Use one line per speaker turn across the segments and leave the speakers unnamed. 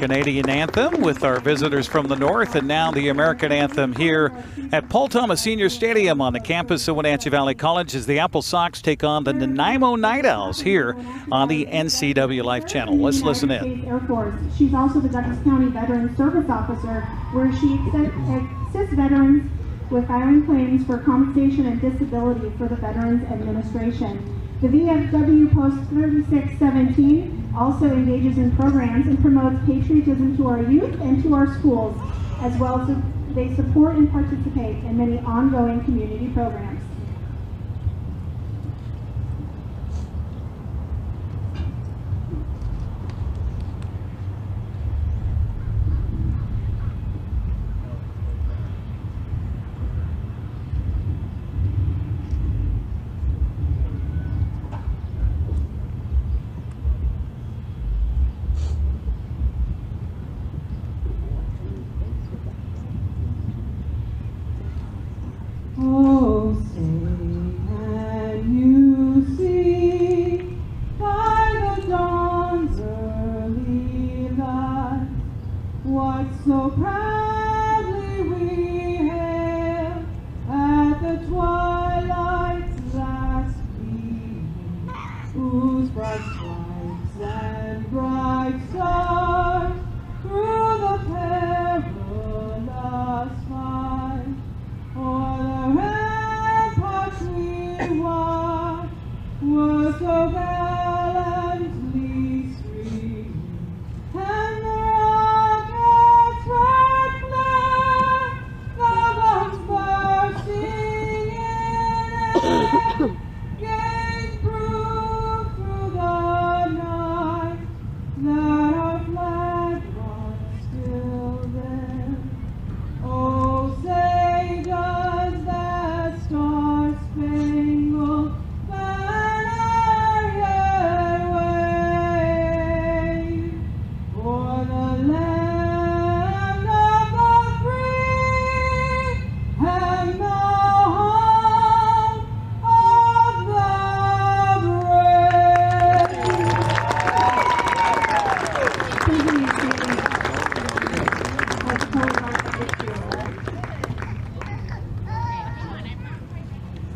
Canadian anthem with our visitors from the north, and now the American anthem here at Paul Thomas Senior Stadium on the campus of Wenatchee Valley College as the Applesox take on the Nanaimo Nightowls here on the NCWLIFE channel. Let's listen in.
Air Force. She's also the Douglas County Veteran Service Officer, where she assists veterans with filing claims for compensation and disability for the Veterans Administration. The VFW Post 3617 also engages in programs and promotes patriotism to our youth and to our schools, as well as they support and participate in many ongoing community programs. Oh, say, can you see by the dawn's early light what so proudly we hailed at the twilight's last gleam, whose bright stripes and bright stars through the perilous fight o'er the ramparts we watched were so gallantly streaming, and the rockets' red flare, the guns bursting in air, gave proof through the night that our flag was still there. Oh, say does that star-spangled banner yet wave for the land of the free and the home of the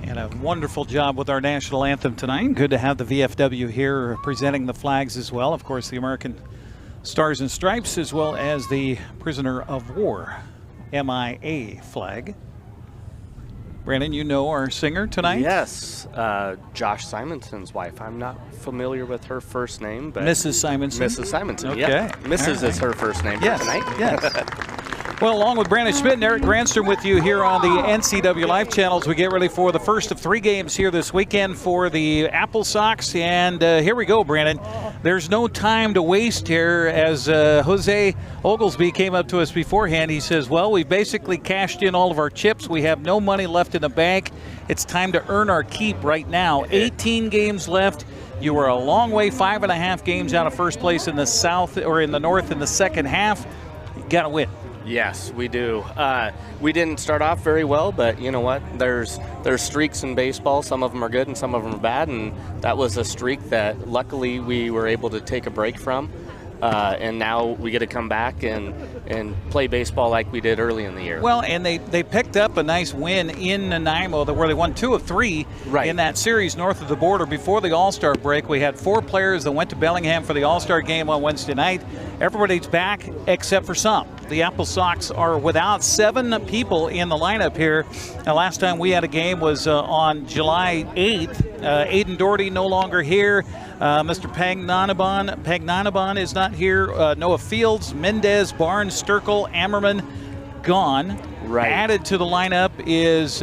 And a wonderful job with our national anthem tonight. Good to have the VFW here presenting the flags as well. Of course, the American Stars and Stripes, as well as the Prisoner of War, MIA flag. Brandon, you know our singer tonight?
Yes, Josh Simonson's wife. I'm not familiar with her first name, but
Mrs. Simonson.
Mrs. Simonson,
Okay.
yeah. Mrs.
All
is her first name
Yes,
for tonight.
yes. Well, along with Brandon Schmidt and Eric Granstrom with you here on the NCWLIFE channels, we get ready for the first of 3 games here this weekend for the Applesox. And here we go, Brandon. There's no time to waste here. As Jose Oglesby came up to us beforehand, he says, well, we basically cashed in all of our chips. We have no money left in the bank. It's time to earn our keep right now. 18 games left. You were a long way, 5.5 games out of first place in the south or in the north in the second half. You got to win.
Yes, we do. We didn't start off very well, but you know what? There's streaks in baseball. Some of them are good and some of them are bad, and that was a streak that luckily we were able to take a break from. And now we get to come back and play baseball like we did early in the year.
Well, and they picked up a nice win in Nanaimo where they won 2 of 3 in that series north of the border before the All-Star break. We had 4 players that went to Bellingham for the All-Star game on Wednesday night. Everybody's back except for some. The Applesox are without 7 people in the lineup here. The last time we had a game was on July 8th. Aiden Doherty no longer here. Mr. Pagnanaban is not here. Noah Fields, Mendez, Barnes, Sturkle, Ammerman, gone.
Right.
Added to the lineup is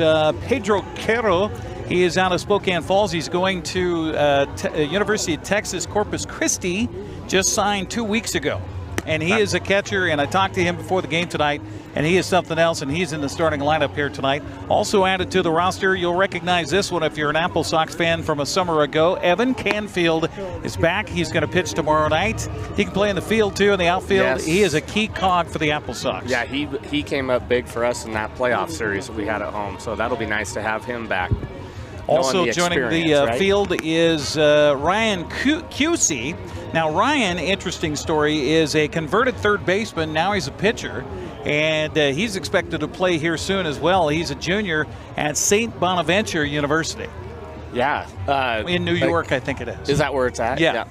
Pedro Quero. He is out of Spokane Falls. He's going to University of Texas Corpus Christi, just signed 2 weeks ago. And he is a catcher, and I talked to him before the game tonight, and he is something else, and he's in the starting lineup here tonight. Also added to the roster, you'll recognize this one if you're an Applesox fan from a summer ago. Evan Canfield is back. He's going to pitch tomorrow night. He can play in the field, too, in the outfield.
Yes.
He is a key cog for the Applesox.
Yeah, he came up big for us in that playoff series that we had at home, so that'll be nice to have him back.
Also joining the
right?
field is Ryan Cusey. Now Ryan, interesting story, is a converted third baseman. Now he's a pitcher, and he's expected to play here soon as well. He's a junior at St. Bonaventure University.
Yeah.
In New York, I think it is.
Is that where it's at?
Yeah.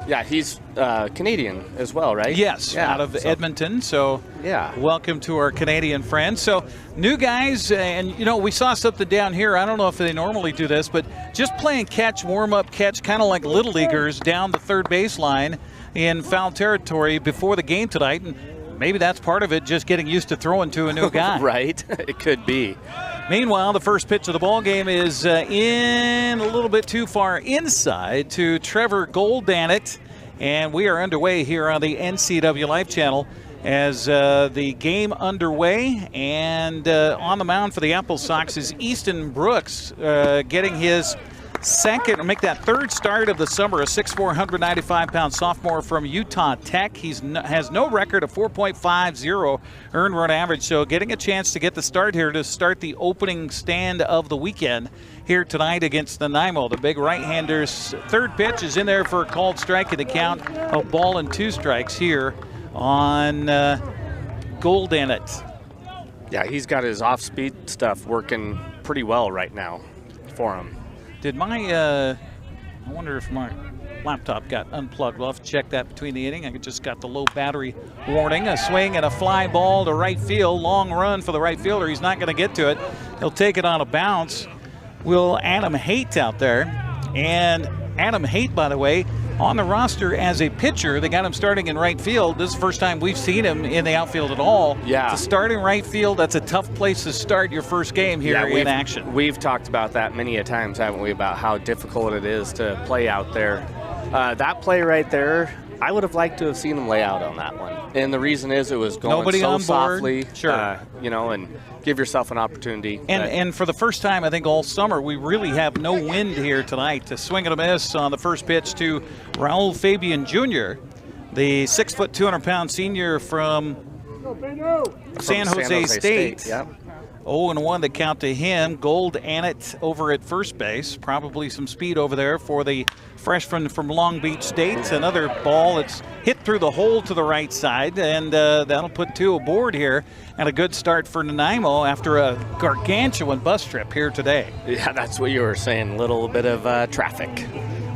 Yeah, he's Canadian as well, right?
Yes, out of Edmonton. So
yeah,
welcome to our Canadian friends. So new guys, and we saw something down here. I don't know if they normally do this, but just playing catch, warm-up catch, kind of like little leaguers down the third baseline in foul territory before the game tonight. And maybe that's part of it, just getting used to throwing to a new guy.
Right, it could be.
Meanwhile, the first pitch of the ball game is in a little bit too far inside to Trevor Goldanet, and we are underway here on the NCWLIFE channel as the game underway. And on the mound for the Applesox is Easton Brooks, getting his second, or make that third start of the summer, a 6'4", 195-pound sophomore from Utah Tech. He has no record of 4.50 earned run average, so getting a chance to get the start here to start the opening stand of the weekend here tonight against Nanaimo. The big right-hander's third pitch is in there for a called strike in the count of 1-2 strikes here on Goldanet.
Yeah, he's got his off-speed stuff working pretty well right now for him.
Did my, I wonder if my laptop got unplugged. We'll have to check that between the inning. I just got the low battery warning. A swing and a fly ball to right field. Long run for the right fielder. He's not going to get to it. He'll take it on a bounce. Will Adam Haight out there. And Adam Haight, by the way, on the roster as a pitcher. They got him starting in right field. This is the first time we've seen him in the outfield at all.
Yeah.
To start in right field, that's a tough place to start your first game here in action.
We've talked about that many a times, haven't we, about how difficult it is to play out there. That play right there, I would have liked to have seen him lay out on that one. And the reason is it was going
Nobody
so
on board.
softly.
Sure.
And give yourself an opportunity.
And for the first time, I think all summer, we really have no wind here tonight. To swing and a miss on the first pitch to Raul Fabian Jr., the 6', 200-pound senior from San Jose State.
Yep.
0-1 the count to him. Goldanet over at first base. Probably some speed over there for the freshman from Long Beach State. Another ball that's hit through the hole to the right side, and that'll put two aboard here. And a good start for Nanaimo after a gargantuan bus trip here today.
Yeah, that's what you were saying. A little bit of traffic.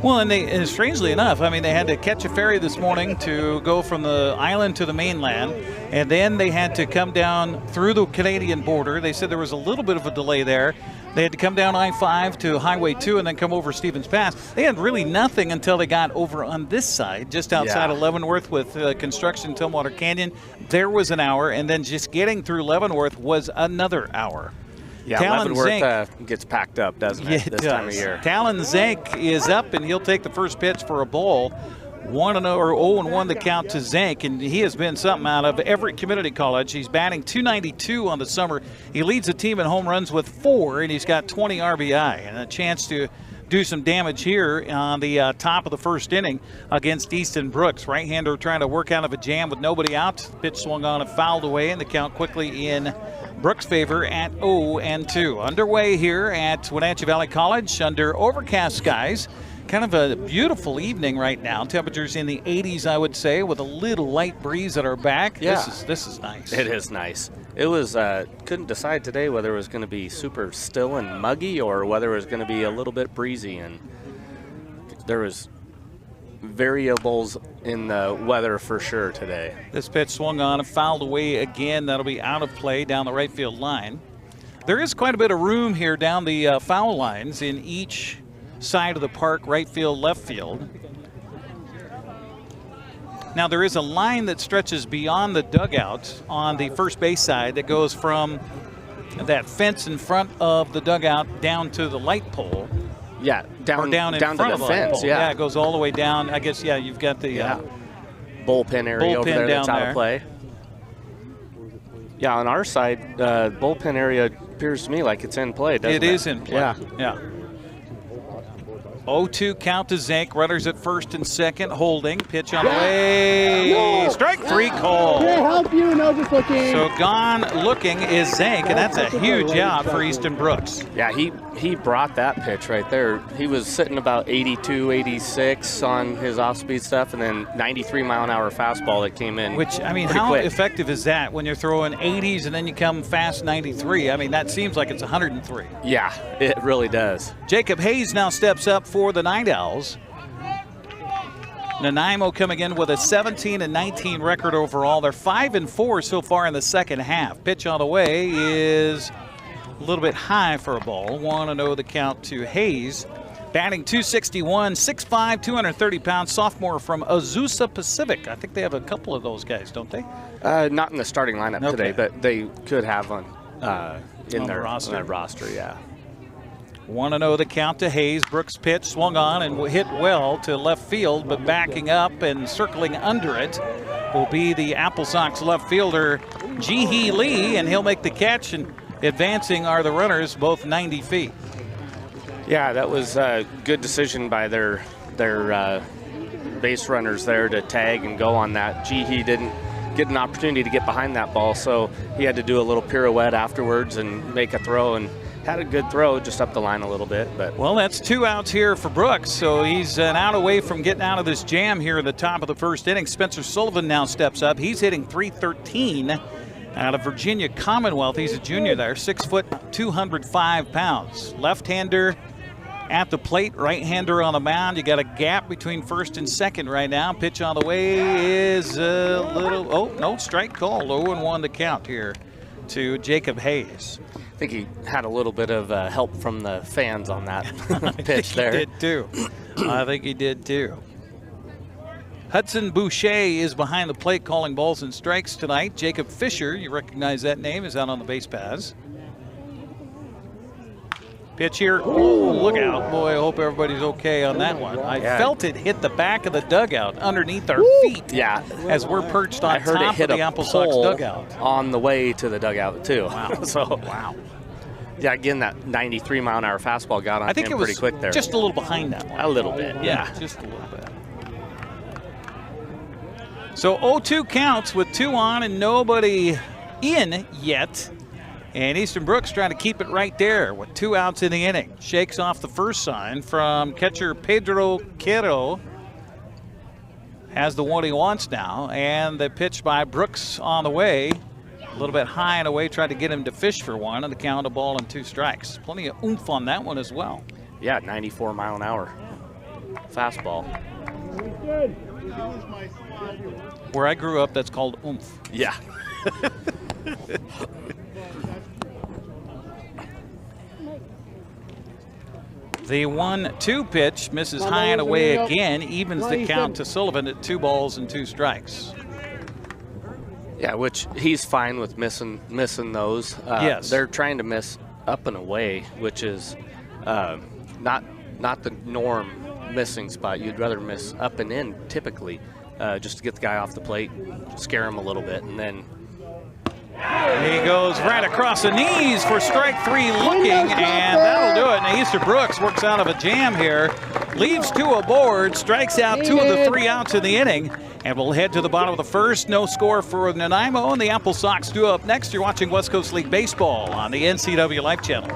Well, and strangely enough, I mean, they had to catch a ferry this morning to go from the island to the mainland, and then they had to come down through the Canadian border. They said there was a little bit of a delay there. They had to come down I-5 to Highway 2 and then come over Stevens Pass. They had really nothing until they got over on this side, just outside of Leavenworth with construction in Tumwater Canyon. There was an hour, and then just getting through Leavenworth was another hour.
Yeah, Leavenworth gets packed up, doesn't it, this time of year?
Talon Zank is up, and he'll take the first pitch for a ball. 0-1 the count to Zank, and he has been something out of Everett Community College. He's batting .292 on the summer. He leads the team in home runs with 4, and he's got 20 RBI, and a chance to do some damage here on the top of the first inning against Easton Brooks. Right-hander trying to work out of a jam with nobody out. Pitch swung on and fouled away, and the count quickly in Brooks' favor at 0-2. Underway here at Wenatchee Valley College under overcast skies. Kind of a beautiful evening right now. Temperatures in the 80s, I would say, with a little light breeze at our back.
Yeah.
This is nice.
It is nice. It was couldn't decide today whether it was going to be super still and muggy or whether it was going to be a little bit breezy, and there was variables in the weather for sure today.
This pitch swung on and fouled away again. That'll be out of play down the right field line. There is quite a bit of room here down the foul lines in each side of the park, right field, left field. Now there is a line that stretches beyond the dugout on the first base side that goes from that fence in front of the dugout down to the light pole.
Yeah, down
in front
to
of
the fence.
Yeah, it goes all the way down. I guess, you've got the
bullpen area over there that's out of play. Yeah, on our side, bullpen area appears to me like it's in play, doesn't it?
It is in play.
Yeah.
0-2 count to Zink. Runners at first and second. Holding. Pitch on the way.
No.
Strike 3 call.
Can't help you, no, just looking.
So gone looking is Zink, and that's a huge out for Easton Brooks.
Yeah, he brought that pitch right there. He was sitting about 82, 86 on his off-speed stuff, and then 93-mile-an-hour fastball that came in.
Which, I mean,
pretty
how
quick.
effective is that when you're throwing 80s and then you come fast 93? I mean, that seems like it's 103.
Yeah, it really does.
Jacob Hayes now steps up for the Nightowls. Nanaimo coming in with a 17-19 record overall. They're 5-4 so far in the second half. Pitch on the way is a little bit high for a ball. 1-0 the count to Hayes. Batting .261, 6'5", 230 pounds, sophomore from Azusa Pacific. I think they have a couple of those guys, don't they?
Not in the starting lineup today, but they could have one in their roster, yeah.
1-0 the count to Hayes. Brooks' pitch swung on and hit well to left field, but backing up and circling under it will be the Applesox left fielder, Ji-Hee Lee, and he'll make the catch, and advancing are the runners, both 90 feet.
Yeah, that was a good decision by their base runners there to tag and go on that. Ji-Hee didn't get an opportunity to get behind that ball, so he had to do a little pirouette afterwards and make a throw, and had a good throw just up the line a little bit. But
well, that's 2 outs here for Brooks, so he's an out away from getting out of this jam here at the top of the first inning. Spencer Sullivan now steps up. He's hitting .313 out of Virginia Commonwealth. He's a junior there, 6 foot, 205 pounds. Left-hander at the plate, right-hander on the mound. You got a gap between first and second right now. Pitch on the way is a little, oh, no, strike called. 0-1 the count here to Jacob Hayes.
I think he had a little bit of help from the fans on that pitch there.
He did too. I think he did too. Hudson Boucher is behind the plate calling balls and strikes tonight. Jacob Fisher, you recognize that name, is out on the base paths. Pitch here. Oh, look out. Boy, I hope everybody's okay on that one. I felt it hit the back of the dugout underneath our feet.
Yeah.
As we're perched on top of the Applesox dugout.
On the way to the dugout, too.
Wow.
Wow. Yeah, again, that 93-mile-an-hour fastball got on him pretty quick there.
Just a little behind that one.
A little bit, yeah.
Just a little bit. So 0-2 counts with 2 on and nobody in yet. And Easton Brooks trying to keep it right there with 2 outs in the inning. Shakes off the first sign from catcher Pedro Quero. Has the one he wants now. And the pitch by Brooks on the way. A little bit high and away, tried to get him to fish for one, and the count of ball and 2 strikes. Plenty of oomph on that one as well.
Yeah, 94-mile-an-hour fastball.
Where I grew up, that's called oomph.
Yeah.
The 1-2 pitch misses high and away again, evens the count to Sullivan at 2 balls and 2 strikes.
Yeah, which he's fine with missing those.
Yes.
They're trying to miss up and away, which is not the norm missing spot. You'd rather miss up and in typically, just to get the guy off the plate, scare him a little bit, and then
he goes right across the knees for strike 3 looking, and that'll do it. And Easton Brooks works out of a jam here, leaves 2 aboard, strikes out 2 of the 3 outs in the inning, and we'll head to the bottom of the first. No score for Nanaimo, and the Applesox do up next. You're watching West Coast League Baseball on the NCWLIFE channel.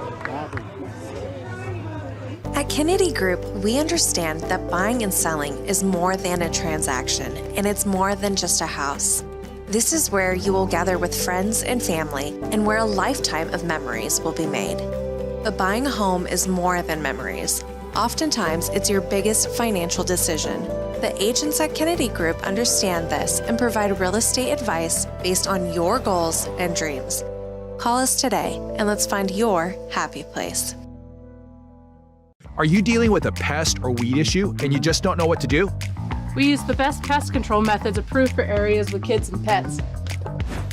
At Kennedy Group, we understand that buying and selling is more than a transaction, and it's more than just a house. This is where you will gather with friends and family, and where a lifetime of memories will be made. But buying a home is more than memories. Oftentimes, it's your biggest financial decision. The agents at Kennedy Group understand this and provide real estate advice based on your goals and dreams. Call us today, and let's find your happy place.
Are you dealing with a pest or weed issue and you just don't know what to do?
We use the best pest control methods approved for areas with kids and pets.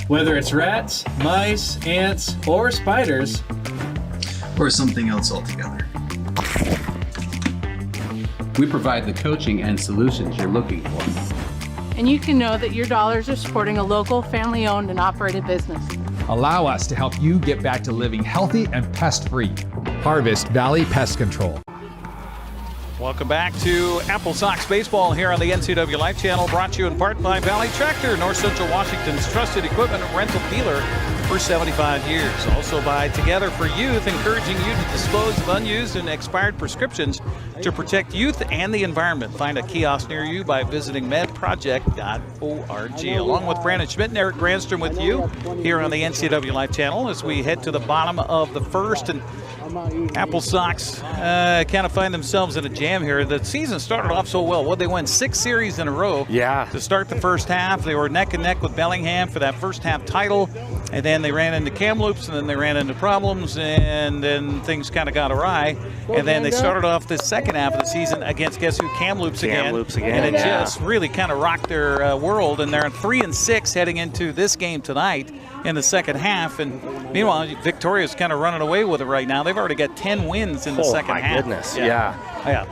Whether it's rats, mice, ants, or spiders,
or something else altogether, we provide the coaching and solutions you're looking for.
And you can know that your dollars are supporting a local, family-owned and operated business.
Allow us to help you get back to living healthy and pest-free. Harvest Valley Pest Control.
Welcome back to Applesox Baseball here on the NCWLIFE channel, brought to you in part by Valley Tractor, North Central Washington's trusted equipment rental dealer for 75 years. Also by Together for Youth, encouraging you to dispose of unused and expired prescriptions to protect youth and the environment. Find a kiosk near you by visiting medproject.org. Along with Brandon Schmidt and Eric Granstrom with you here on the NCWLIFE channel as we head to the bottom of the first. And Applesox kind of find themselves in a jam here. The season started off so well. They won 6 series in a row.
Yeah.
To start the first half, they were neck and neck with Bellingham for that first half title, and then they ran into Kamloops, and then they ran into problems, and then things kind of got awry. And then they started off the second half of the season against, guess who, Kamloops again. And it just really kind of rocked their world, and they're 3-6 heading into this game tonight in the second half. And meanwhile, Victoria's kind of running away with it right now. They've already got 10 wins in the second half.
Oh, my goodness. Yeah.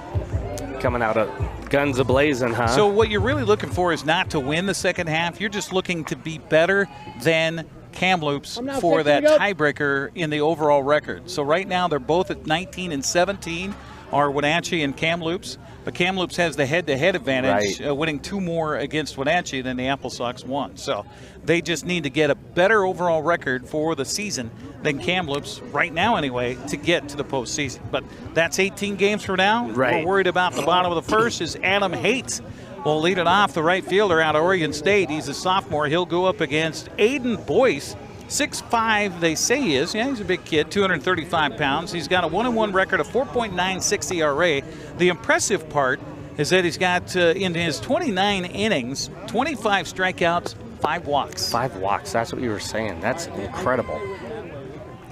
Coming out of guns a-blazing, huh?
So what you're really looking for is not to win the second half. You're just looking to be better than Kamloops for that tiebreaker in the overall record. So right now they're both at 19-17, are Wenatchee and Kamloops. But Kamloops has the head-to-head advantage, winning 2 more against Wenatchee than the Applesox won. So they just need to get a better overall record for the season than Kamloops, right now anyway, to get to the postseason. But that's 18 games from now. We're worried about the bottom of the first is Adam Hates will lead it off, the right fielder out of Oregon State. He's a sophomore. He'll go up against Aiden Boyce. 6'5", they say he is. Yeah, he's a big kid, 235 pounds. He's got a 1-1 record, a 4.96 ERA. The impressive part is that he's got, in his 29 innings, 25 strikeouts, 5 walks.
5 walks, that's what you were saying. That's incredible.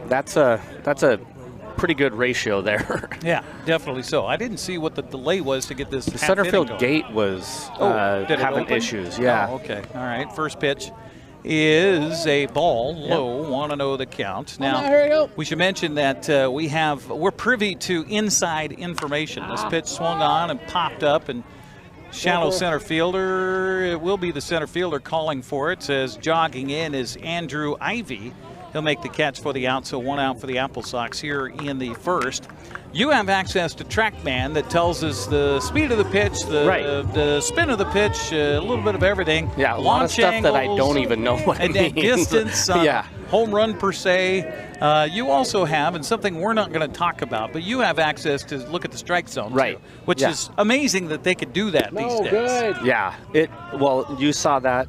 That's a pretty good ratio there.
Yeah, definitely so. I didn't see what the delay was to get this.
The center field gate was having issues. Yeah.
Oh, okay. All right. First pitch is a ball low. 1-0 the count. Now we should mention that we're privy to inside information. This pitch swung on and popped up, and shallow center fielder, it will be the center fielder calling for it. Says jogging in is Andrew Ivy. He'll make the catch for the out, so 1 out for the Applesox here in the first. You have access to TrackMan that tells us the speed of the pitch, the spin of the pitch, a little bit of everything.
Yeah, a lot of stuff that I don't even know what it means.
Distance, home run per se. You also have, and something we're not going to talk about, but you have access to look at the strike zone, too, which is amazing that they could do that these days.
Good.
Yeah, well, you saw that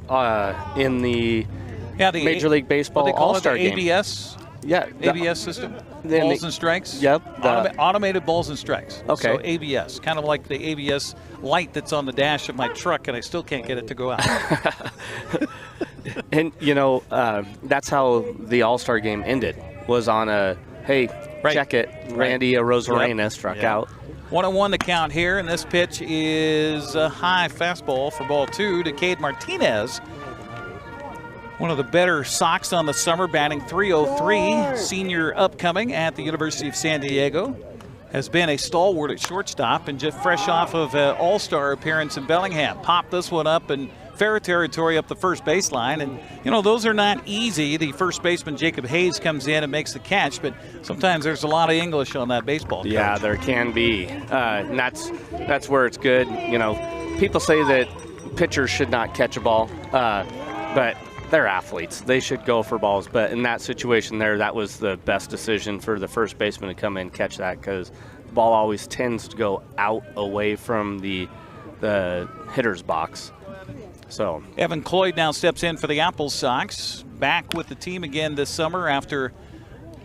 in the Major League Baseball All-Star game.
ABS?
Yeah.
ABS system? Balls and strikes?
Yep.
Automated balls and strikes.
Okay.
So ABS, kind of like the ABS light that's on the dash of my truck, and I still can't get it to go out.
And, that's how the All-Star game ended, was on a, hey, check it. Randy Arozarena struck out.
1-1 the count here, and this pitch is a high fastball for ball 2 to Cade Martinez. One of the better Sox on the summer, batting .303, senior upcoming at the University of San Diego. Has been a stalwart at shortstop and just fresh off of an all-star appearance in Bellingham. Popped this one up in fair territory up the first baseline. And, those are not easy. The first baseman, Jacob Hayes, comes in and makes the catch, but sometimes there's a lot of English on that baseball coach.
Yeah, there can be. And that's where it's good. People say that pitchers should not catch a ball, but they're athletes. They should go for balls. But in that situation there, that was the best decision for the first baseman to come in and catch that, because the ball always tends to go out away from the hitter's box. So
Evan Cloyd now steps in for the Applesox, back with the team again this summer after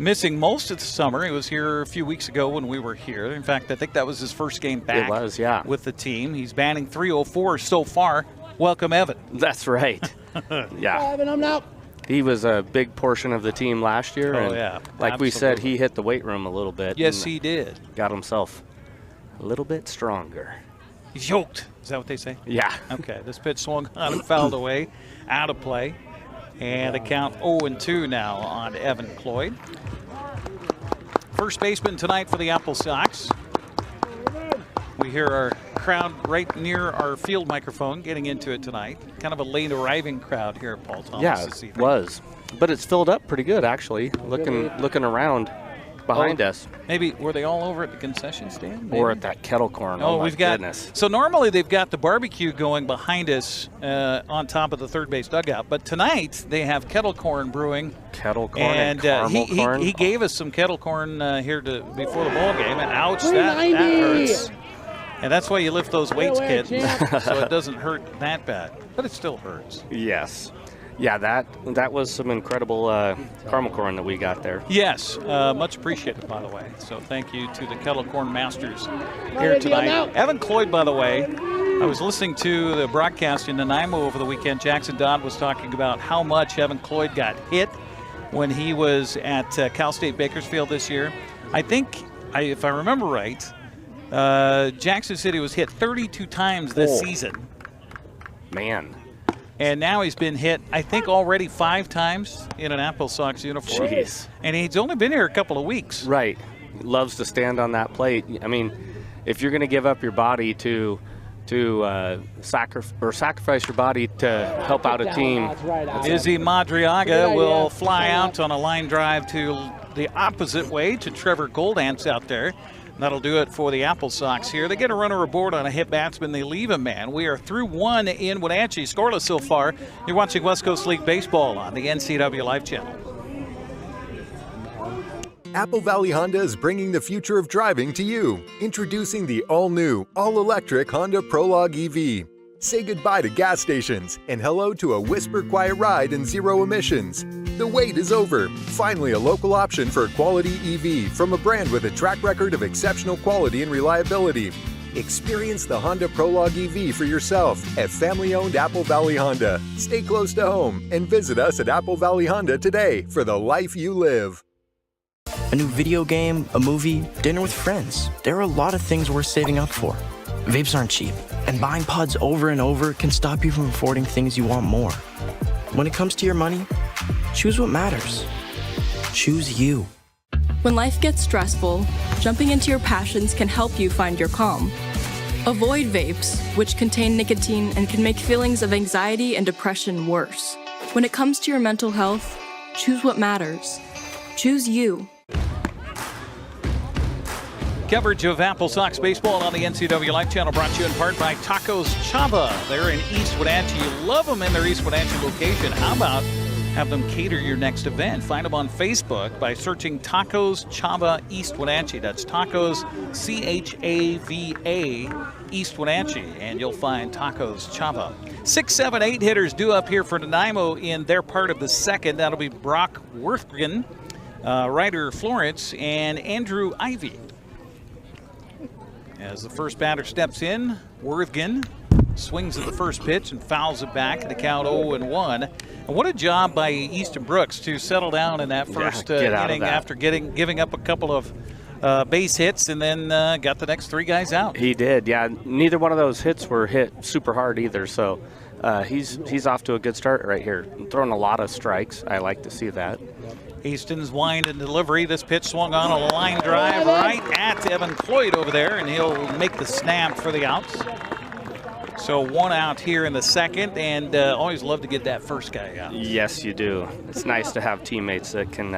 missing most of the summer. He was here a few weeks ago when we were here. In fact, I think that was his first game back with the team. He's batting .304 so far. Welcome, Evan.
That's right. Yeah.
Evan, I'm out.
He was a big portion of the team last year. Like we said, he hit the weight room a little bit.
Yes, he did.
Got himself a little bit stronger.
He's yoked. Is that what they say?
Yeah.
Okay. This pitch swung on and fouled away, out of play. And a count 0-2 now on Evan Cloyd. First baseman tonight for the Applesox. We hear our crowd right near our field microphone getting into it tonight. Kind of a late arriving crowd here at Paul Thomas this evening.
Yeah, it was. But it's filled up pretty good, actually. Looking around, behind us.
Maybe were they all over at the concession stand? Maybe?
Or at that kettle corn.
Oh,
my
we've got.
goodness.
So normally they've got the barbecue going behind us on top of the third base dugout, but tonight they have kettle corn brewing.
Kettle corn and caramel corn.
He gave us some kettle corn here before the ball game, and ouch, that hurts. And that's why you lift those weights, kid, so it doesn't hurt that bad, but it still hurts.
Yes. Yeah, that was some incredible caramel corn that we got there.
Yes, much appreciated, by the way. So thank you to the kettle corn masters here tonight. Evan Cloyd, by the way, I was listening to the broadcast in Nanaimo over the weekend. Jackson Dodd was talking about how much Evan Cloyd got hit when he was at Cal State Bakersfield this year. I think, if I remember right, Jackson City was hit 32 times this season.
Man.
And now he's been hit, I think, already 5 times in an Applesox uniform.
Jeez.
And he's only been here a couple of weeks.
Right. Loves to stand on that plate. I mean, if you're going to give up your body to sacrifice your body to help out a team.
Izzy Madriaga will fly out on a line drive to the opposite way to Trevor Goldance out there. That'll do it for the Applesox here. They get a runner aboard on a hit batsman. They leave a man. We are through 1 in Wenatchee. Scoreless so far. You're watching West Coast League Baseball on the NCWLIFE channel.
Apple Valley Honda is bringing the future of driving to you. Introducing the all-new, all-electric Honda Prologue EV. Say goodbye to gas stations and hello to a whisper-quiet ride and zero emissions. The wait is over. Finally, a local option for a quality EV from a brand with a track record of exceptional quality and reliability. Experience the Honda Prologue EV for yourself at family-owned Apple Valley Honda. Stay close to home and visit us at Apple Valley Honda today for the life you live.
A new video game, a movie, dinner with friends. There are a lot of things worth saving up for. Vapes aren't cheap, and buying pods over and over can stop you from affording things you want more. When it comes to your money, choose what matters. Choose you.
When life gets stressful, jumping into your passions can help you find your calm. Avoid vapes, which contain nicotine and can make feelings of anxiety and depression worse. When it comes to your mental health, choose what matters. Choose you.
Coverage of Applesox baseball on the NCWLIFE channel brought to you in part by Tacos Chava. They're in East Wenatchee. You love them in their East Wenatchee location. How about have them cater your next event? Find them on Facebook by searching Tacos Chava East Wenatchee. That's Tacos Chava East Wenatchee, and you'll find Tacos Chava. 6, 7, 8 hitters due up here for Nanaimo in their part of the second. That'll be Brock Worthgen, Ryder Florence, and Andrew Ivy. As the first batter steps in, Worthgen swings at the first pitch and fouls it back at the count 0-1. And what a job by Easton Brooks to settle down in that first inning after giving up a couple of base hits and then got the next 3 guys out.
He did, yeah. Neither one of those hits were hit super hard either, so he's off to a good start right here. Throwing a lot of strikes. I like to see that.
Easton's wind and delivery. This pitch swung on a line drive right at Evan Cloyd over there, and he'll make the snap for the outs. So 1 out here in the second, and always love to get that first guy out.
Yes, you do. It's nice to have teammates that can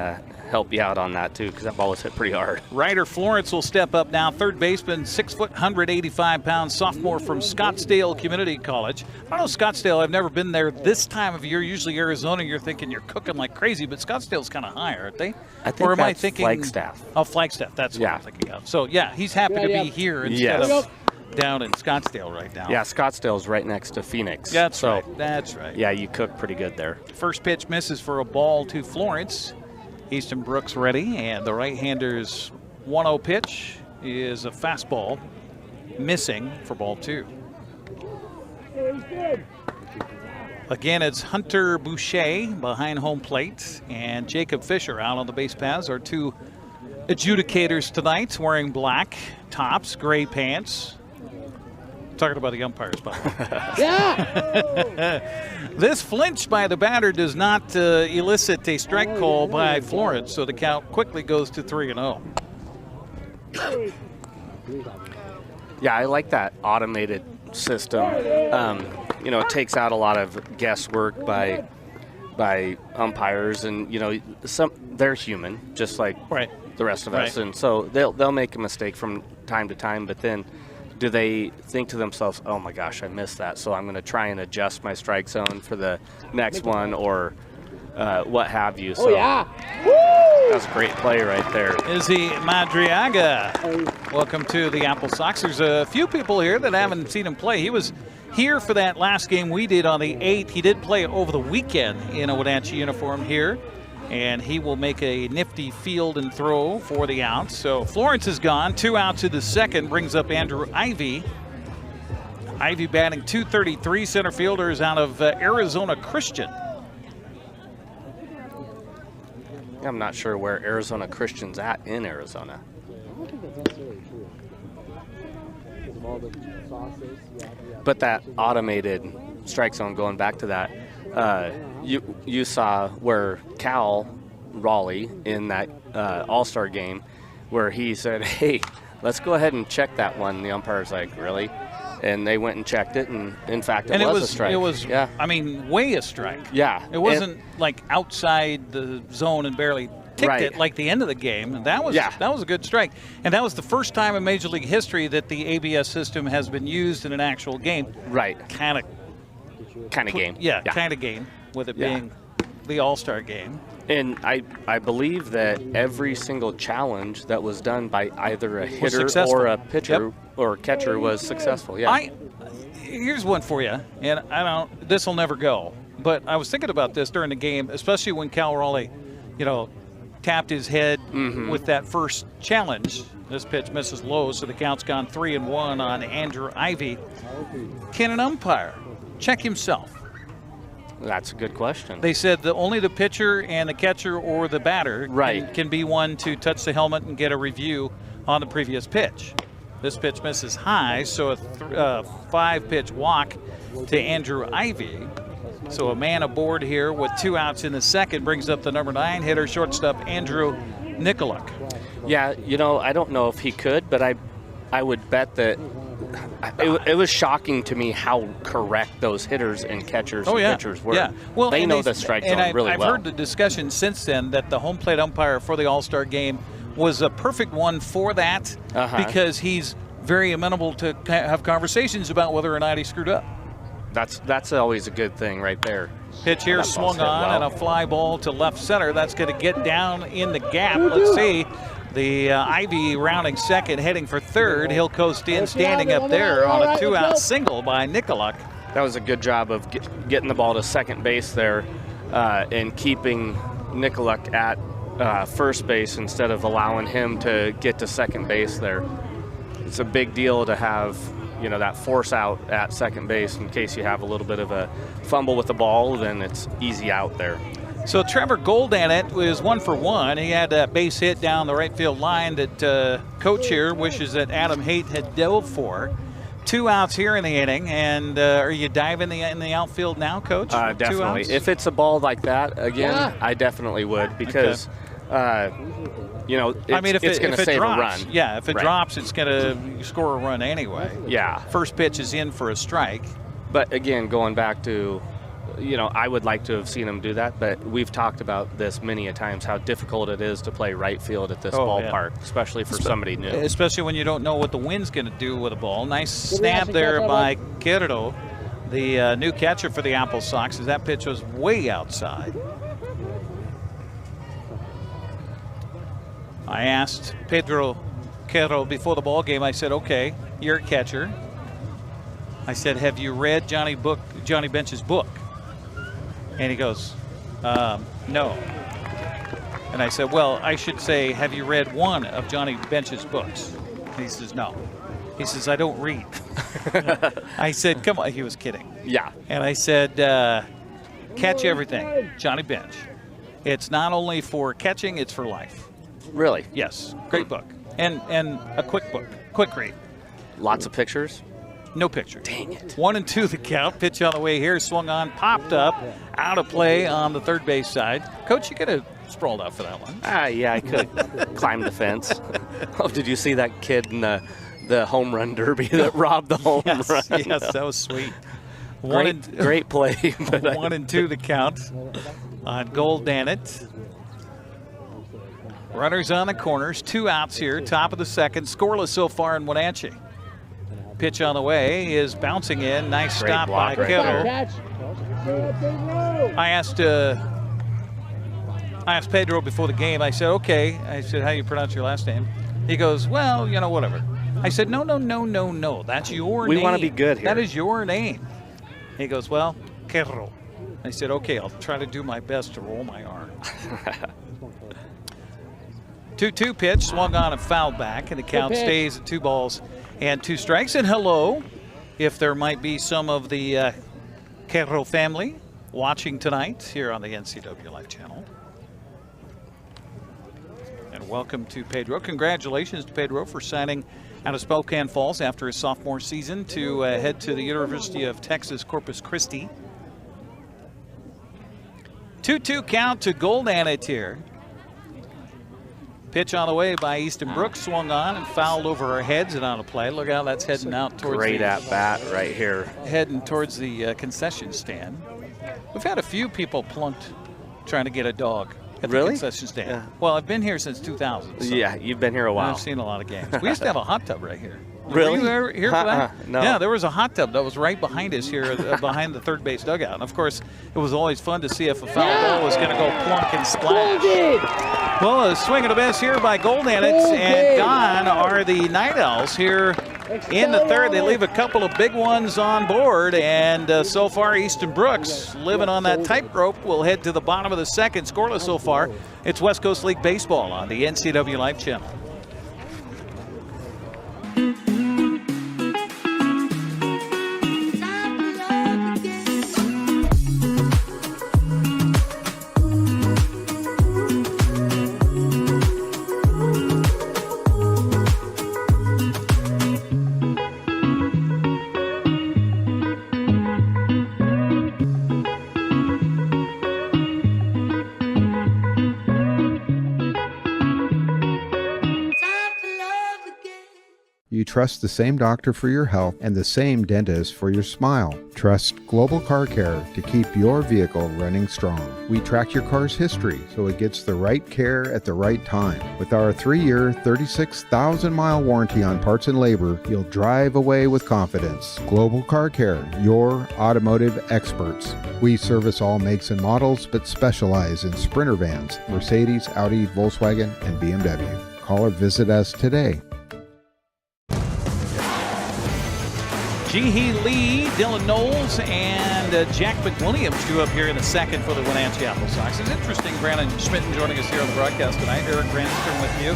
help you out on that too, because that ball was hit pretty hard.
Ryder Florence will step up now. Third baseman, 6 foot, 185 pounds, sophomore from Scottsdale Community College. I don't know Scottsdale. I've never been there this time of year. Usually Arizona, you're thinking you're cooking like crazy, but Scottsdale's kind of high, aren't they?
I think
or am
that's
I thinking
Flagstaff.
Oh, Flagstaff. That's what I'm thinking of. So yeah, he's happy to be here instead of down in Scottsdale right now.
Yeah, Scottsdale's right next to Phoenix.
That's right. That's right.
Yeah, you cook pretty good there.
First pitch misses for a ball to Florence. Easton Brooks ready, and the right-hander's 1-0 pitch is a fastball missing for ball 2. Again, it's Hunter Boucher behind home plate, and Jacob Fisher out on the base paths are 2 adjudicators tonight, wearing black tops, gray pants. Talking about the umpires, by the way.
Yeah!
This flinch by the batter does not elicit a strike call by Florence, so the count quickly goes to 3-0.
Yeah, I like that automated system. You know, it takes out a lot of guesswork by by umpires, and they're human, just like the rest of us, and so they'll make a mistake from time to time. But then, do they think to themselves, "Oh my gosh, I missed that, so I'm going to try and adjust my strike zone for the next one," or what have you? So that's a great play right there.
Izzy Madriaga, welcome to the Applesox. There's a few people here that haven't seen him play. He was here for that last game we did on the 8th. He did play over the weekend in a Wenatchee uniform here, and he will make a nifty field and throw for the out. So Florence is gone. 2 outs in the second, brings up Andrew Ivy. Ivy batting .233, center fielder is out of Arizona Christian.
I'm not sure where Arizona Christian's at in Arizona.
I don't think that's necessarily true. Because of all the sauces.
But that automated strike zone, going back to that, you saw where Cal Raleigh in that All-Star game, where he said, "Hey, let's go ahead and check that one." And the umpire's like, "Really?" And they went and checked it, and in fact, it was a strike.
It was, I mean, way a strike.
Yeah.
It wasn't like outside the zone and barely ticked it like the end of the game. And that was a good strike. And that was the first time in Major League history that the ABS system has been used in an actual game.
Right.
Kind of
game.
Yeah, kind of game, with it being the All-Star game.
And I believe that every single challenge that was done by either a hitter or a pitcher or catcher was successful. Yeah.
Here's one for you, and this will never go, but I was thinking about this during the game, especially when Cal Raleigh, tapped his head with that first challenge. This pitch misses low, so the count's gone 3-1 on Andrew Ivy. Can an umpire check himself?
That's a good question.
They said that only the pitcher and the catcher or the batter can be one to touch the helmet and get a review on the previous pitch. This pitch misses high, so a 5-pitch walk to Andrew Ivy. So a man aboard here with 2 outs in the second, brings up the number 9 hitter, shortstop Andrew Nikoluk.
Yeah, I don't know if he could, but I would bet that it was shocking to me how correct those hitters and catchers and pitchers were.
Yeah. Well,
they know the strike zone really well.
I've heard the discussion since then that the home plate umpire for the All-Star game was a perfect one for that because he's very amenable to have conversations about whether or not he screwed up.
That's always a good thing right there.
Pitch here swung on and a fly ball to left center. That's going to get down in the gap. Let's see. The Ivy rounding second, heading for third. He'll coast in, standing up there on a 2-out single by Nikoluk.
That was a good job of getting the ball to second base there and keeping Nikoluk at first base instead of allowing him to get to second base there. It's a big deal to have that force out at second base in case you have a little bit of a fumble with the ball, then it's easy out there.
So Trevor Goldanet was 1 for 1. He had that base hit down the right field line that Coach here wishes that Adam Haight had dove for. 2 outs here in the inning, and are you diving in the outfield now, Coach?
Definitely. If it's a ball like that, again, I definitely would because, it's going to save
drops,
a run.
Yeah, if it drops, it's going to score a run anyway.
Yeah.
First pitch is in for a strike.
But, again, going back to I would like to have seen him do that, but we've talked about this many a times, how difficult it is to play right field at this ballpark, especially for somebody new.
Especially when you don't know what the wind's going to do with a ball. Nice snap there by Quedo, the new catcher for the Applesox, as that pitch was way outside. I asked Pedro Quedo before the ball game, I said, okay, you're a catcher. I said, have you read Johnny Bench's book? And he goes, no. And I said, well, I should say, have you read one of Johnny Bench's books? And he says, no. He says, I don't read. I said, come on. He was kidding.
Yeah.
And I said, catch everything, Johnny Bench. It's not only for catching, it's for life.
Really?
Yes. Great book. And a quick book. Quick read.
Lots of pictures?
No picture.
Dang it.
1-2 the count. Pitch on the way here. Swung on, popped up, out of play on the third base side. Coach, you could have sprawled out for that one.
Yeah, I could climb the fence. Oh, did you see that kid in the home run derby that robbed the home run?
Yes, that was sweet.
Great play.
1-2 the count on Goldanet. Runners on the corners, 2 outs here, top of the second, scoreless so far in Wenatchee. Pitch on the way is bouncing in. Nice
Great
stop by
block right
Kittle. I asked Pedro before the game. I said, okay. I said, how do you pronounce your last name? He goes, well, you know, whatever. I said, no. That's your name.
We want to be good here.
That is your name. He goes, well, Kerro. I said, okay, I'll try to do my best to roll my R. 2-2 pitch, swung on and fouled back, and the count stays at 2 balls and 2 strikes. And hello, if there might be some of the Kerro family watching tonight here on the NCWLIFE channel. And welcome to Pedro. Congratulations to Pedro for signing out of Spokane Falls after his sophomore season to head to the University of Texas Corpus Christi. 2-2 count to Goldanet here. Pitch on the way by Easton Brooks, swung on and fouled over our heads and on a play. Look out, that's heading out towards
great at bat right here.
Heading towards the concession stand. We've had a few people plunked trying to get a dog at the concession stand. Yeah. Well, I've been here since 2000. So
yeah, you've been here a while.
I've seen a lot of games. We used to have a hot tub right here.
Really?
Were you ever here for that?
No.
Yeah, there was a hot tub that was right behind us here, behind the third base dugout. And of course, it was always fun to see if a foul ball was going to go plunk and splash. Well, a swing and a miss here by Goldanet, and gone are the Nightowls here in the third. They leave a couple of big ones on board, and so far Easton Brooks, living on that tightrope, will head to the bottom of the second. Scoreless so far. It's West Coast League Baseball on the NCWLIFE channel.
You trust the same doctor for your health and the same dentist for your smile. Trust Global Car Care to keep your vehicle running strong. We track your car's history so it gets the right care at the right time. With our 3-year, 36,000-mile warranty on parts and labor, you'll drive away with confidence. Global Car Care, your automotive experts. We service all makes and models, but specialize in Sprinter vans, Mercedes, Audi, Volkswagen, and BMW. Call or visit us today.
G.He Lee, Dylan Knowles, and Jack McWilliams due up here in the second for the Wenatchee Applesox. It's interesting, Brandon Schmitten joining us here on the broadcast tonight. Eric Grandstrom with you.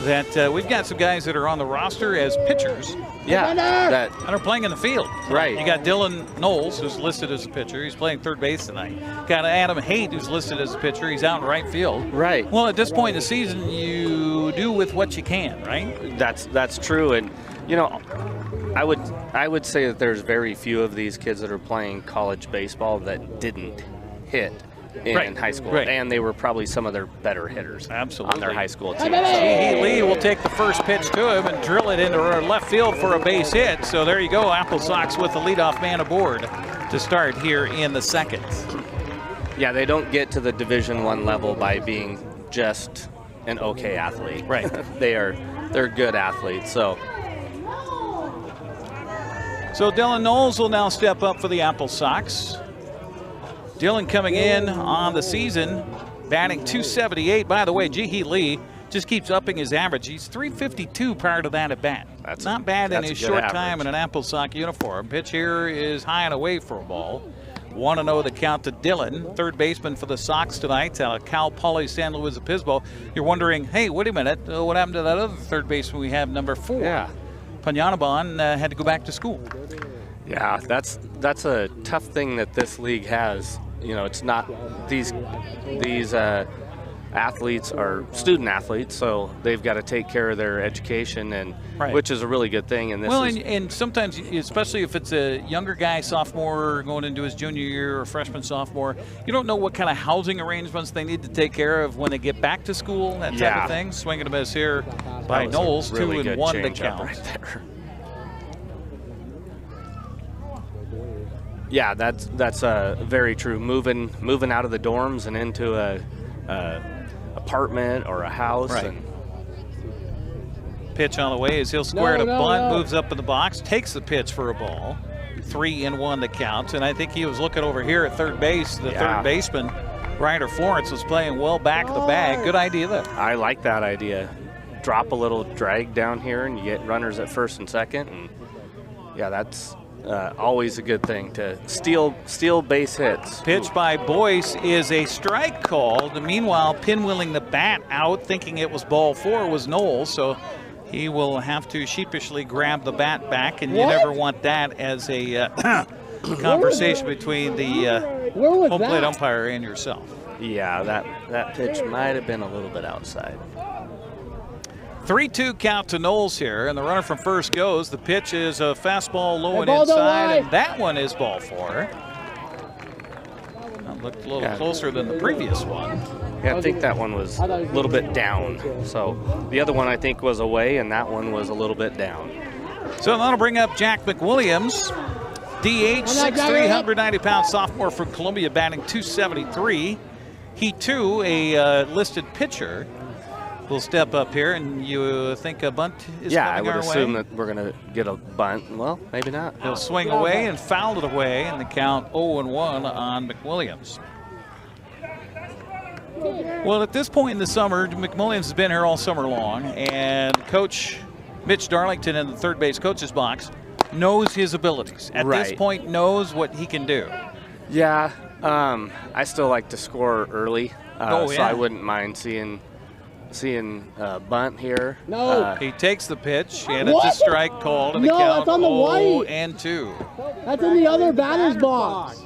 That we've got some guys that are on the roster as pitchers.
Yeah, that
are playing in the field.
Right.
You got Dylan Knowles, who's listed as a pitcher. He's playing third base tonight. Got Adam Haight, who's listed as a pitcher. He's out in right field.
Right.
Well, at this point in the season, you do with what you can, right?
That's true, and you know, I would say that there's very few of these kids that are playing college baseball that didn't hit in high school, and they were probably some of their better hitters on their high school team.
G.He Lee will take the first pitch to him and drill it into left field for a base hit. So there you go, Applesox with the leadoff man aboard to start here in the second.
Yeah, they don't get to the Division I level by being just an okay athlete.
Right.
They're good athletes.
So Dylan Knowles will now step up for the Applesox. Dylan coming in on the season, batting .278. By the way, G.He Lee just keeps upping his average. He's .352 prior to that at bat. That's not bad in his short time in an Applesox uniform. Pitch here is high and away for a ball. 1-0 the count to Dylan, third baseman for the Sox tonight. Cal Poly San Luis Obispo. You're wondering, hey, wait a minute, what happened to that other third baseman we have, number 4?
Yeah.
Panyanaban had to go back to school.
Yeah, that's a tough thing that this league has. You know, it's not these athletes are student athletes, so they've got to take care of their education, and which is a really good thing. And this
and sometimes, especially if it's a younger guy, sophomore going into his junior year or freshman, sophomore, you don't know what kind of housing arrangements they need to take care of when they get back to school, that type of thing. Swing and a miss here by Knowles,
really
2-1 to count.
Right there. Yeah, that's very true. Moving out of the dorms and into a apartment or a house.
Right.
And
pitch on the way as he'll square to bunt, moves up in the box, takes the pitch for a ball. 3-1 the count, and I think he was looking over here at third base. The third baseman, Ryder Florence, was playing well back of the bag. Good idea there.
I like that idea. Drop a little drag down here, and you get runners at first and second, and yeah, that's always a good thing to steal base hits.
Pitch by Boyce is a strike called. Meanwhile, pinwheeling the bat out, thinking it was ball 4, was Knowles, so he will have to sheepishly grab the bat back, and you never want that as a conversation between the home plate umpire and yourself.
Yeah, that pitch might have been a little bit outside.
3-2 count to Knowles here, and the runner from first goes. The pitch is a fastball low and inside, and that one is ball 4. That looked a little closer than the previous one.
Yeah, I think that one was a little bit down. So the other one I think was away, and that one was a little bit down.
So that'll bring up Jack McWilliams, DH, 6'3", 190-pound sophomore from Columbia, batting .273. He too, a listed pitcher, will step up here, and you think a bunt is coming our way? Yeah, I would
assume that we're going to get a bunt. Well, maybe not.
He'll swing away and foul it away, and the count 0-1 on McWilliams. Well, at this point in the summer, McWilliams has been here all summer long, and Coach Mitch Darlington in the third base coach's box knows his abilities. At this point, knows what he can do.
Yeah, I still like to score early, so I wouldn't mind seeing bunt here.
He takes the pitch, and it's a strike called, and the count 0-2.
That's in the other batter's box.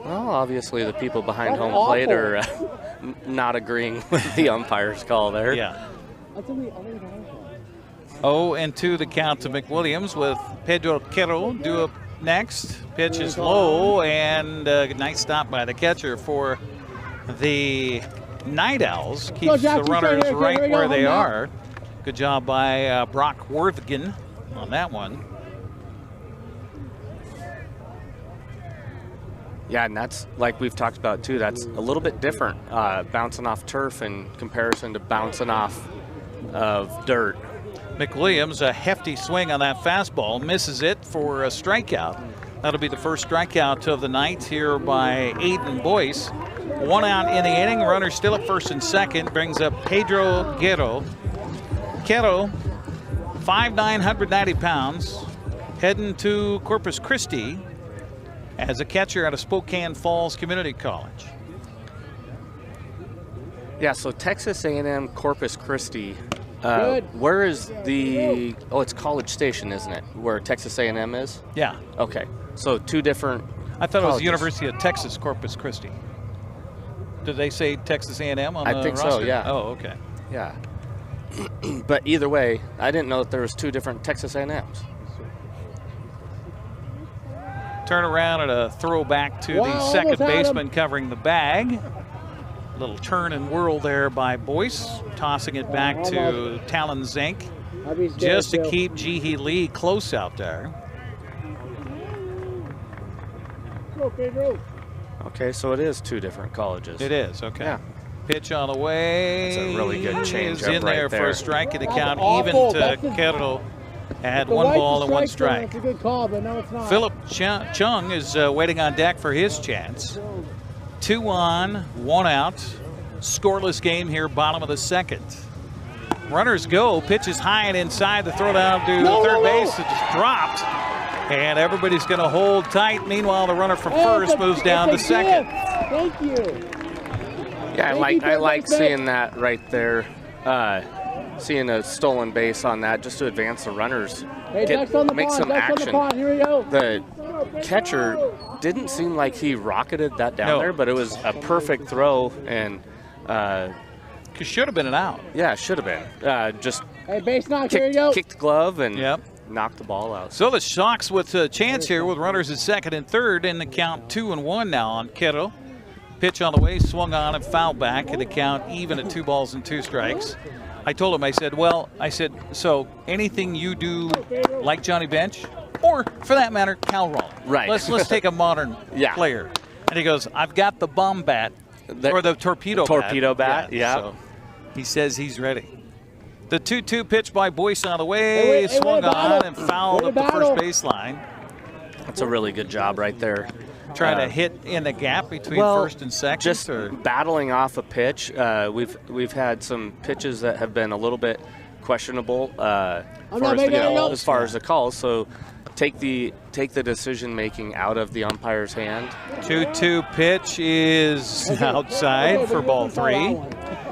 Well, obviously the people behind home plate are not agreeing with the umpire's call there.
Yeah. 0-2 the count to McWilliams, with Pedro Quero due up next. Pitch is low, and a nice stop by the catcher for the Nightowls. Keeps the runners right where they are. Good job by Brock Worthgen on that one.
Yeah, and that's, like we've talked about too, that's a little bit different, bouncing off turf in comparison to bouncing off of dirt.
McWilliams, a hefty swing on that fastball, misses it for a strikeout. That'll be the first strikeout of the night here by Aiden Boyce. 1 out in the inning, runner still at first and second, brings up Pedro Quero. Quero, 5'9", 190 pounds, heading to Corpus Christi as a catcher out of Spokane Falls Community College.
Yeah, so Texas A&M Corpus Christi. Where is the? Oh, it's College Station, isn't it? Where Texas A&M is?
Yeah.
Okay, so 2 different.
I thought it was University of Texas Corpus Christi. Did they say Texas A&M on the roster?
I think so. Yeah.
Oh, okay.
Yeah. But either way, I didn't know that there was 2 different Texas A&Ms.
Turn around and a throw back to the second baseman covering the bag. Little turn and whirl there by Boyce, tossing it back to Talon Zink, just to keep Jihi Lee close out there.
Okay, so it is 2 different colleges.
It is, okay.
Yeah.
Pitch on the way.
That's a really good change
is in there for a strike, and the count even to Quero at 1 ball and 1 strike.
That's a good call, but no, it's not.
Philip Chung is waiting on deck for his chance. 2 on, 1 out. Scoreless game here, bottom of the second. Runners go, pitch is high and inside. The throw down to third base. It just dropped. And everybody's going to hold tight. Meanwhile, the runner from first moves down to second.
Thank you.
Yeah, I like seeing that right there. Seeing a stolen base on that just to advance the runners. Make some action.
Here we go.
The catcher didn't seem like he rocketed that down there, but it was a perfect throw, and
should have been an out.
Yeah, should have been. Just
base knock, here you go.
Kicked the glove and knocked the ball out.
So the Sox with a chance here with runners at second and third, and the count 2-1 now on Quero. Pitch on the way, swung on and fouled back, and the count even at 2 balls and 2 strikes. I told him, I said, so anything you do like Johnny Bench? or for that matter, Cal Raleigh.
Right.
Let's take a modern
Yeah.
player. And he goes, I've got the bomb bat, or the torpedo
bat. Yeah.
So he says he's ready. The 2-2 pitch by Boyce on the way, swung on and fouled up the first baseline.
That's a really good job right there.
Trying to hit in the gap between first and second?
Just battling off a pitch. We've had some pitches that have been a little bit questionable as far as the calls. So take the decision making out of the umpire's hand.
2-2 pitch is outside for ball 3.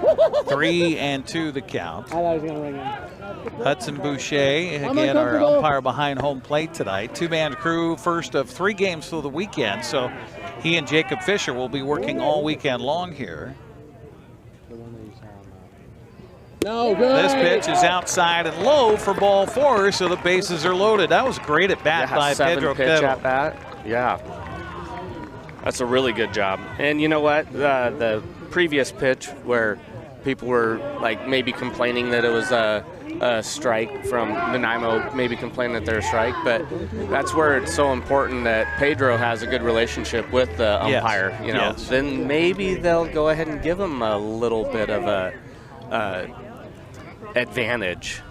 3-2 the count.
I thought he was going to ring in.
Hudson Boucher, again, our umpire behind home plate tonight. Two-man crew, first of 3 games for the weekend. So he and Jacob Fisher will be working all weekend long here.
No, good.
This pitch is outside and low for ball 4, so the bases are loaded. That was great at bat by Pedro
pitch
Quevedo.
at bat. Yeah. That's a really good job. And you know what? The previous pitch where people were like maybe complaining that it was a strike from Nanaimo, maybe complaining that they're a strike, but that's where it's so important that Pedro has a good relationship with the umpire. You know, then maybe they'll go ahead and give him a little bit of a advantage.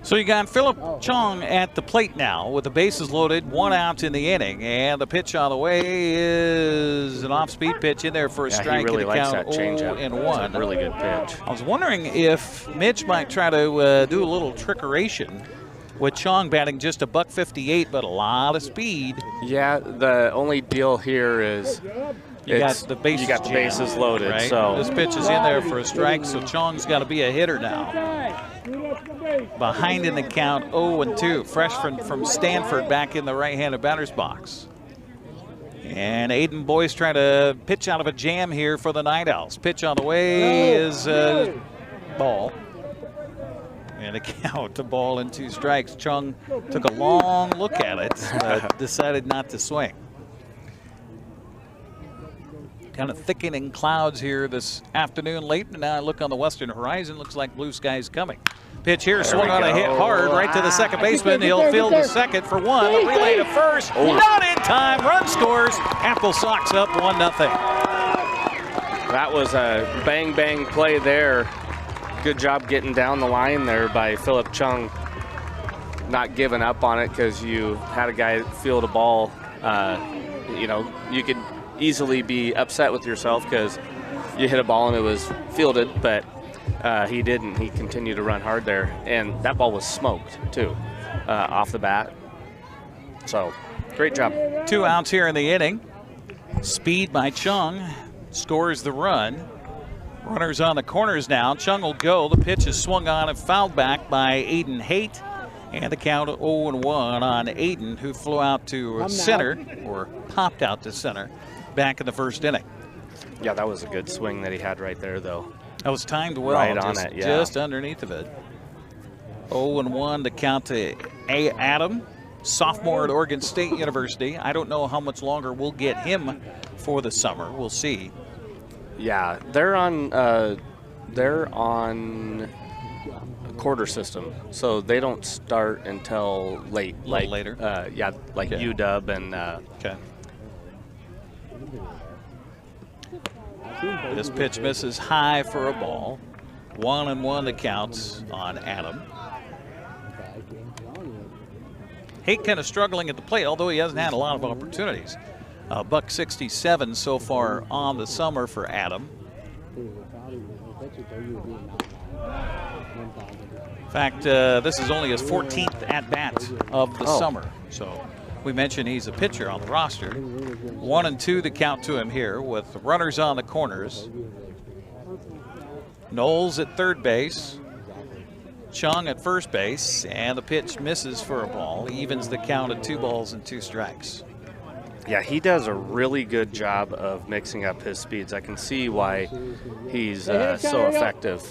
So you got Philip Chong at the plate now with the bases loaded, 1 out in the inning, and the pitch on the way is an off-speed pitch in there for a strike.
He really likes
count
that changeup.
0-1.
It's a really good pitch.
I was wondering if Mitch might try to do a little trickeration with Chong batting just $158, but a lot of speed.
Yeah, the only deal here is
you got the bases
loaded.
Right?
So
this pitch is in there for a strike, so Chong's got to be a hitter now. Behind in the count, 0-2. Freshman from Stanford back in the right-handed batter's box. And Aiden Boyce trying to pitch out of a jam here for the Nightowls. Pitch on the way is ball. And a count to ball and 2 strikes. Chung took a long look at it, but decided not to swing. Kind of thickening clouds here this afternoon late, and now I look on the western horizon, looks like blue skies coming. Pitch here, swung on a hit hard right to the second baseman. He'll field the second for 1. The relay to first, not in time. Run scores. Applesox up 1-0.
That was a bang play there. Good job getting down the line there by Philip Chung. Not giving up on it because you had a guy field a ball. You know, you could easily be upset with yourself because you hit a ball and it was fielded, but he didn't. He continued to run hard there, and that ball was smoked too off the bat. So great job.
2 outs here in the inning. Speed by Chung scores the run. Runners on the corners now. Chung will go. The pitch is swung on and fouled back by Aiden Haight. And the count 0-1 on Aiden, who flew out to center, or popped out to center, back in the first inning.
Yeah, that was a good swing that he had right there, though.
That was timed well.
Right on it, yeah.
Just underneath of it. 0-1 to count to Adam, sophomore at Oregon State University. I don't know how much longer we'll get him for the summer. We'll see.
Yeah, they're on a quarter system, so they don't start until late.
Like later?
Yeah, like
okay.
UW and
okay. This pitch misses high for a ball. 1-1 the counts on Adam. Haight kind of struggling at the plate, although he hasn't had a lot of opportunities. $167 so far on the summer for Adam. In fact, this is only his 14th at-bat of the summer. So we mentioned he's a pitcher on the roster. 1-2 the count to him here with runners on the corners. Knowles at third base. Chung at first base, and the pitch misses for a ball. Evens the count at 2 balls and 2 strikes.
Yeah, he does a really good job of mixing up his speeds. I can see why he's so effective.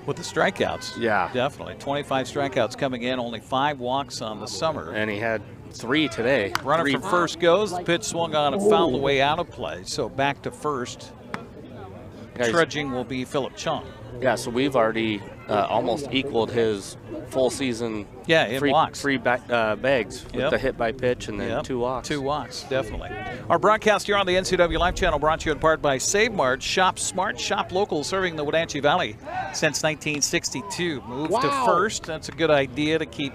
With the strikeouts.
Yeah.
Definitely. 25 strikeouts coming in, only 5 walks on the summer.
And he had 3 today.
Runner from first goes. The pitch swung on and fouled away out of play. So back to first trudging will be Philip Chong.
Yeah, so we've already almost equaled his full season
in walks.
Free bags with the hit by pitch and then 2 walks.
2 walks, definitely. Our broadcast here on the NCW Life channel brought to you in part by Save Mart. Shop smart, shop local, serving the Wenatchee Valley since 1962. Move to first. That's a good idea to keep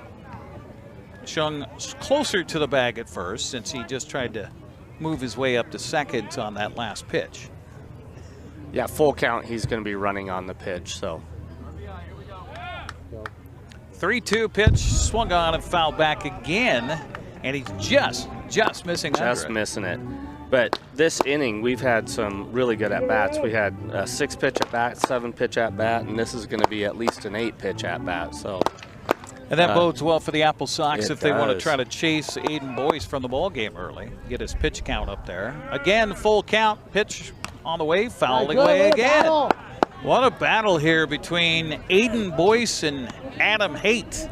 Chung closer to the bag at first, since he just tried to move his way up to second on that last pitch.
Yeah, full count, he's going to be running on the pitch, so.
3-2 pitch, swung on and fouled back again, and he's just missing under
Just missing it. But this inning, we've had some really good at-bats. We had a 6-pitch at-bat, 7-pitch at-bat, and this is going to be at least an 8-pitch at-bat, so.
And that bodes well for the Applesox if they want to
does.
try to chase Aiden Boyce from the ball game early, get his pitch count up there. Again, full count, pitch on the way, fouling away again. What a battle here between Aiden Boyce and Adam Haight.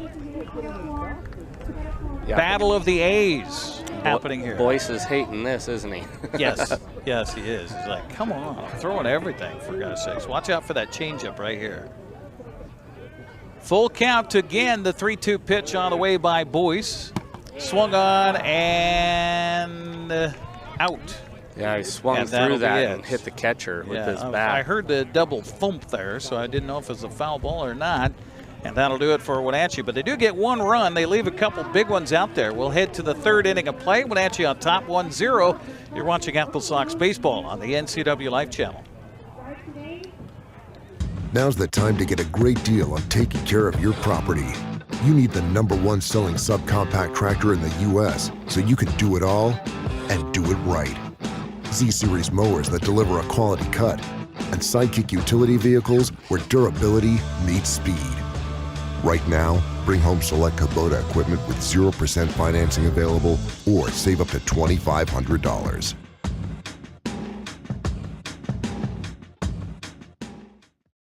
Battle of the A's happening here.
Boyce is hating this, isn't he?
Yes, yes, he is. He's like, come on, I'm throwing everything, for God's sakes. Watch out for that changeup right here. Full count again, the 3-2 pitch on the way by Boyce. Swung on and out.
Yeah, he swung through that and hit the catcher with his bat.
I heard the double thump there, so I didn't know if it was a foul ball or not. And that'll do it for Wenatchee. But they do get 1 run. They leave a couple big ones out there. We'll head to the 3rd inning of play. Wenatchee on top 1-0. You're watching Applesox Baseball on the NCW Life channel.
Now's the time to get a great deal on taking care of your property. You need the #1 selling subcompact tractor in the U.S. so you can do it all and do it right. Z-Series mowers that deliver a quality cut, and Sidekick utility vehicles where durability meets speed. Right now, bring home select Kubota equipment with 0% financing available or save up to $2,500.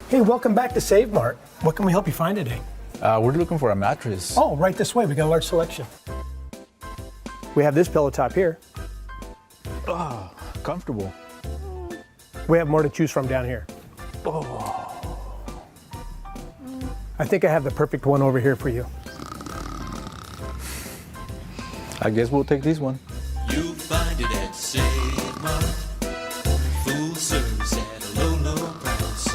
Hey, welcome back to Save Mart. What can we help you find today?
We're looking for a mattress.
Oh, right this way. We got a large selection. We have this pillow top here.
Oh, comfortable.
We have more to choose from down here.
Oh.
I think I have the perfect one over here for you.
I guess we'll take this one.
You'll find it at Save Mart. Full service at a low price.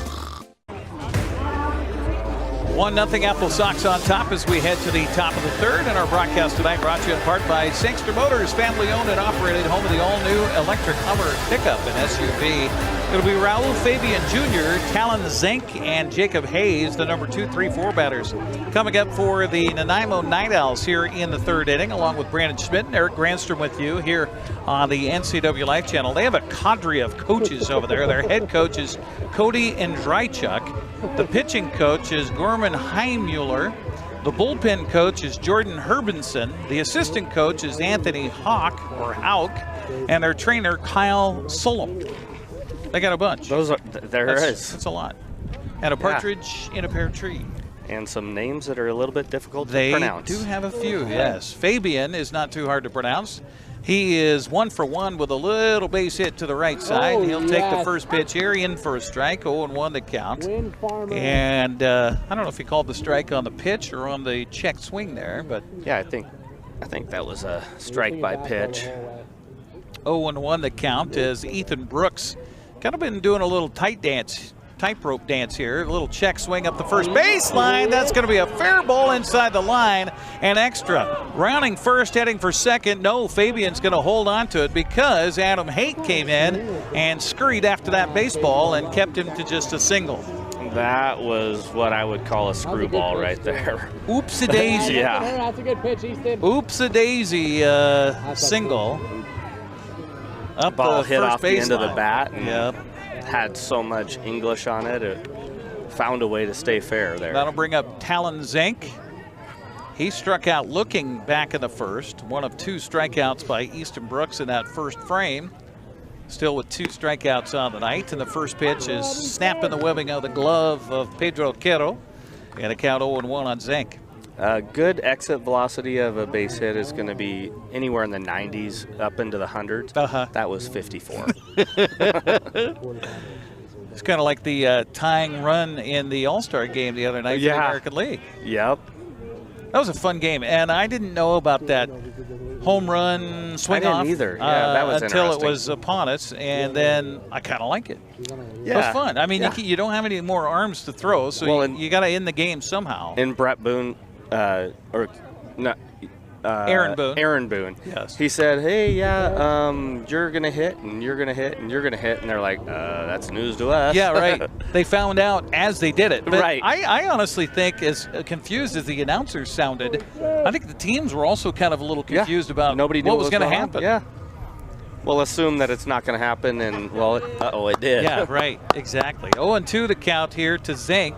1-0 Applesox on top as we head to the top of the 3rd. And our broadcast tonight brought to you in part by Sangster Motors, family owned and operated, home of the all-new electric Hummer pickup and SUV. It'll be Raul Fabian Jr., Talon Zink, and Jacob Hayes, the number 2, 3, 4 batters, coming up for the Nanaimo Nightowls here in the 3rd inning, along with Brandon Schmidt and Eric Granstrom with you here on the NCW Life channel. They have a cadre of coaches over there. Their head coach is Cody Andrychuk. The pitching coach is Gorman Heimuller. The bullpen coach is Jordan Herbinson. The assistant coach is Anthony Hauk. And their trainer, Kyle Solom. They got a bunch.
That's
a lot. And a partridge in a pear tree.
And some names that are a little bit difficult to
They
pronounce.
do have a few, yes. Fabian is not too hard to pronounce. He is 1 for 1 with a little base hit to the right side. He'll take the first pitch here, in for a strike, 0-1 the count. And I don't know if he called the strike on the pitch or on the check swing there, but
yeah, I think that was a strike by pitch.
0-1 the count as Ethan Brooks kind of been doing a little tightrope dance here. A little check swing up the first baseline. That's going to be a fair ball inside the line and extra. Rounding first, heading for second. No, Fabian's going to hold on to it because Adam Haight came in and scurried after that baseball and kept him to just a single.
That was what I would call a screwball right there.
Oops-a-daisy.
Yeah.
That's a good pitch, Easton.
Oops-a-daisy single. Up
Ball
the
hit
first
off the end of the
baseline.
bat. Yep. Had so much English on it, it found a way to stay fair there.
That'll bring up Talon Zink. He struck out looking back in the first. 1 of 2 strikeouts by Easton Brooks in that first frame. Still with 2 strikeouts on the night. And the first pitch is snapping the webbing of the glove of Pedro Quero. And a count 0-1 on Zink.
Good exit velocity of a base hit is going to be anywhere in the 90s up into the 100s. That was 54.
It's kind of like the tying run in the All-Star game the other night for the American League.
Yep.
That was a fun game, and I didn't know about that home run swing off
either. Yeah, that was
until it
interesting.
was upon us, and then I kind of like it.
Yeah.
It was fun. I mean, you don't have any more arms to throw, so you got to end the game somehow.
And Brett Boone,
Aaron Boone.
Aaron Boone.
Yes.
He said, "Hey, you're gonna hit, and you're gonna hit, and you're gonna hit," and they're like, "That's news to us."
Yeah, right. They found out as they did it. But
Right.
I honestly think, as confused as the announcers sounded, I think the teams were also kind of a little confused about
Nobody knew
what was going to happen.
Yeah. We'll assume that it's not going to happen, and well, it did.
Yeah, right. Exactly. 0-2 the count here to Zink.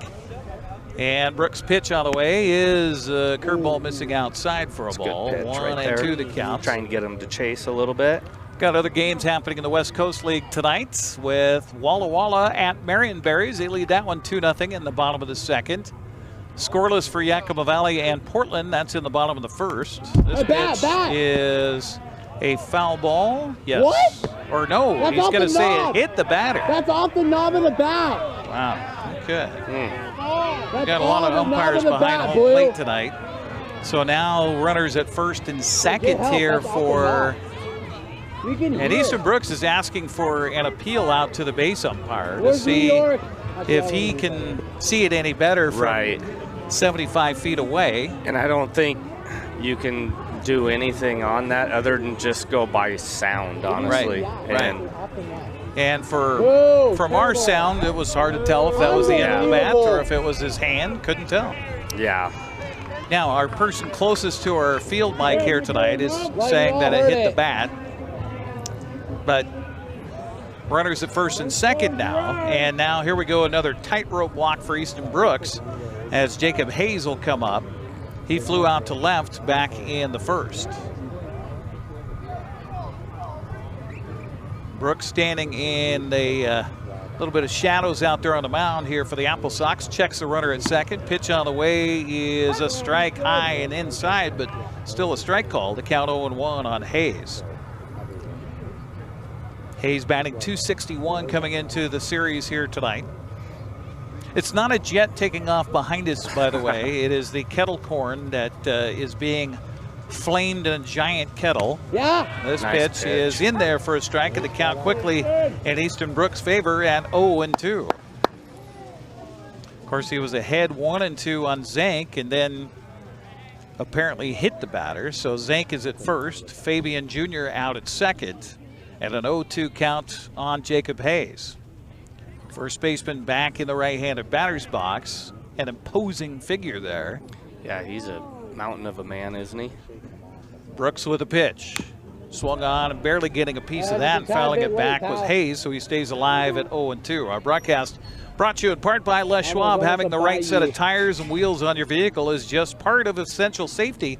And Brooks' pitch on the way is a curveball missing outside for a ball.
Good pitch
1-2 the count.
Trying to get him to chase a little bit.
Got other games happening in the West Coast League tonight with Walla Walla at Marionberries. They lead that one 2-0 in the bottom of the second. Scoreless for Yakima Valley and Portland. That's in the bottom of the first. This pitch is a foul ball. Yes.
What?
Or no,
That's
he's
off
going to
the
say
knob.
it hit the batter.
That's off the knob of the bat.
Wow. Okay.
That's
Got a lot of
off the knob
umpires
the
behind
bat,
home
Blue.
plate tonight. So now runners at first and second
help.
here
That's off the
for.
You can
And
hear
Easton
it.
Brooks is asking for an appeal out to the base umpire to
Where's New
see
York?
if he can see it any better from 75 feet away.
And I don't think you can do anything on that other than just go by sound, honestly.
Right. And from our sound, it was hard to tell if that was the end of the bat or if it was his hand. Couldn't tell.
Yeah.
Now, our person closest to our field mic here tonight is saying that it hit the bat. But runners at first and second now. And now here we go, another tightrope walk for Easton Brooks as Jacob Hayes will come up. He flew out to left back in the first. Brooks standing in a little bit of shadows out there on the mound here for the Applesox. Checks the runner at second. Pitch on the way is a strike high and inside, but still a strike call. The count 0-1 on Hayes. Hayes batting .261 coming into the series here tonight. It's not a jet taking off behind us, by the way. It is the kettle corn that is being flamed in a giant kettle.
Yeah.
This
Nice
pitch is in there for a strike, and the count quickly in Easton Brooks' favor at 0-2. Of course, he was ahead 1-2 on Zank, and then apparently hit the batter. So Zank is at first, Fabian Jr. out at second, and an 0-2 count on Jacob Hayes. First baseman back in the right-handed batter's box, an imposing figure there.
Yeah, he's a mountain of a man, isn't he?
Brooks with a pitch. Swung on and barely getting a piece of that, and fouling it back was Hayes, so he stays alive at 0-2. Our broadcast brought to you in part by Les Schwab. Having the right set of tires and wheels on your vehicle is just part of essential safety.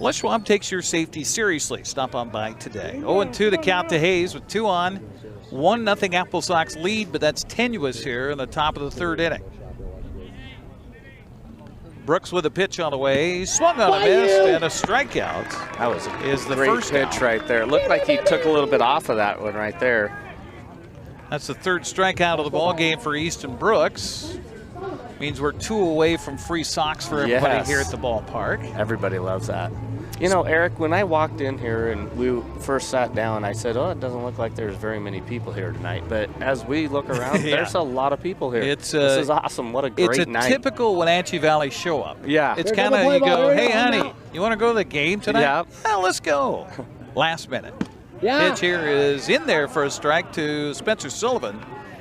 Les Schwab takes your safety seriously. Stop on by today. 0-2 the count to Hayes with 2 on. 1-0 Applesox lead, but that's tenuous here in the top of the third inning. Brooks with a pitch on the way. Swung on a miss and a strikeout.
That was a
the
great
first
pitch
out.
right there. It looked like he took a little bit off of that one right there.
That's the third strikeout of the ball game for Easton Brooks. Means we're 2 away from free socks for everybody
Yes.
here at the ballpark.
Everybody loves that. You know, Eric, when I walked in here and we first sat down, I said, oh, it doesn't look like there's very many people here tonight. But as we look around,
Yeah.
there's a lot of people here.
This
is awesome. What a great
It's a
night.
typical Wenatchee Valley show up.
Yeah.
It's
They're
kind of,
gonna
you
play ball
go,
early
hey,
on
honey,
now.
you want to go to the game tonight?
Yeah.
Well, let's go. Last minute.
Yeah.
Pitch here is in there for a strike to Spencer Sullivan.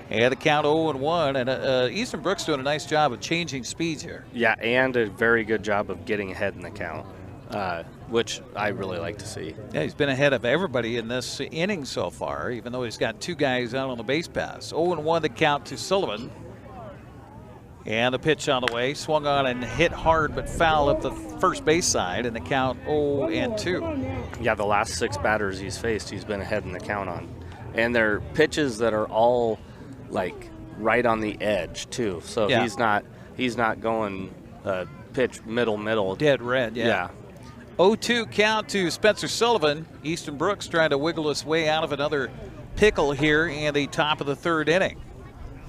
And the count 0-1. And Easton Brooks doing a nice job of changing speeds here.
Yeah, and a very good job of getting ahead in the count, which I really like to see.
Yeah, he's been ahead of everybody in this inning so far, even though he's got 2 guys out on the base pass. 0-1 the count to Sullivan. And the pitch on the way. Swung on and hit hard but foul up the first base side, and the count 0-2.
Yeah, the last 6 batters he's faced, he's been ahead in the count on. And they're pitches that are all like right on the edge too. So
Yeah.
he's not going pitch middle.
Dead red, yeah. 0-2 count to Spencer Sullivan. Easton Brooks trying to wiggle his way out of another pickle here in the top of the third inning.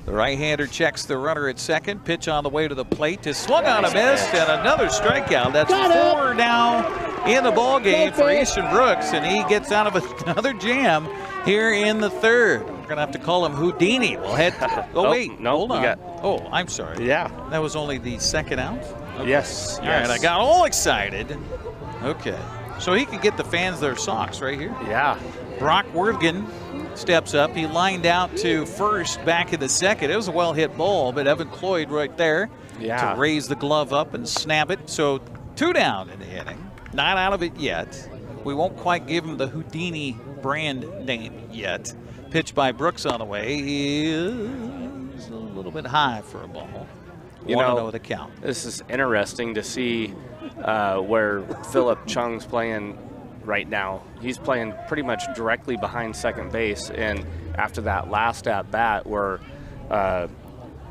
The right-hander checks the runner at second. Pitch on the way to the plate. Is swung on a miss, and another strikeout. That's 4 now in the ball game for Easton Brooks, and he gets out of another jam here in the third. We're going to have to call him Houdini. We'll head wait, hold on. I'm sorry.
Yeah.
That was only the second out? Okay.
Yes.
All right, I got all excited. Okay. So he can get the fans their socks right here.
Yeah.
Brock Worthgen steps up. He lined out to first back in the second. It was a well-hit ball, but Evan Cloyd right there to raise the glove up and snap it. So 2 down in the inning. Not out of it yet. We won't quite give him the Houdini brand name yet. Pitch by Brooks on the way is a little bit high for a ball.
You
know the count.
This is interesting to see where Philip Chung's playing right now. He's playing pretty much directly behind second base, and after that last at bat where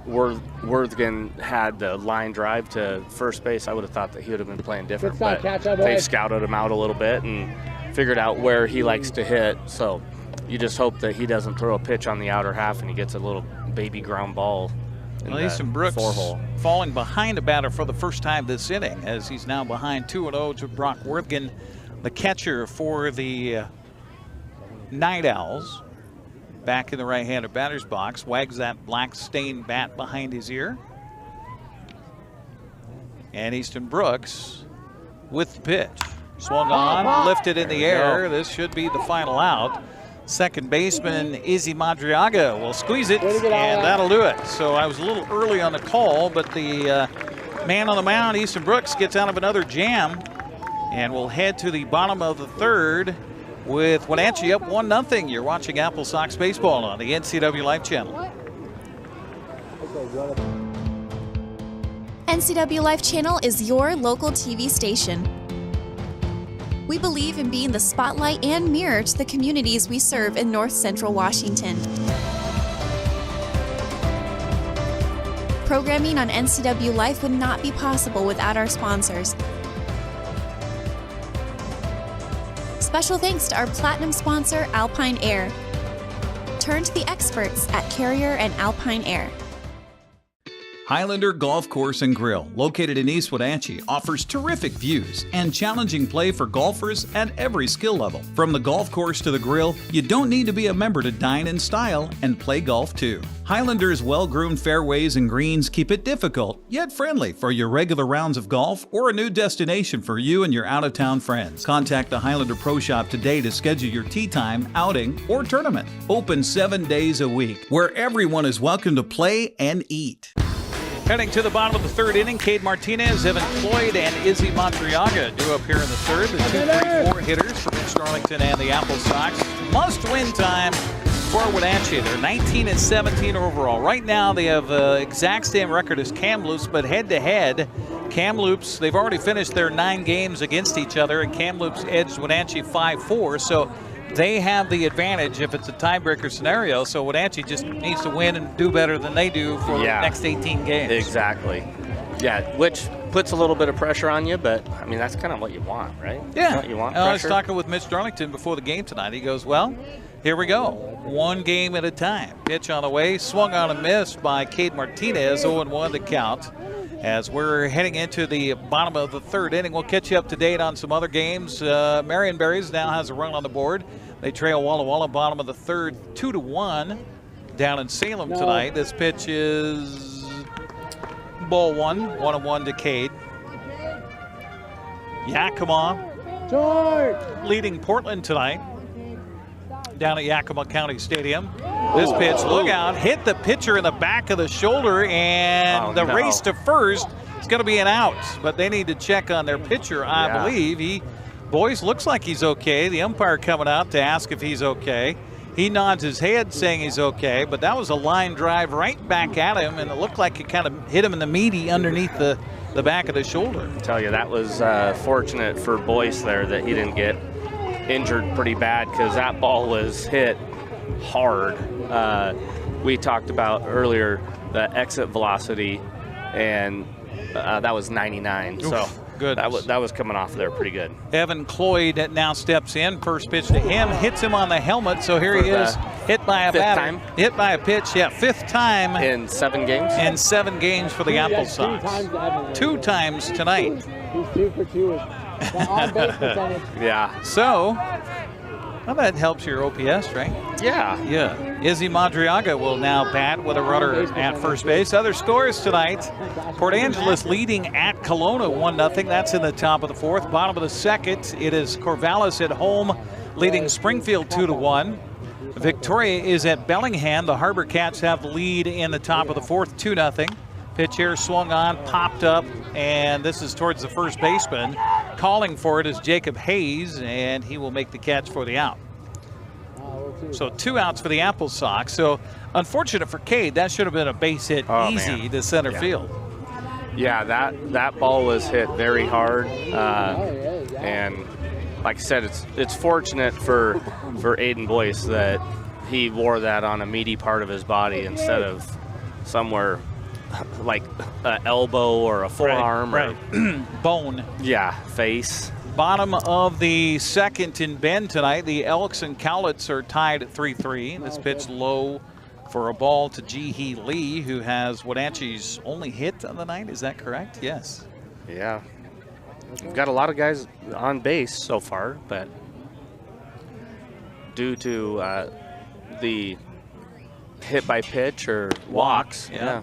Worthgen had the line drive to first base, I would have thought that he would have been playing different, but they scouted him out a little bit and figured out where he likes to hit. So you just hope that he doesn't throw a pitch on the outer half and he gets a little baby ground ball.
Easton Brooks falling behind a batter for the first time this inning, as he's now behind 2-0 to Brock Worthgen, the catcher for the Night Owls. Back in the right-handed batter's box, wags that black stained bat behind his ear. And Easton Brooks with the pitch. Swung on, lifted in the air. This should be the final out. Second baseman Izzy Madriaga will squeeze it, and that'll do it. So I was a little early on the call, but the man on the mound, Easton Brooks, gets out of another jam, and we'll head to the bottom of the third with Wenatchee up 1-0. You're watching Applesox baseball on the NCWLIFE channel.
NCWLIFE channel is your local TV station. We believe in being the spotlight and mirror to the communities we serve in North Central Washington. Programming on NCWLIFE would not be possible without our sponsors. Special thanks to our platinum sponsor, Alpine Air. Turn to the experts at Carrier and Alpine Air.
Highlander Golf Course and Grill, located in East Wenatchee, offers terrific views and challenging play for golfers at every skill level. From the golf course to the grill, you don't need to be a member to dine in style and play golf too. Highlander's well-groomed fairways and greens keep it difficult, yet friendly for your regular rounds of golf or a new destination for you and your out-of-town friends. Contact the Highlander Pro Shop today to schedule your tee time, outing, or tournament. Open 7 days a week, where everyone is welcome to play and eat. Heading to the bottom of the third inning, Cade Martinez, Evan Cloyd, and Izzy Madriaga due up here in the third. The 2-3-4 hitters for Mitch Darlington and the Applesox. Must-win time for Wenatchee. They're 19-17 overall. Right now, they have the exact same record as Kamloops, but head-to-head, Kamloops, they've already finished their 9 games against each other, and Kamloops edged Wenatchee 5-4. So they have the advantage if it's a tiebreaker scenario, so Wenatchee just needs to win and do better than they do for the next 18 games.
Exactly. Yeah, which puts a little bit of pressure on you, but, I mean, that's kind of what you want, right?
Yeah.
Don't you want
I was
pressure?
talking with Mitch Darlington before the game tonight. He goes, well, here we go. 1 game at a time. Pitch on the way, swung on a miss by Cade Martinez, 0-1 to count. As we're heading into the bottom of the third inning, we'll catch you up to date on some other games. Marion Berries now has a run on the board. They trail Walla Walla bottom of the third, 2-1 down in Salem tonight. This pitch is ball 1-1 to Cade. Yakima leading Portland tonight down at Yakima County Stadium. This pitch, look out, hit the pitcher in the back of the shoulder, and race to first is going to be an out. But they need to check on their pitcher, I believe. Boyce looks like he's okay. The umpire coming out to ask if he's okay. He nods his head saying he's okay, but that was a line drive right back at him, and it looked like it kind of hit him in the meaty underneath the back of the shoulder.
I tell you, that was fortunate for Boyce there that he didn't get injured pretty bad, because that ball was hit hard. We talked about earlier the exit velocity, and that was 99. So that was coming off there pretty good.
Evan Cloyd now steps in. First pitch to him, hits him on the helmet. So here he is Hit by a
Fifth
batter.
time?
Hit by a pitch, yeah. 5th time.
In 7 games?
In 7 games for the Applesox. 2 times tonight.
He's 2 for 2. The on-base percentage.
Yeah.
So, well, that helps your OPS, right?
Yeah.
Yeah. Izzy Madriaga will now bat with a runner at first base. Other scores tonight, Port Angeles leading at Kelowna 1-0. That's in the top of the 4th. Bottom of the 2nd, it is Corvallis at home leading Springfield 2-1. Victoria is at Bellingham. The Harbor Cats have the lead in the top of the 4th, 2-0. Pitch here swung on, popped up, and this is towards the first baseman. Calling for it is Jacob Hayes, and he will make the catch for the out. So 2 outs for the Applesox. So unfortunate for Cade. That should have been a base hit easy to center field.
Yeah, that ball was hit very hard, and like I said, it's fortunate for Aiden Boyce that he wore that on a meaty part of his body instead of somewhere like an elbow or a forearm or
bone.
Yeah, face.
Bottom of the 2nd in Bend tonight. The Elks and Cowlitz are tied at 3-3. This pitch low for a ball to Ji-Hee Lee, who has Wenatchee's only hit on the night. Is that correct? Yes.
Yeah. We've got a lot of guys on base so far, but due to the hit by pitch or walks.
Yeah.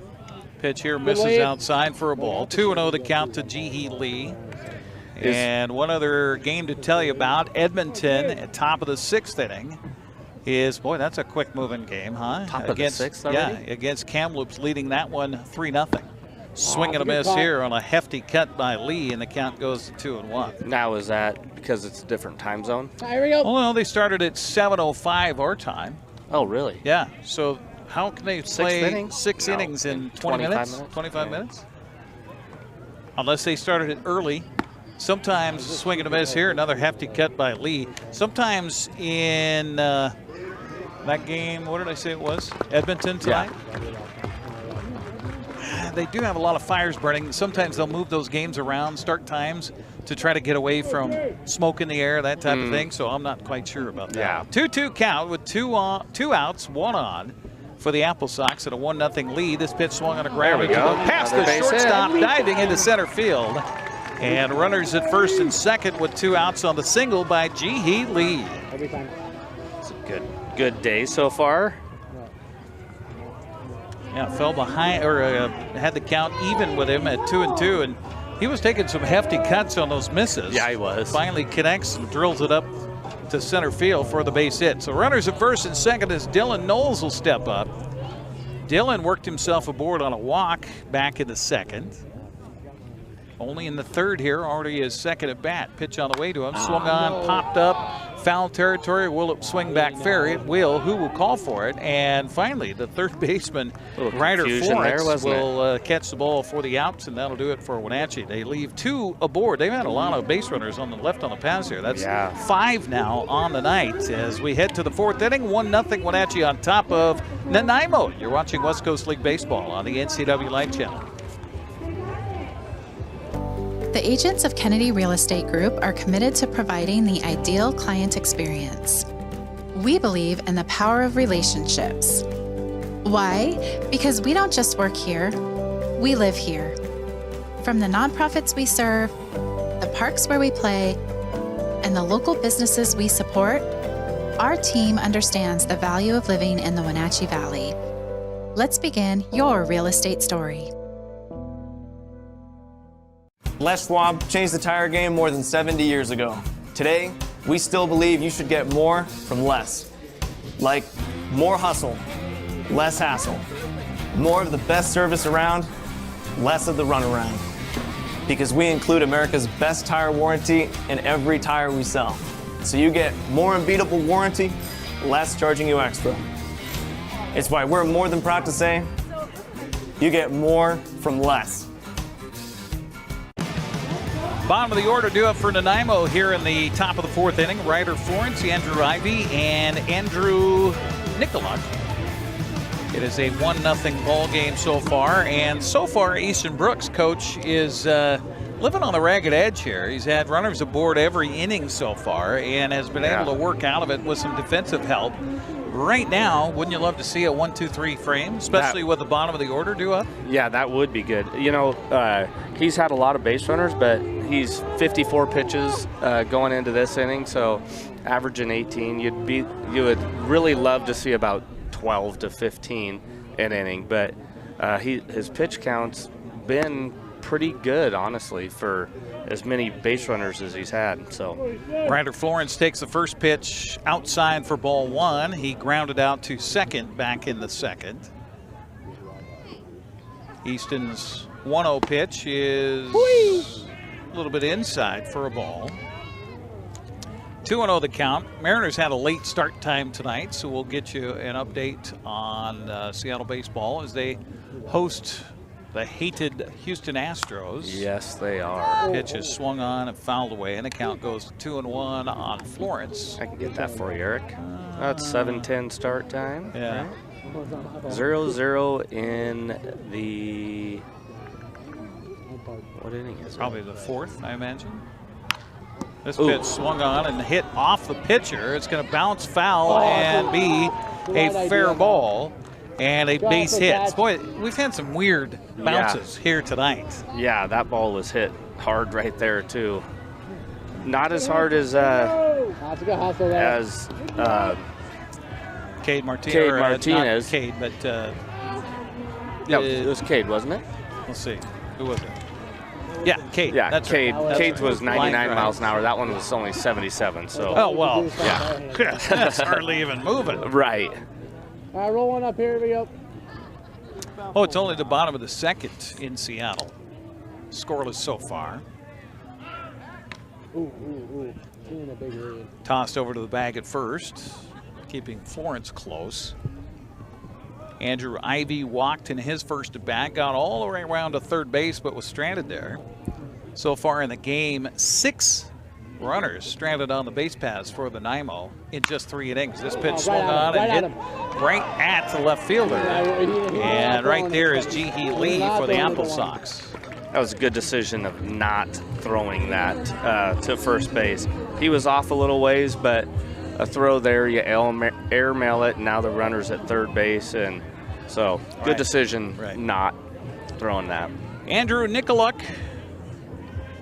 Pitch here misses outside for a ball. 2-0 the count to Ji-Hee Lee. And one other game to tell you about, Edmonton at top of the 6th inning is, boy, that's a quick moving game, huh?
Top of the 6th already?
Yeah, against Kamloops, leading that one 3-0. Swing and a miss here on a hefty cut by Lee, and the count goes to 2-1.
Now is that because it's a different time zone?
Here we go.
Well, they started at 7:05 our time.
Oh, really?
Yeah. So how can they play 6 innings in 20 minutes? 25 minutes? Unless they started it early. Sometimes swing and a miss here, another hefty cut by Lee. Sometimes in that game, what did I say it was? Edmonton tonight? Yeah. They do have a lot of fires burning. Sometimes they'll move those games around, start times, to try to get away from smoke in the air, that type of thing. So I'm not quite sure about that.
Yeah.
2-2 count with 2 outs, 1 on for the Applesox at a 1-0 lead. This pitch swung on a ground.
There we go.
Past the shortstop, diving into center field. And runners at first and second with 2 outs on the single by Ji-Hee Lee.
Every time.
It's a good day so far.
Yeah, fell behind, or had the count even with him at 2-2, and he was taking some hefty cuts on those misses.
Yeah, he was.
Finally connects and drills it up to center field for the base hit. So runners at first and second as Dylan Knowles will step up. Dylan worked himself aboard on a walk back in the 2nd. Only in the 3rd here, already his 2nd at bat. Pitch on the way to him, swung on, popped up, foul territory. Will it swing back fair? It will. Who will call for it? And finally, the 3rd baseman, Ryder Florence, will catch the ball for the outs, and that'll do it for Wenatchee. They leave 2 aboard. They've had a lot of base runners on the left on the pass here. That's 5 now on the night as we head to the 4th inning. 1-0 Wenatchee on top of Nanaimo. You're watching West Coast League Baseball on the NCWLIFE channel.
The agents of Kennedy Real Estate Group are committed to providing the ideal client experience. We believe in the power of relationships. Why? Because we don't just work here, we live here. From the nonprofits we serve, the parks where we play, and the local businesses we support, our team understands the value of living in the Wenatchee Valley. Let's begin your real estate story.
Les Schwab changed the tire game more than 70 years ago. Today, we still believe you should get more from less. Like more hustle, less hassle. More of the best service around, less of the runaround. Because we include America's best tire warranty in every tire we sell. So you get more unbeatable warranty, less charging you extra. It's why we're more than proud to say, you get more from less.
Bottom of the order due up for Nanaimo here in the top of the 4th inning. Ryder Florence, Andrew Ivey, and Andrew Nicolak. It is a 1-0 ball game so far, and so far Easton Brooks, coach, is living on the ragged edge here. He's had runners aboard every inning so far and has been able to work out of it with some defensive help. right now, wouldn't you love to see a 1-2-3 frame, especially with the bottom of the order due up?
Yeah, that would be good. You know, he's had a lot of base runners, but he's 54 pitches going into this inning, so averaging 18. You would really love to see about 12 to 15 an inning, but his pitch count's been pretty good, honestly, for as many base runners as he's had. So
Ryder Florence takes the first pitch outside for ball 1. He grounded out to second back in the second. Easton's 1-0 pitch is a little bit inside for a ball. 2-0 the count. Mariners had a late start time tonight, so we'll get you an update on Seattle baseball as they host the hated Houston Astros.
Yes, they are.
Pitch is swung on and fouled away, and the count goes to 2-1 on Florence.
I can get that for you, Eric. That's 7:10 start time.
Yeah.
Right? 0-0 in the, what inning is it?
Probably the fourth, I imagine. This pitch swung on and hit off the pitcher. It's going to bounce foul and be a fair ball. And a base hit. Boy, we've had some weird bounces here tonight.
Yeah, that ball was hit hard right there too. Not as hard as
Cade Martinez.
Martinez.
Not Cade, but
no, it was Cade, wasn't it?
Let's see, who was it? Yeah, Cade.
Yeah,
that's
Cade.
Right.
Cade's was 99 miles an hour. That one was only 77. So.
Oh well.
Yeah.
That's hardly even moving.
Right.
All right, roll one up here. Here we go.
Oh, it's only the bottom of the second in Seattle. Scoreless so far.
Ooh. In a big lead.
Tossed over to the bag at first, keeping Florence close. Andrew Ivy walked in his first at bat, got all the way around to third base, but was stranded there. So far in the game, 6 runners stranded on the base paths for the Nanaimo in just 3 innings. This pitch swung on and hit right at the left fielder. And right there is Ji-Hee Lee for the Applesox.
That was a good decision of not throwing that to first base. He was off a little ways, but a throw there, you airmail it, and now the runner's at third base. And so good decision not throwing that.
Andrew Nicoluk,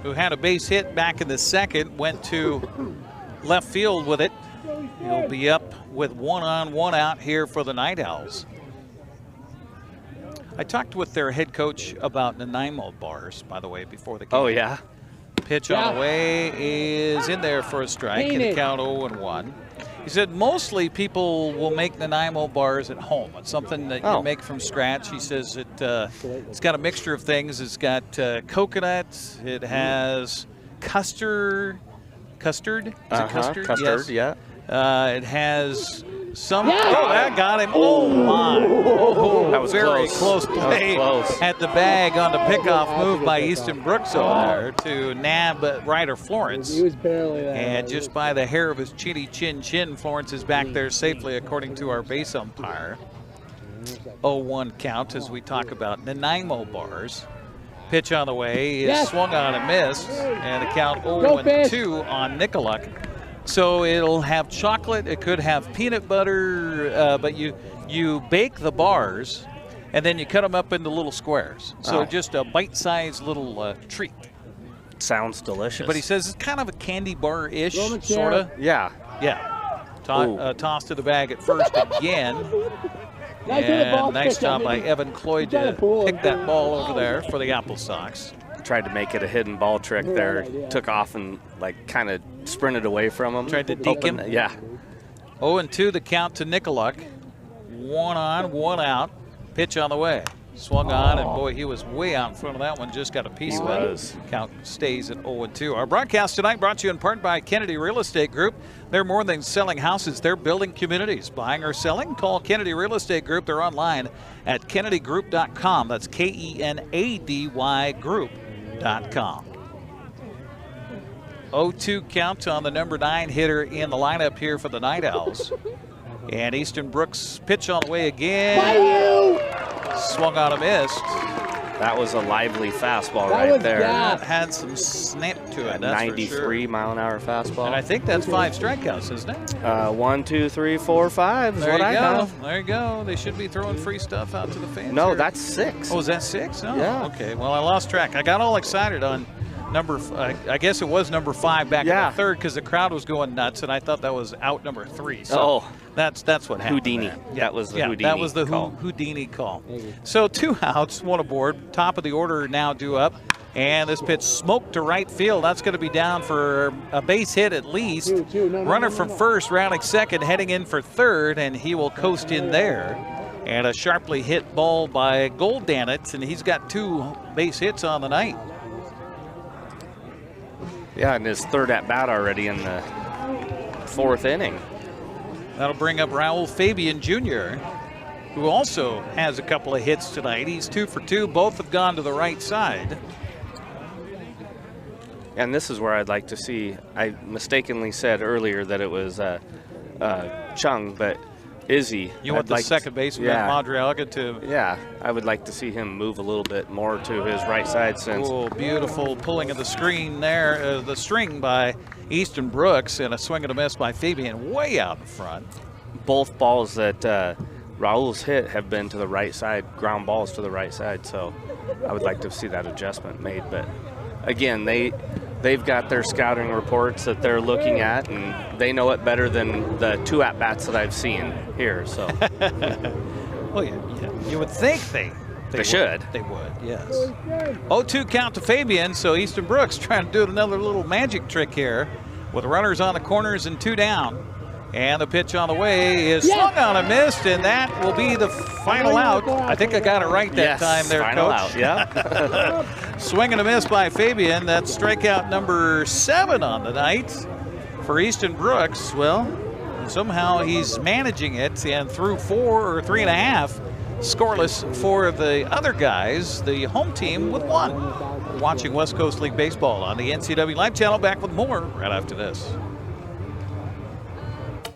who had a base hit back in the second, went to left field with it. He'll be up with 1 on 1 out here for the Nightowls. I talked with their head coach about Nanaimo bars, by the way, before the game.
Oh, yeah?
Pitch on the way is in there for a strike, and the count 0-1. He said mostly people will make Nanaimo bars at home. It's something that you make from scratch. He says it's got a mixture of things. It's got coconut. It has custard. Custard? Is it custard?
Custard,
yes. It has some. Oh, that got him. Oh, my. Oh,
that was
very close play at the bag on the pickoff move by Easton Brooks over there to nab Ryder Florence.
He was barely there.
And just by the hair of his chinny chin, Florence is back there safely, according to our base umpire. 0-1 count as we talk about Nanaimo bars. Pitch on the way is swung on and missed, and a count 0-2 on Nicoluk. So it'll have chocolate, it could have peanut butter, but you bake the bars and then you cut them up into little squares. So just a bite-sized little treat.
Sounds delicious.
But he says it's kind of a candy bar-ish, sort of.
Yeah.
Yeah. Tossed to the bag at first again. And nice job by Evan Cloyd to pick that ball over there for the Applesox.
Tried to make it a hidden ball trick there. Took off and kind of sprinted away from him.
Tried to deke him.
Yeah.
0-2 the count to Nicoluk. 1 on, 1 out. Pitch on the way. Swung on, and boy, he was way out in front of that one. Just got a piece of it. Count stays at 0-2. Our broadcast tonight brought to you in part by Kennedy Real Estate Group. They're more than selling houses. They're building communities. Buying or selling? Call Kennedy Real Estate Group. They're online at kennedygroup.com. That's K-E-N-A-D-Y group.com. 0-2 count on the number 9 hitter in the lineup here for the Nightowls. And Easton Brooks pitch on the way again. Swung on a missed.
That was a lively fastball
That
right
was
there.
gas.
That had some snap to it.
A
That's
93 mile an hour fastball.
And I think that's 5 strikeouts, isn't it?
1, 2, 3, 4, 5 is
There
what
you
I
go.
have.
There you go. They should be throwing free stuff out to the fans.
No,
here.
that's 6.
Oh, is that 6? Oh,
Yeah.
Okay. Well, I lost track. I got all excited on I guess it was number 5 back in the third because the crowd was going nuts, and I thought that was out number 3. So that's what happened.
Houdini.
There.
That was the Houdini
that was the
call.
Houdini call. So 2 outs, 1 aboard. Top of the order now due up. And this pitch smoked to right field. That's going to be down for a base hit at least. Runner from first, rounding second, heading in for third, and he will coast in there. And a sharply hit ball by Goldanitz, and he's got 2 base hits on the night.
Yeah, and his third at bat already in the 4th inning.
That'll bring up Raul Fabian Jr., who also has a couple of hits tonight. He's 2 for 2. Both have gone to the right side.
And this is where I'd like to see, I mistakenly said earlier that it was Chung, but Izzy.
You want the second baseman, Madriaga, to...
Yeah, I would like to see him move a little bit more to his right side since...
Oh, beautiful pulling of the screen there, the string by Easton Brooks, and a swing and a miss by Fabian way out in front.
Both balls that Raul's hit have been to the right side, ground balls to the right side, so I would like to see that adjustment made. But again, they've got their scouting reports that they're looking at, and they know it better than the 2 at-bats that I've seen here. So,
well, you would think they
should.
They would, yes. 0-2 count to Fabian, so Easton Brooks trying to do another little magic trick here with runners on the corners and 2 down. And the pitch on the way is swung on and missed, and that will be the final out. I think I got it right that time there,
final
Coach.
Out, yeah.
Swing and a miss by Fabian. That's strikeout number 7 on the night for Easton Brooks. Well, somehow he's managing it, and through 4 or 3.5, scoreless for the other guys, the home team with 1. Watching West Coast League Baseball on the NCWLIFE channel. Back with more right after this.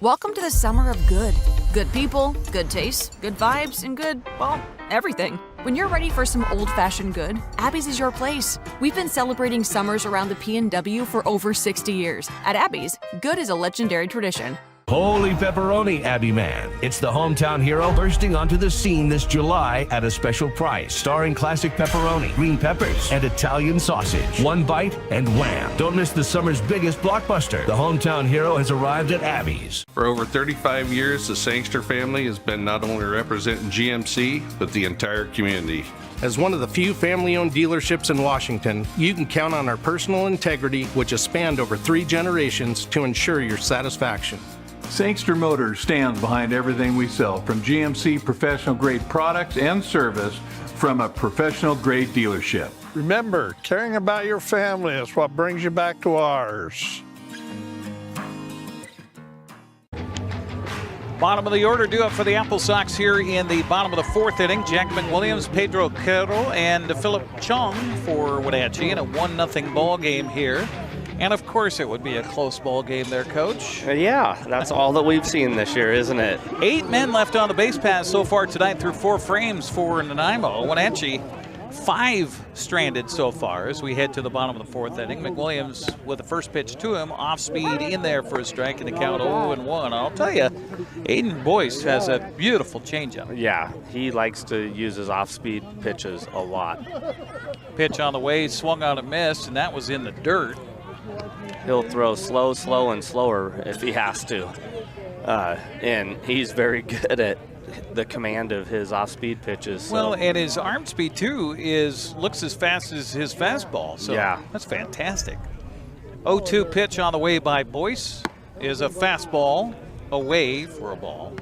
Welcome to the summer of good. Good people, good taste, good vibes, and good, well, everything. When you're ready for some old-fashioned good, Abby's is your place. We've been celebrating summers around the PNW for over 60 years. At Abby's, good is a legendary tradition.
Holy pepperoni, Abby Man. It's the hometown hero bursting onto the scene this July at a special price, starring classic pepperoni, green peppers, and Italian sausage. 1 bite and wham. Don't miss the summer's biggest blockbuster. The hometown hero has arrived at Abby's.
For over 35 years, the Sangster family has been not only representing GMC, but the entire community.
As one of the few family-owned dealerships in Washington, you can count on our personal integrity, which has spanned over 3 generations, to ensure your satisfaction.
Sangster Motors stands behind everything we sell, from GMC professional-grade products and service from a professional-grade dealership.
Remember, caring about your family is what brings you back to ours.
Bottom of the order due up for the Applesox here in the bottom of the 4th inning. Jack McWilliams, Pedro Carroll, and Philip Chong for Wenatchee in a 1-0 ball game here. And of course it would be a close ball game there, Coach.
Yeah, that's all that we've seen this year, isn't it?
8 men left on the base paths so far tonight through 4 frames for Nanaimo. Wenatchee, 5 stranded so far as we head to the bottom of the 4th inning. McWilliams with the first pitch to him, off speed in there for a strike, and the count 0-1. I'll tell you, Aiden Boyce has a beautiful changeup.
Yeah, he likes to use his off-speed pitches a lot.
Pitch on the way, swung on and missed, and that was in the dirt.
He'll throw slow, and slower if he has to. And he's very good at the command of his off-speed pitches. So.
Well, and his arm speed, too, looks as fast as his fastball. So
yeah,
that's fantastic. 0-2 pitch on the way by Boyce is a fastball away for a ball.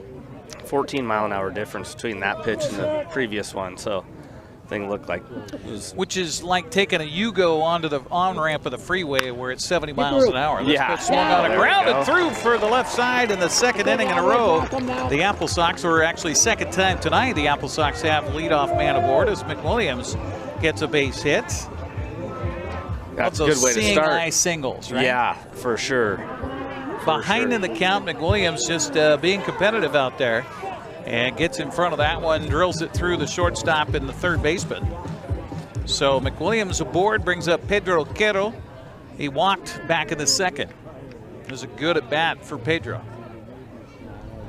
14-mile-an-hour difference between that pitch and the previous one. So thing looked like it was,
which is like taking a Yugo onto the on-ramp of the freeway where it's 70 miles an hour. This pitch swung on a grounded through for the left side in the 2nd inning in a row. The Applesox, or actually 2nd time tonight, the Applesox have leadoff man aboard as McWilliams gets a base hit.
That's a good way to start.
Seeing eye singles, right?
Yeah, for sure.
Behind in the count, McWilliams just being competitive out there. And gets in front of that one, drills it through the shortstop and the 3rd baseman. So McWilliams aboard, brings up Pedro Quero. He walked back in the second. It was a good at bat for Pedro.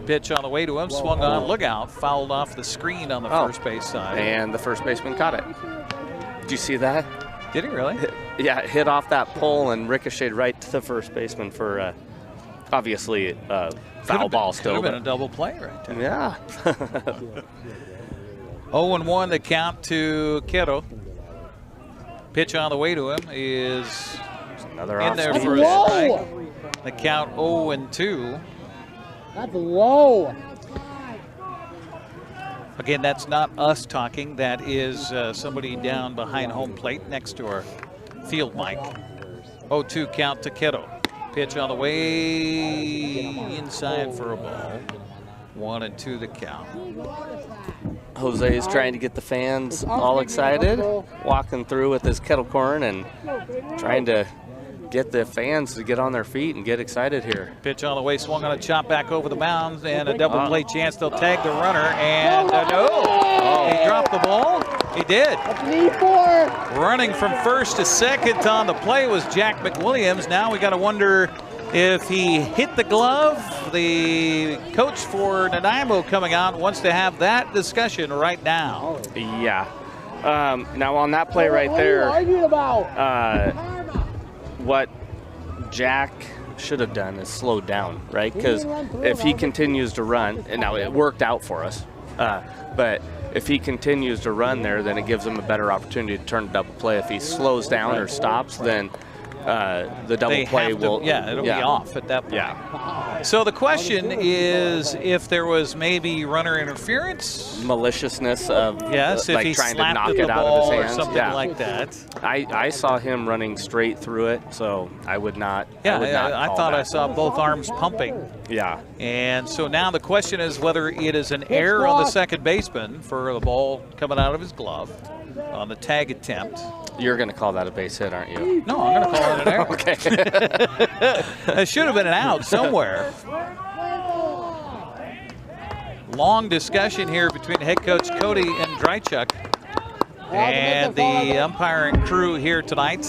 Pitch on the way to him, swung on, look out, fouled off the screen on the first base side.
And the first baseman caught it. Did you see that?
Did he really?
Yeah, it hit off that pole and ricocheted right to the first baseman for obviously foul ball still.
Could have been a double play right there.
Yeah.
0-1 the count to Quero. Pitch on the way to him is
another
in there for a strike. The count 0-2.
That's low.
Again, that's not us talking. That is somebody down behind home plate next to our field mic. 0-2 count to Quero. Pitch on the way inside for a ball. 1-2 the count.
Jose is trying to get the fans all excited, walking through with his kettle corn and trying to get the fans to get on their feet and get excited here.
Pitch on the way, swung on a chop back over the mound, and a double play chance. They'll tag the runner, and no, he dropped the ball. He did. Running from first to second on the play was Jack McWilliams. Now we got to wonder if he hit the glove. The coach for Nanaimo coming out wants to have that discussion right now.
Yeah. Now on that play right there, what Jack should have done is slowed down, right? Because if he continues to run, and now it worked out for us, but if he continues to run there, then it gives him a better opportunity to turn a double play. If he slows down or stops, then the double play will.
Yeah, it'll be off at that point.
Yeah.
So the question is if there was maybe runner interference,
maliciousness of
if
like
he
trying to
slapped
knock
at
it
the
out
ball
of his
or
hands,
something like that.
I saw him running straight through it, so I would not.
Yeah,
I
I thought I saw both arms pumping.
Yeah.
And so now the question is whether it is an error on the second baseman for the ball coming out of his glove on the tag attempt.
You're going to call that a base hit, aren't you?
No, I'm going to call it an error.
Okay.
It should have been an out somewhere. Long discussion here between head coach Cody and Drychuk and the umpiring crew here tonight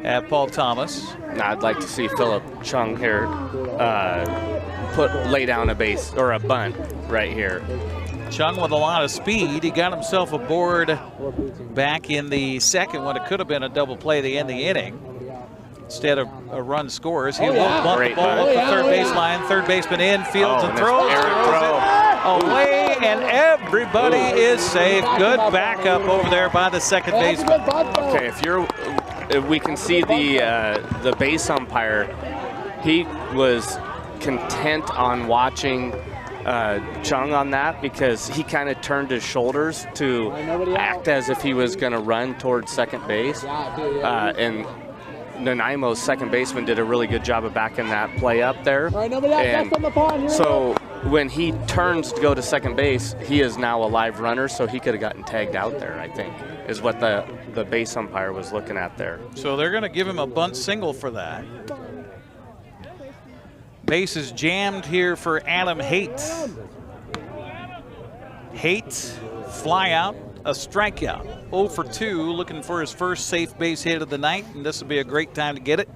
at Paul Thomas.
Now I'd like to see Philip Chung here lay down a base or a bunt right here.
Chung with a lot of speed. He got himself aboard back in the second when it could have been a double play to end the inning. Instead of a run scores, he will bunt the ball up the third baseline. Third baseman in, fields and throws. Away, and everybody is safe. Good backup over there by the second baseman.
Okay, if we can see the base umpire, he was content on watching Chung on that because he kind of turned his shoulders to act as if he was going to run towards second base. And Nanaimo's second baseman did a really good job of backing that play up there. And so when he turns to go to second base, he is now a live runner, so he could have gotten tagged out there, I think, is what the base umpire was looking at there.
So they're going to give him a bunt single for that. Base is jammed here for Adam Haight. Haight, fly out, a strikeout. 0 for 2, looking for his first safe base hit of the night, and this will be a great time to get it,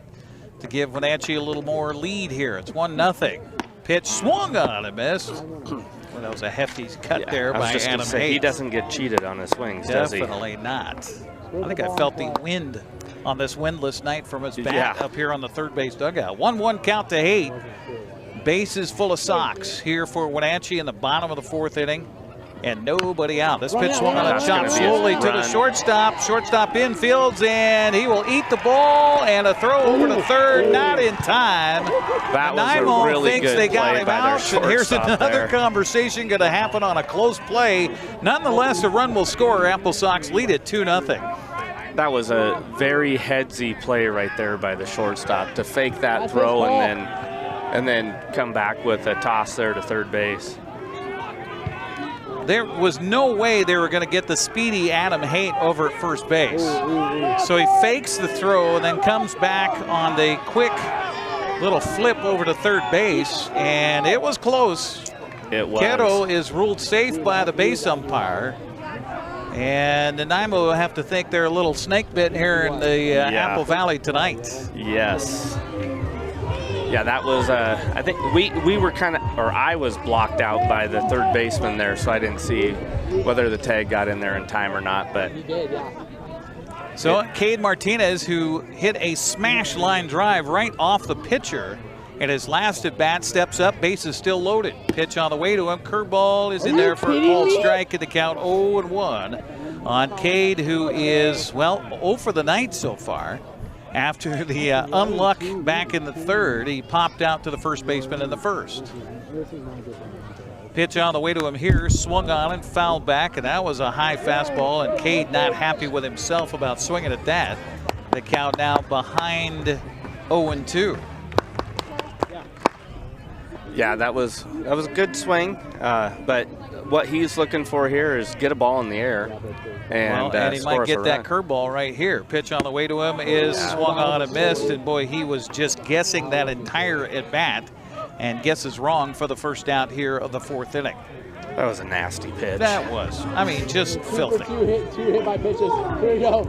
to give Wenatchee a little more lead here. It's 1-0. Pitch swung on and missed. Well, that was a hefty cut there by Adam Haight.
He doesn't get cheated on his swings, does he?
Definitely not. I think I felt the wind on this windless night from his bat up here on the third base dugout. 1-1 count to Haight. Bases full of Sox here for Wenatchee in the bottom of the fourth inning. And nobody out. This pitch swung on a chop slowly to the shortstop. Shortstop infields, and he will eat the ball, and a throw over to third, not in time.
Nanaimo really
thinks they got him out, and here's another conversation going to happen on a close play. Nonetheless, a run will score. Applesox lead it 2-0.
That was a very headsy play right there by the shortstop to fake that throw and then come back with a toss there to third base.
There was no way they were going to get the speedy Adam Haight over at first base. So he fakes the throw and then comes back on the quick little flip over to third base, and it was close.
It was.
Quero is ruled safe by the base umpire. And Nanaimo will have to think they're a little snake bit here in the Apple Valley tonight.
Yes. Yeah, that was, I think we were kind of, or I was blocked out by the third baseman there, so I didn't see whether the tag got in there in time or not. But
so Cade Martinez, who hit a smash line drive right off the pitcher, and his last at bat, steps up, base is still loaded. Pitch on the way to him, curveball is in there for a called strike at the count 0-1 on Cade, who is, well, 0 for the night so far. After the unluck back in the third, he popped out to the first baseman in the first. Pitch on the way to him here, swung on and fouled back, and that was a high fastball, and Cade not happy with himself about swinging at that. The count now behind 0-2.
yeah, that was a good swing, but what he's looking for here is get a ball in the air and
he might get that curveball right here. Pitch on the way to him is swung on and missed, and boy, he was just guessing that entire at bat and guesses wrong for the first out here of the fourth inning.
That was a nasty pitch.
That was, I mean, just filthy.
Two hit by pitches. Here we go.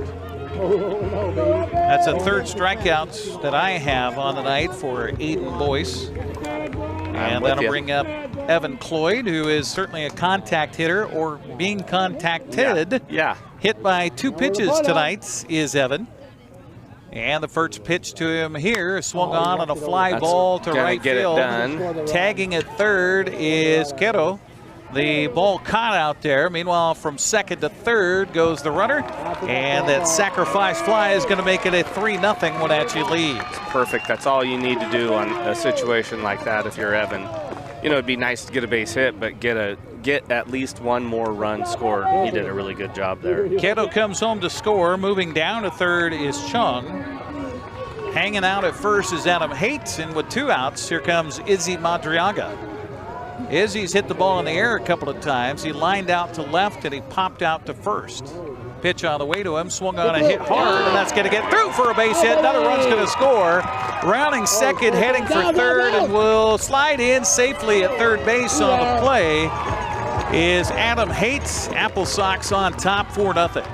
Oh, no, baby.
That's a third strikeout that I have on the night for Aiden Boyce. And that'll bring up Evan Cloyd, who is certainly a contact hitter, or being contacted.
Yeah.
Hit by 2 pitches tonight is Evan. And the first pitch to him here, swung on a fly ball to right field. Tagging at third is Quero. The ball caught out there. Meanwhile, from second to third goes the runner. And that sacrifice fly is going to make it a 3-0 Wenatchee lead.
Perfect. That's all you need to do on a situation like that if you're Evan. You know, it'd be nice to get a base hit, but get at least one more run scored. He did a really good job there.
Keto comes home to score. Moving down to third is Chung. Hanging out at first is Adam Hates, and with 2 outs, here comes Izzy Madriaga. Izzy's hit the ball in the air a couple of times. He lined out to left, and he popped out to first. Pitch on the way to him, swung on and hit hard, and that's going to get through for a base hit. Another run's going to score. Rounding second, heading for third, and will slide in safely at third base on the play is Adam Hates. Applesox on top, 4-0.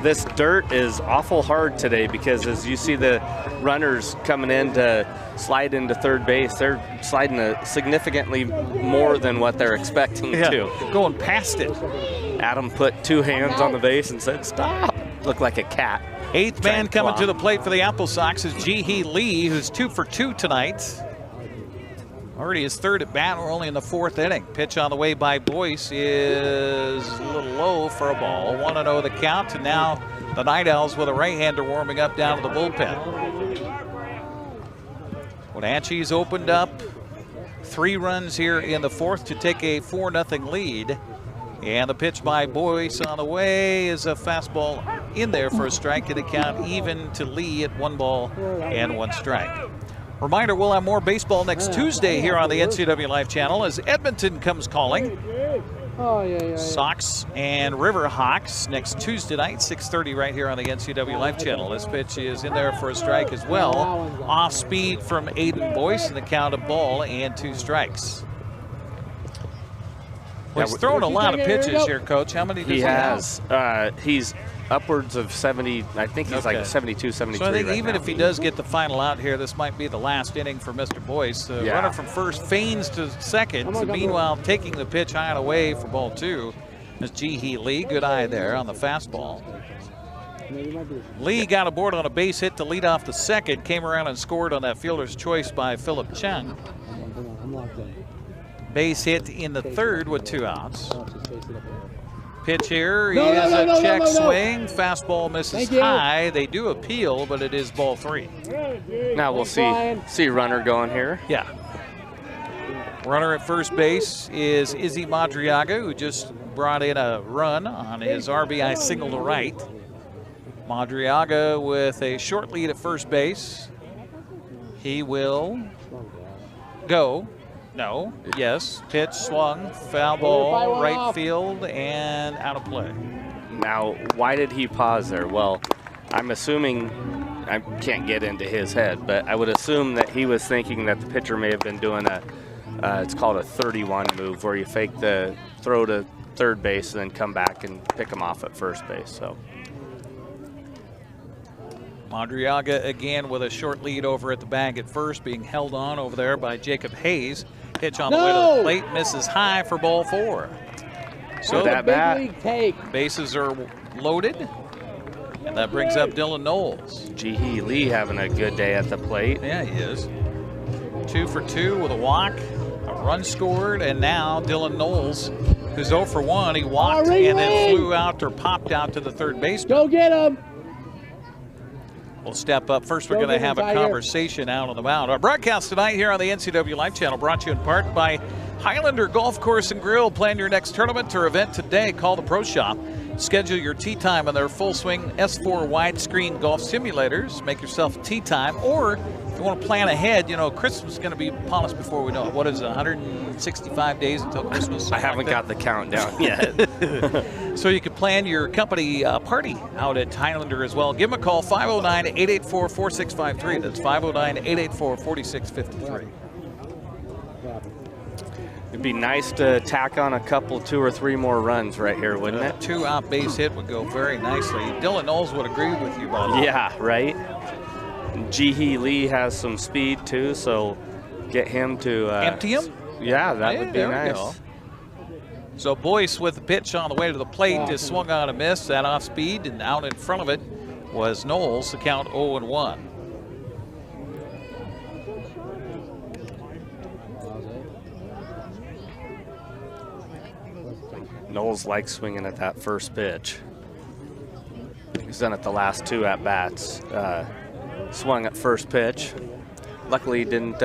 This dirt is awful hard today, because as you see the runners coming in to slide into third base, they're sliding significantly more than what they're expecting to.
Going past it.
Adam put 2 hands on the base and said, stop. Looked like a cat.
8th man coming to the plate for the Applesox is Ji-Hee Lee, who's 2 for 2 tonight. Already his third at bat. We're only in the 4th inning. Pitch on the way by Boyce is a little low for a ball. 1-0 the count, and now the Nightowls with a right-hander warming up down to the bullpen. Wenatchee's opened up 3 runs here in the 4th to take a 4-0 lead. And the pitch by Boyce on the way is a fastball in there for a strike to the count, even to Lee at 1 ball and 1 strike. Reminder, we'll have more baseball next Tuesday here on the NCWLIFE channel as Edmonton comes calling. Sox and Riverhawks next Tuesday night, 6:30 right here on the NCWLIFE channel. This pitch is in there for a strike as well. Off speed from Aiden Boyce, and the count of ball and 2 strikes. Well, he's thrown a lot of pitches here, Coach. How many does he have?
He's upwards of 70. I think he's like 72, 73
So I think
right
even
now.
if he does get the final out here, this might be the last inning for Mr. Boyce. The runner from first feigns to second. Meanwhile, taking the pitch high and away for ball 2 is Ji-Hee Lee. Good eye there on the fastball. Lee got aboard on a base hit to lead off the second. Came around and scored on that fielder's choice by Philip Chung. Base hit in the 3rd with 2 outs. Pitch here is a check swing. Fastball misses high. They do appeal, but it is ball 3.
Now we'll see runner going here.
Yeah. Runner at first base is Izzy Madriaga, who just brought in a run on his RBI single to right. Madriaga with a short lead at first base. He will go. No. Yes. Pitch swung. Foul ball. Right field and out of play.
Now, why did he pause there? Well, I'm assuming, I can't get into his head, but I would assume that he was thinking that the pitcher may have been doing It's called a 31 move, where you fake the throw to third base and then come back and pick them off at first base. So
Madriaga again with a short lead over at the bag at first, being held on over there by Jacob Hayes. Pitch on the way to the plate, misses high for ball 4. So
that bat,
bases are loaded, and that brings up Dylan Knowles.
Ji-hee Lee having a good day at the plate.
Yeah, he is. 2 for 2 with a walk, a run scored, and now Dylan Knowles, who's 0 for 1, he walked and then flew out or popped out to the third baseman.
Go get him!
We'll step up. First, we're going to have a conversation out on the mound. Our broadcast tonight here on the NCWLIFE channel brought to you in part by Highlander Golf Course and Grill. Plan your next tournament or event today. Call the Pro Shop. Schedule your tee time on their full swing S4 widescreen golf simulators. Make yourself tee time, or if you want to plan ahead, you know, Christmas is going to be upon us before we know it. What is it, 165 days until Christmas?
I haven't got the countdown yet.
So you can plan your company party out at Highlander as well. Give them a call, 509-884-4653. That's 509-884-4653.
It'd be nice to tack on a couple, 2 or 3 more runs right here, wouldn't it?
2 out base hit would go very nicely. Dylan Knowles would agree with you about that.
Yeah, right. Ji-hee Lee has some speed too, so get him to
empty him.
Yeah, that would be nice.
So Boyce with the pitch on the way to the plate just swung on a miss, that off speed, and out in front of it was Knowles. The count 0-1.
Knowles likes swinging at that first pitch. He's done it the last 2 at-bats. Swung at first pitch. Luckily, he didn't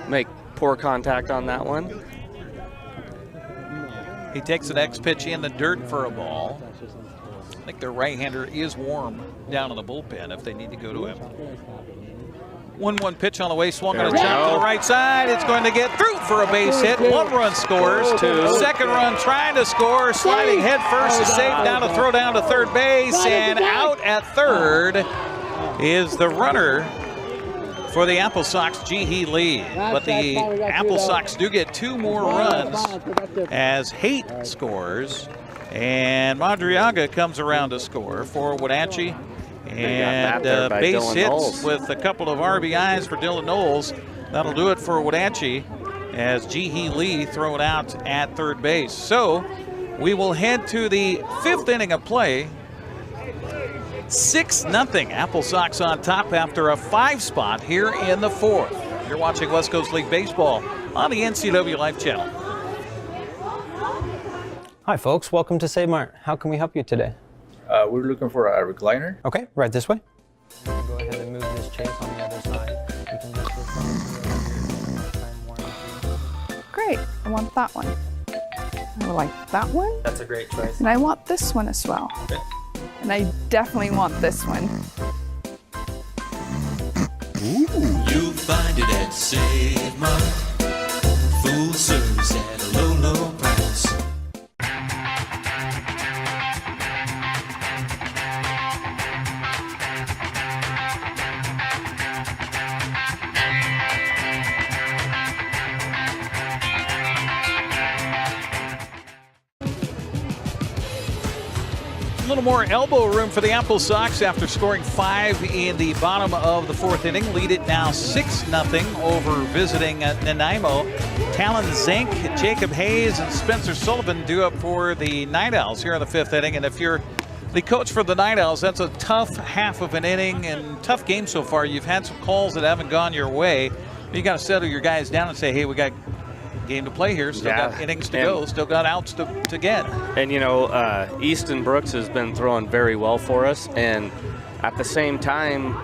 make poor contact on that one.
He takes the next pitch in the dirt for a ball. I think their right-hander is warm down in the bullpen if they need to go to him. 1-1 pitch on the way, swung on a chop to the right side. It's going to get through for a base hit. 1 run scores. 2. Second run trying to score. Sliding head first is safe. Down to throw down to third base. And out at third is the runner for the Applesox, Ji-hee Lee. But the Applesox do get 2 more runs as Haight scores. And Madriaga comes around to score for Wenatchee. And base hits with a couple of RBIs for Dylan Knowles. That'll do it for Wenatchee as Ji-hee Lee thrown out at third base. So we will head to the 5th inning of play. 6-0 Applesox on top after a 5 spot here in the 4th. You're watching West Coast League Baseball on the NCWLIFE channel.
Hi folks, welcome to Save Mart. How can we help you today?
We're looking for a recliner.
Okay, right this way. Go ahead and move this chase on the other side. We can just
Great, I want that one. I like that one.
That's a great choice.
And I want this one as well.
Okay.
And I definitely want this one.
You'll find it at Save Mart. Full service at a low, low price.
A little more elbow room for the Applesox after scoring 5 in the bottom of the 4th inning. Lead it now 6-0 over visiting Nanaimo. Talon Zink, Jacob Hayes, and Spencer Sullivan due up for the Nightowls here in the 5th inning. And if you're the coach for the Nightowls, that's a tough half of an inning and tough game so far. You've had some calls that haven't gone your way. You got to settle your guys down and say, hey, we got game to play here, still got innings to go, still got outs to get.
And you know, Easton Brooks has been throwing very well for us, and at the same time,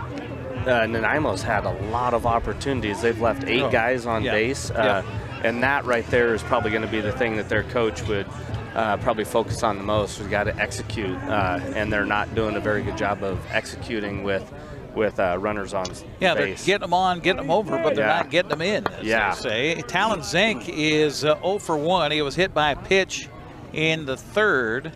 Nanaimo's had a lot of opportunities. They've left 8 guys on base, and that right there is probably going to be the thing that their coach would probably focus on the most. We've got to execute, and they're not doing a very good job of executing with runners on base.
They're getting them on, getting them over, but they're not getting them in, as they say. Talon Zink is 0 for 1. He was hit by a pitch in the 3rd.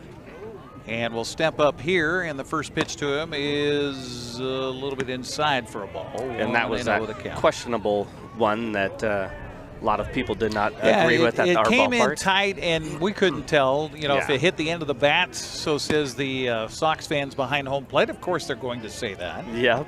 And we'll step up here, and the first pitch to him is a little bit inside for a ball.
And that was that questionable one that a lot of people did not agree with at our ballpark.
It came in tight, and we couldn't tell, if
Yeah.
it hit the end of the bat. So says the Sox fans behind home plate. Of course, they're going to say that.
Yep.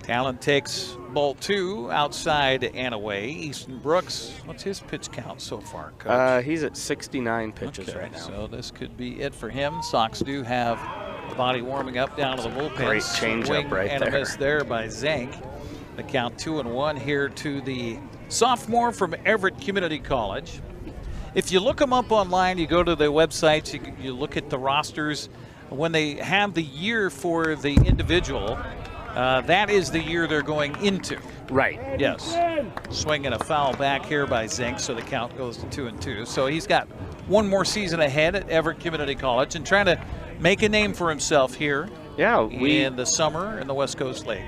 Talon takes ball 2 outside and away. Easton Brooks, what's his pitch count so far, Coach?
He's at 69 pitches right now.
So this could be it for him. Sox do have the body warming up down to the bullpen.
Great changeup right
and
there.
A miss there by Zank. The count 2-1 here to the sophomore from Everett Community College. If you look them up online, you go to their websites, you look at the rosters. When they have the year for the individual, that is the year they're going into.
Right.
Yes. Swinging a foul back here by Zink, so the count goes to 2-2. So he's got one more season ahead at Everett Community College and trying to make a name for himself here.
Yeah,
in the summer in the West Coast League.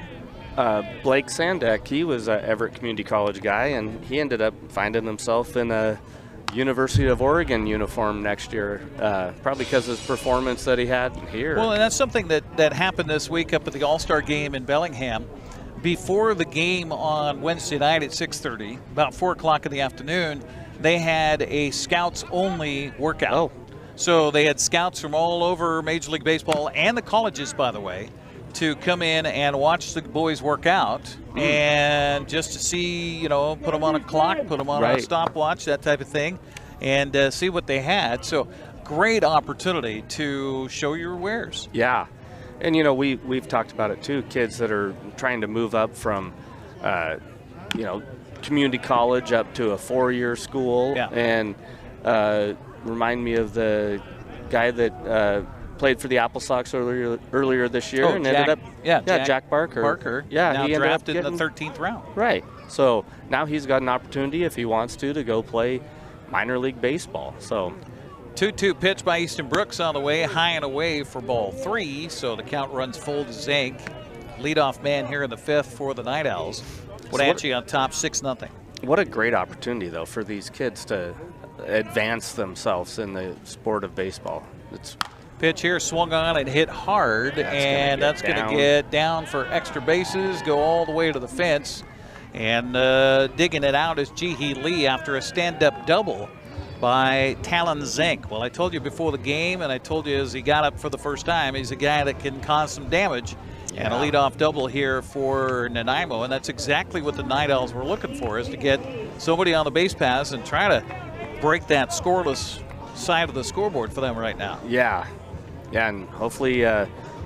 Blake Sandek, he was an Everett Community College guy, and he ended up finding himself in a University of Oregon uniform next year, probably because of his performance that he had here.
Well, and that's something that happened this week up at the All-Star game in Bellingham. Before the game on Wednesday night at 6:30, about 4 o'clock in the afternoon, they had a scouts-only workout.
Oh.
So they had scouts from all over Major League Baseball and the colleges, by the way, to come in and watch the boys work out and just to see, put them on a clock, put them on a stopwatch, that type of thing, and see what they had. So great opportunity to show your wares.
Yeah. And, we've talked about it too, kids that are trying to move up from, community college up to a 4-year school.
Yeah.
And remind me of the guy that played for the Applesox earlier this year and ended up Jack Barker. Yeah,
now
he
drafted
ended up
in the 13th round.
Right. So now he's got an opportunity if he wants to go play minor league baseball. So
2-2 pitch by Easton Brooks on the way, high and away for ball 3. So the count runs full to Zank. Leadoff man here in the 5th for the Nightowls. Wenatchee on top 6-0.
What a great opportunity though for these kids to advance themselves in the sport of baseball. It's
pitch here swung on and hit hard, and that's going to get down for extra bases, go all the way to the fence, and digging it out is Jihi Lee after a stand-up double by Talon Zink. Well, I told you before the game, and I told you as he got up for the first time, he's a guy that can cause some damage. And a leadoff double here for Nanaimo, and that's exactly what the Nightowls were looking for, is to get somebody on the base paths and try to break that scoreless side of the scoreboard for them right now.
Yeah, and hopefully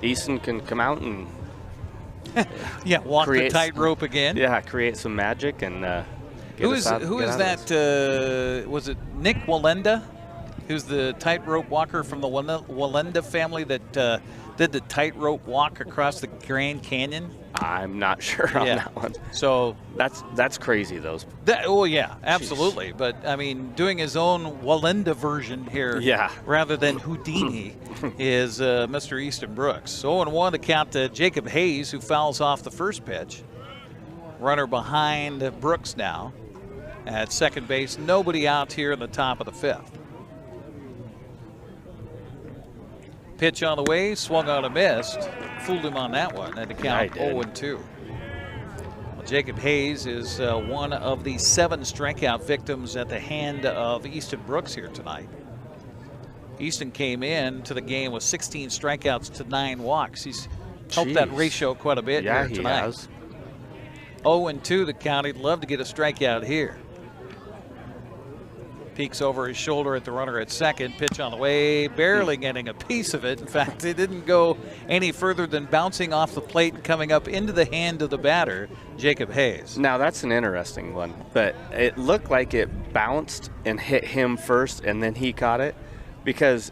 Easton can come out and
walk the tightrope again.
Yeah, create some magic and
Who is that? Was it Nick Walenda, who's the tightrope walker from the Walenda family that did the tightrope walk across the Grand Canyon?
I'm not sure on that one.
So
that's crazy, those.
Yeah, absolutely. Jeez. But I mean, doing his own Walenda version here, rather than Houdini, is Mr. Easton Brooks. 0-1 to count to Jacob Hayes, who fouls off the first pitch. Runner behind Brooks now at second base. Nobody out here in the top of the 5th. Pitch on the way, swung on and missed. Fooled him on that one, and the count 0-2. Well, Jacob Hayes is one of the 7 strikeout victims at the hand of Easton Brooks here tonight. Easton came in to the game with 16 strikeouts to 9 walks. He's helped that ratio quite a bit here tonight.
He has.
0-2 the count. He'd love to get a strikeout here. Peeks over his shoulder at the runner at second. Pitch on the way, barely getting a piece of it. In fact, it didn't go any further than bouncing off the plate and coming up into the hand of the batter, Jacob Hayes.
Now, that's an interesting one, but it looked like it bounced and hit him first, and then he caught it. Because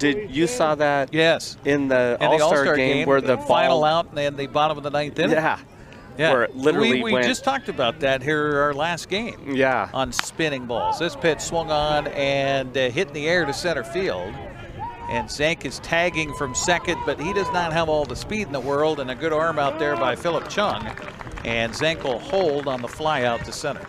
you saw that?
Yes.
In the All-Star game where the
final out and then the bottom of the 9th inning?
Yeah. Where it literally
we just talked about that here our last game.
Yeah.
On spinning balls. This pitch swung on and hit in the air to center field. And Zank is tagging from second, but he does not have all the speed in the world, and a good arm out there by Philip Chung. And Zank will hold on the fly out to center.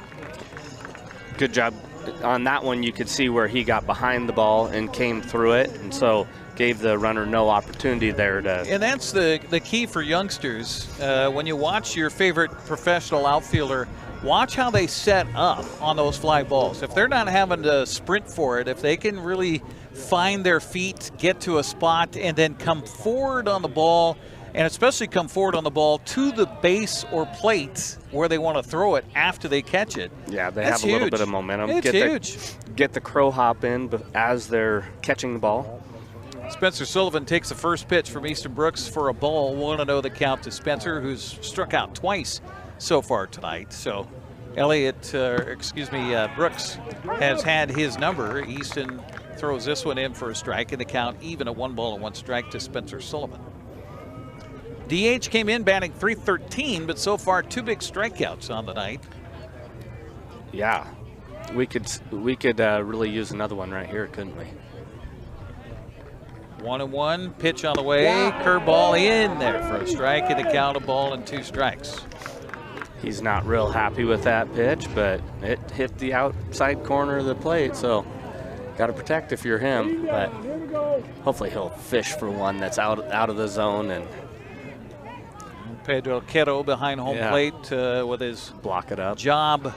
Good job. On that one, you could see where he got behind the ball and came through it, and so gave the runner no opportunity there to.
And that's the key for youngsters. When you watch your favorite professional outfielder watch how they set up on those fly balls. If they're not having to sprint for it, if they can really find their feet, get to a spot, and then come forward on the ball, and especially come forward on the ball to the base or plate where they want to throw it after they catch it.
Yeah, they have a little bit of momentum.
It's huge.
Get the crow hop in as they're catching the ball.
Spencer Sullivan takes the first pitch from Easton Brooks for a ball. 1-0 the count to Spencer, who's struck out twice so far tonight. So Brooks has had his number. Easton throws this one in for a strike, and the count even at 1-1 strike to Spencer Sullivan. DH came in batting .313, but so far 2 big strikeouts on the night.
Yeah, we could really use another one right here, couldn't we?
1-1, pitch on the way, curveball in there for a strike, and the count, a ball and 2 strikes.
He's not real happy with that pitch, but it hit the outside corner of the plate, so got to protect if you're him. But hopefully he'll fish for one that's out of the zone. And
Pedro Quero behind home plate with his
block it up
job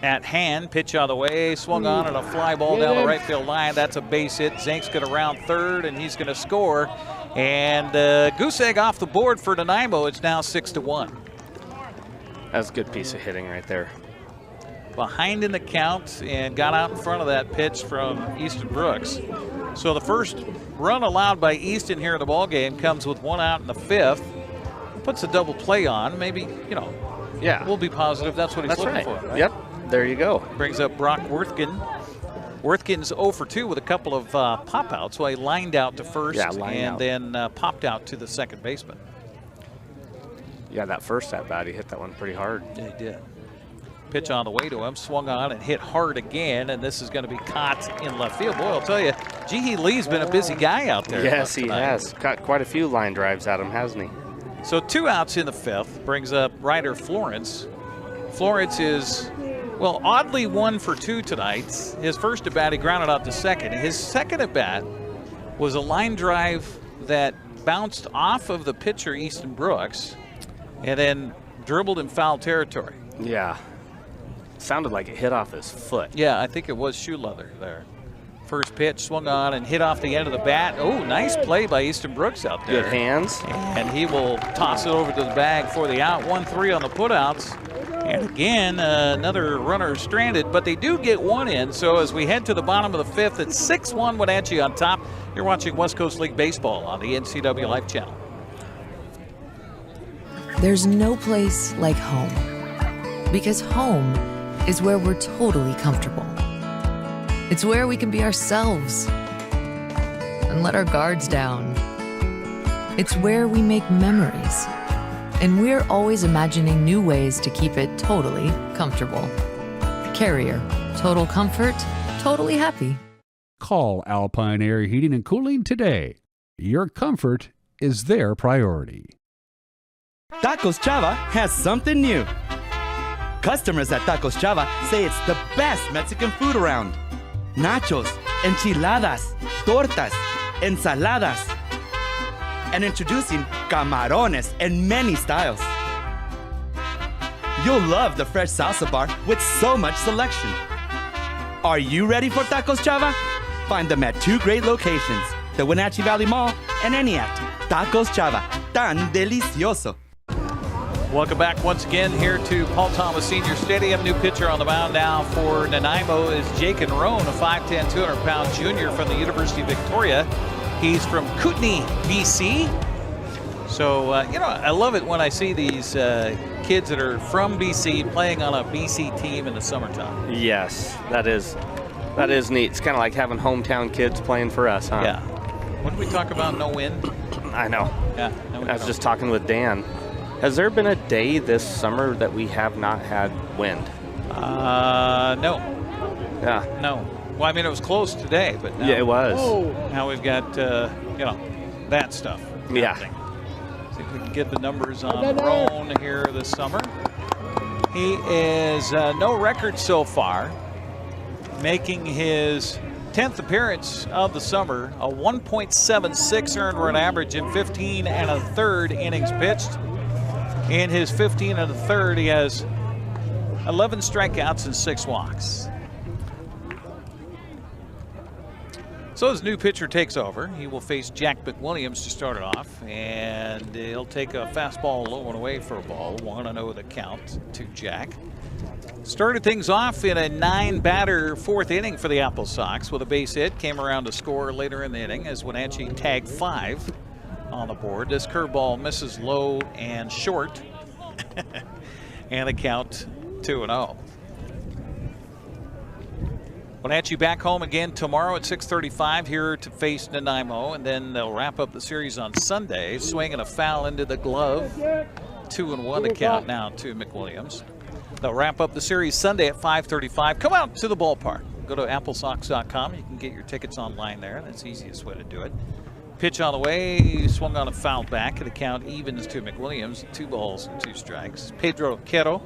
at hand. Pitch on the way, swung on and a fly ball down the right field line. That's a base hit. Zank's going to round third, and he's going to score. And goose egg off the board for Nanaimo. It's now 6-1.
That's a good piece of hitting right there.
Behind in the count and got out in front of that pitch from Easton Brooks. So the first run allowed by Easton here in the ball game comes with 1 out in the 5th. Puts a double play on. Maybe, we'll be positive that's what he's looking for. Right?
Yep, there you go.
Brings up Brock Worthgen. Worthgen's 0 for 2 with a couple of pop-outs. So he lined out to first then popped out to the second baseman.
Yeah, that first at-bat, he hit that one pretty hard.
Yeah, he did. Pitch on the way to him, swung on and hit hard again, and this is going to be caught in left field. Boy, I'll tell you, Jihi Lee's been a busy guy out there.
Yes, he has. Got quite a few line drives at him, hasn't he?
So 2 outs in the 5th, brings up Ryder Florence. Florence is, oddly 1 for 2 tonight. His first at-bat, he grounded out to second. His second at-bat was a line drive that bounced off of the pitcher, Easton Brooks, and then dribbled in foul territory.
Yeah. Sounded like it hit off his foot.
Yeah, I think it was shoe leather there. First pitch, swung on and hit off the end of the bat. Oh, nice play by Easton Brooks out there.
Good hands.
And he will toss it over to the bag for the out. 1-3 on the putouts. And again, another runner stranded, but they do get 1 in. So as we head to the bottom of the 5th, it's 6-1 Wenatchee on top. You're watching West Coast League Baseball on the NCWLIFE channel.
There's no place like home, because home is where we're totally comfortable. It's where we can be ourselves and let our guards down. It's where we make memories, and we're always imagining new ways to keep it totally comfortable. Carrier, total comfort, totally happy.
Call Alpine Air Heating and Cooling today. Your comfort is their priority.
Tacos Chava has something new. Customers at Tacos Chava say it's the best Mexican food around. Nachos, enchiladas, tortas, ensaladas, and introducing camarones in many styles. You'll love the fresh salsa bar with so much selection. Are you ready for Tacos Chava? Find them at 2 great locations, the Wenatchee Valley Mall and Eniac. Tacos Chava, tan delicioso.
Welcome back once again here to Paul Thomas Senior Stadium. New pitcher on the mound now for Nanaimo is Jake Roan, a 5'10", 200-pound junior from the University of Victoria. He's from Kootenay, BC. So, I love it when I see these kids that are from BC playing on a BC team in the summertime.
Yes, that is neat. It's kind of like having hometown kids playing for us, huh?
Yeah. What did we talk about? No wind?
I know.
Yeah.
I was just talking with Dan. Has there been a day this summer that we have not had wind?
No.
Yeah.
No. Well, I mean, it was close today, but now,
yeah, it was.
Now we've got, that stuff.
Yeah.
See if we can get the numbers on Roan here this summer. He is no record so far, making his 10th appearance of the summer, a 1.76 earned run average in 15 1/3 innings pitched. In his 15 1/3, he has 11 strikeouts and 6 walks. So his new pitcher takes over. He will face Jack McWilliams to start it off, and he'll take a fastball low and away for a ball. 1-0 the count to Jack. Started things off in a 9-batter fourth inning for the Applesox with a base hit. Came around to score later in the inning as Wenatchee tagged 5 on the board. This curveball misses low and short, and the count 2-0. Wenatchee back home again tomorrow at 6:35 here to face Nanaimo, and then they'll wrap up the series on Sunday. Swinging a foul into the glove. 2-1 the count now to McWilliams. They'll wrap up the series Sunday at 5:35. Come out to the ballpark. Go to Applesox.com. You can get your tickets online there. That's the easiest way to do it. Pitch on the way, swung on a foul back, and the count evens to McWilliams. 2 balls and 2 strikes. Pedro Quero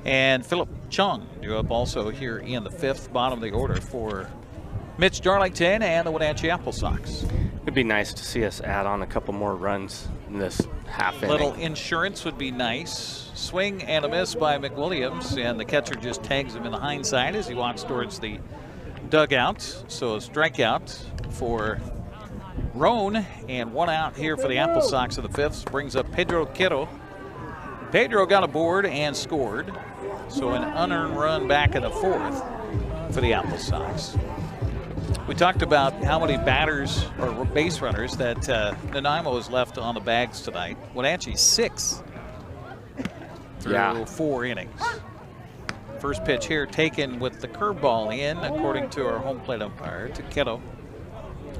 and Philip Chung due up also here in the 5th, bottom of the order for Mitch Darlington and the Wenatchee Applesox.
It'd be nice to see us add on a couple more runs in this half inning.
Little insurance would be nice. Swing and a miss by McWilliams, and the catcher just tags him in the hindsight as he walks towards the dugout. So a strikeout for Roan, and 1 out here for the Applesox in the 5th. Brings up Pedro Quero. Pedro got aboard and scored. So an unearned run back in the 4th for the Applesox. We talked about how many batters or base runners that Nanaimo has left on the bags tonight. Wenatchee 6 through 4 innings. First pitch here taken with the curveball in, according to our home plate umpire, to Quero.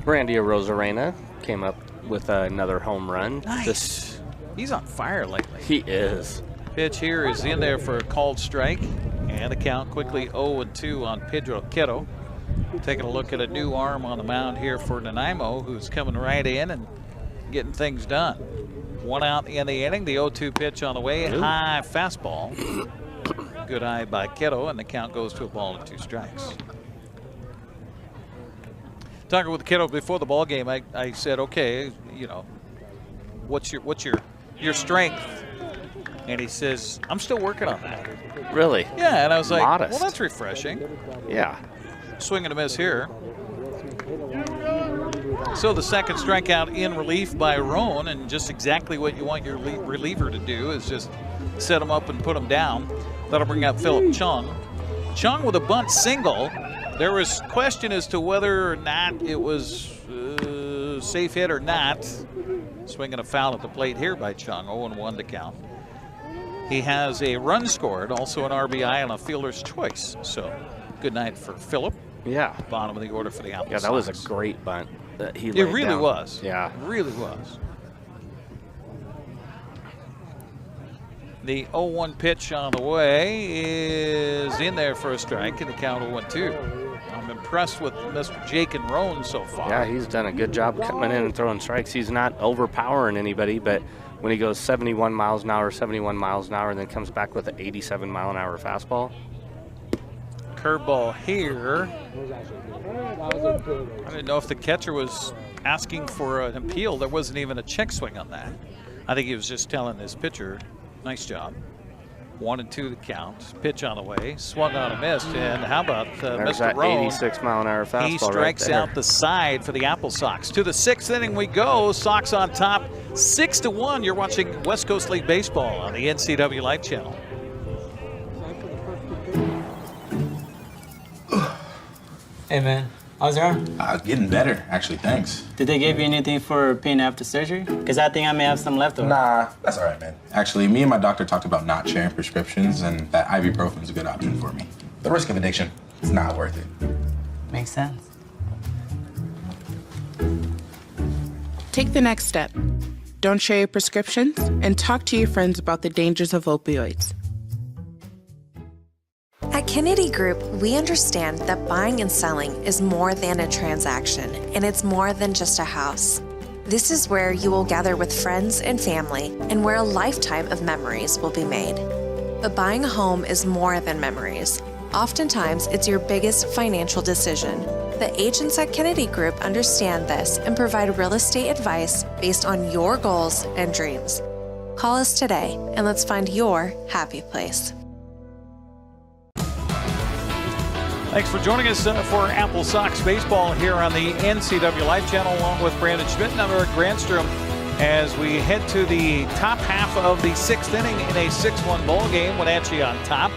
Brandy Rosarena came up with another home run.
Nice. He's on fire lately.
He is.
Pitch here is in there for a called strike, and the count quickly 0-2 on Pedro Quero. Taking a look at a new arm on the mound here for Nanaimo, who's coming right in and getting things done. 1 out in the inning. The 0-2 pitch on the way. High fastball. Good eye by Quero, and the count goes to a ball and 2 strikes. Talking with Quero before the ball game, I said, okay, you know, what's your strength? And he says, I'm still working on that.
Really?
Yeah, and I was like,
Modest.
well, that's refreshing.
Yeah.
Swing and a miss here. So the second strikeout in relief by Roan, and just exactly what you want your reliever to do is just set him up and put him down. That'll bring up Philip Chung. Chung with a bunt single. There was question as to whether or not it was safe hit or not. Swinging a foul at the plate here by Chung. 0-1 to count. He has a run scored, also an RBI and a fielder's choice. So good night for Philip.
Yeah.
Bottom of the order for the Applesox.
Yeah, that was a great bunt that he laid
It really
down.
was.
Yeah.
It really was. The 0-1 pitch on the way is in there for a strike, and the count 0-2. I'm impressed with Mr. Jake and Roan so far.
Yeah, he's done a good job coming in and throwing strikes. He's not overpowering anybody, but when he goes 71 miles an hour, and then comes back with an 87-mile-an-hour fastball.
Curveball here. I didn't know if the catcher was asking for an appeal. There wasn't even a check swing on that. I think he was just telling his pitcher, nice job. 1-2 the count. Pitch on the way. Swung on a miss. And how about
There's
Mr.
that
Roan?
86-mile-an-hour fastball.
He strikes
right
out the side for the Applesox. To the 6th inning we go. Sox on top, 6-1. You're watching West Coast League Baseball on the NCWLIFE channel.
Hey man, how's your arm?
Getting better, actually, thanks.
Did they give you anything for pain after surgery? Because I think I may have some left over.
Nah, that's all right, man. Actually, me and my doctor talked about not sharing prescriptions, and that ibuprofen is a good option for me. The risk of addiction, it's not worth it.
Makes sense.
Take the next step. Don't share your prescriptions, and talk to your friends about the dangers of opioids.
At Kennedy Group, we understand that buying and selling is more than a transaction, and it's more than just a house. This is where you will gather with friends and family, and where a lifetime of memories will be made. But buying a home is more than memories. Oftentimes, it's your biggest financial decision. The agents at Kennedy Group understand this and provide real estate advice based on your goals and dreams. Call us today, and let's find your happy place.
Thanks for joining us for Applesox baseball here on the NCWLIFE channel, along with Brandon Schmidt and Eric Granstrom, as we head to the top half of the 6th inning in a 6-1 ball game. Wenatchee on top.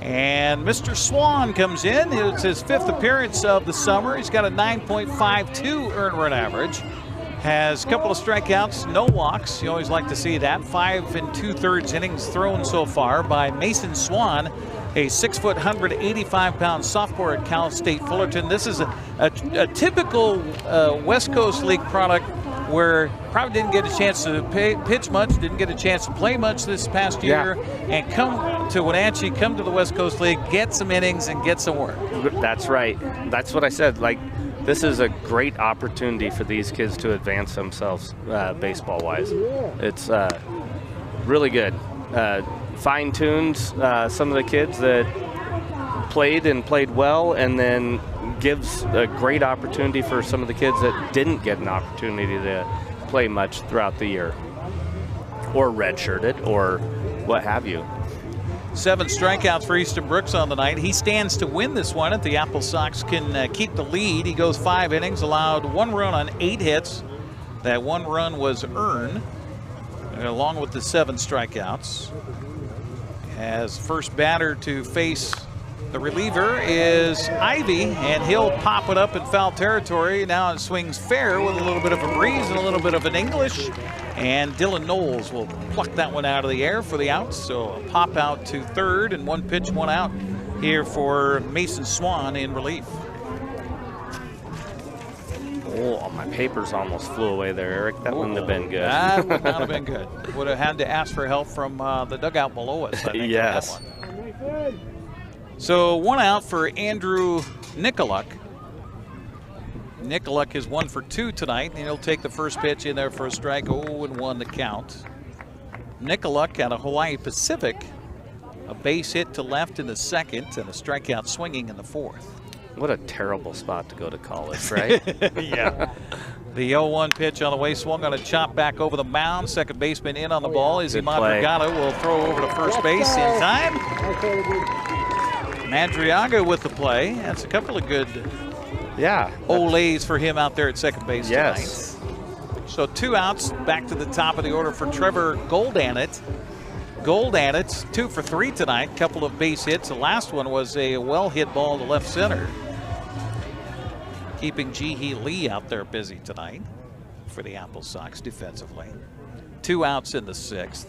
And Mr. Swan comes in. It's his 5th appearance of the summer. He's got a 9.52 earned run average. Has a couple of strikeouts, no walks. You always like to see that. 5 2/3 innings thrown so far by Mason Swan, a 6-foot, 185-pound sophomore at Cal State Fullerton. This is a typical West Coast League product where probably didn't get a chance to pitch much, didn't get a chance to play much this past year, and come to Wenatchee, come to the West Coast League, get some innings and get some work.
That's right. That's what I said. Like, this is a great opportunity for these kids to advance themselves baseball-wise. It's really good. Fine-tuned some of the kids that played well, and then gives a great opportunity for some of the kids that didn't get an opportunity to play much throughout the year, or redshirted, or what have you.
7 strikeouts for Easton Brooks on the night. He stands to win this one if the Applesox can keep the lead. He goes 5 innings, allowed 1 run on 8 hits. That 1 run was earned, along with the 7 strikeouts. As first batter to face the reliever is Ivy, and he'll pop it up in foul territory. Now it swings fair with a little bit of a breeze and a little bit of an English. And Dylan Knowles will pluck that one out of the air for the outs. So a pop out to third, and 1 pitch, 1 out here for Mason Swan in relief.
Oh, my papers almost flew away there, Eric. That wouldn't have been good.
That would not have been good. Would have had to ask for help from the dugout below us, I think.
Yes.
So 1 out for Andrew Nicoluk. Nicoluk is 1 for 2 tonight, and he'll take the first pitch in there for a strike. 0-1 the count. Nicoluk out of Hawaii Pacific. A base hit to left in the 2nd, and a strikeout swinging in the 4th.
What a terrible spot to go to college, right?
Yeah. The 0-1 pitch on the way, swung on a chop back over the mound. Second baseman in on the ball. Izzy Madrigato will throw over to first base in time. Madriaga with the play. That's a couple of good olays for him out there at second base tonight. So 2 outs, back to the top of the order for Trevor Goldanit. Goldanit's 2 for 3 tonight, couple of base hits. The last one was a well-hit ball to left center. Keeping Ji-Hee Lee out there busy tonight for the Applesox defensively. 2 outs in the 6th.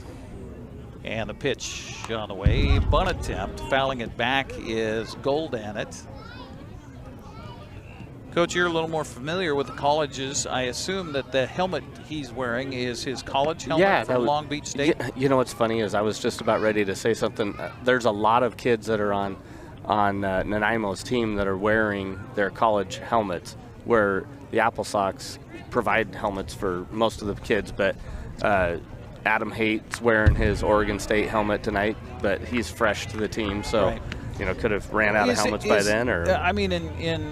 And the pitch on the way, bunt attempt, fouling it back is Goldanit. Coach, you're a little more familiar with the colleges. I assume that the helmet he's wearing is his college helmet from Long Beach State.
You know what's funny is I was just about ready to say something. There's a lot of kids that are on Nanaimo's team that are wearing their college helmets, where the Applesox provide helmets for most of the kids, but Adam Haight's wearing his Oregon State helmet tonight, but he's fresh to the team, so you know, could have ran out of helmets by then. Or
I mean,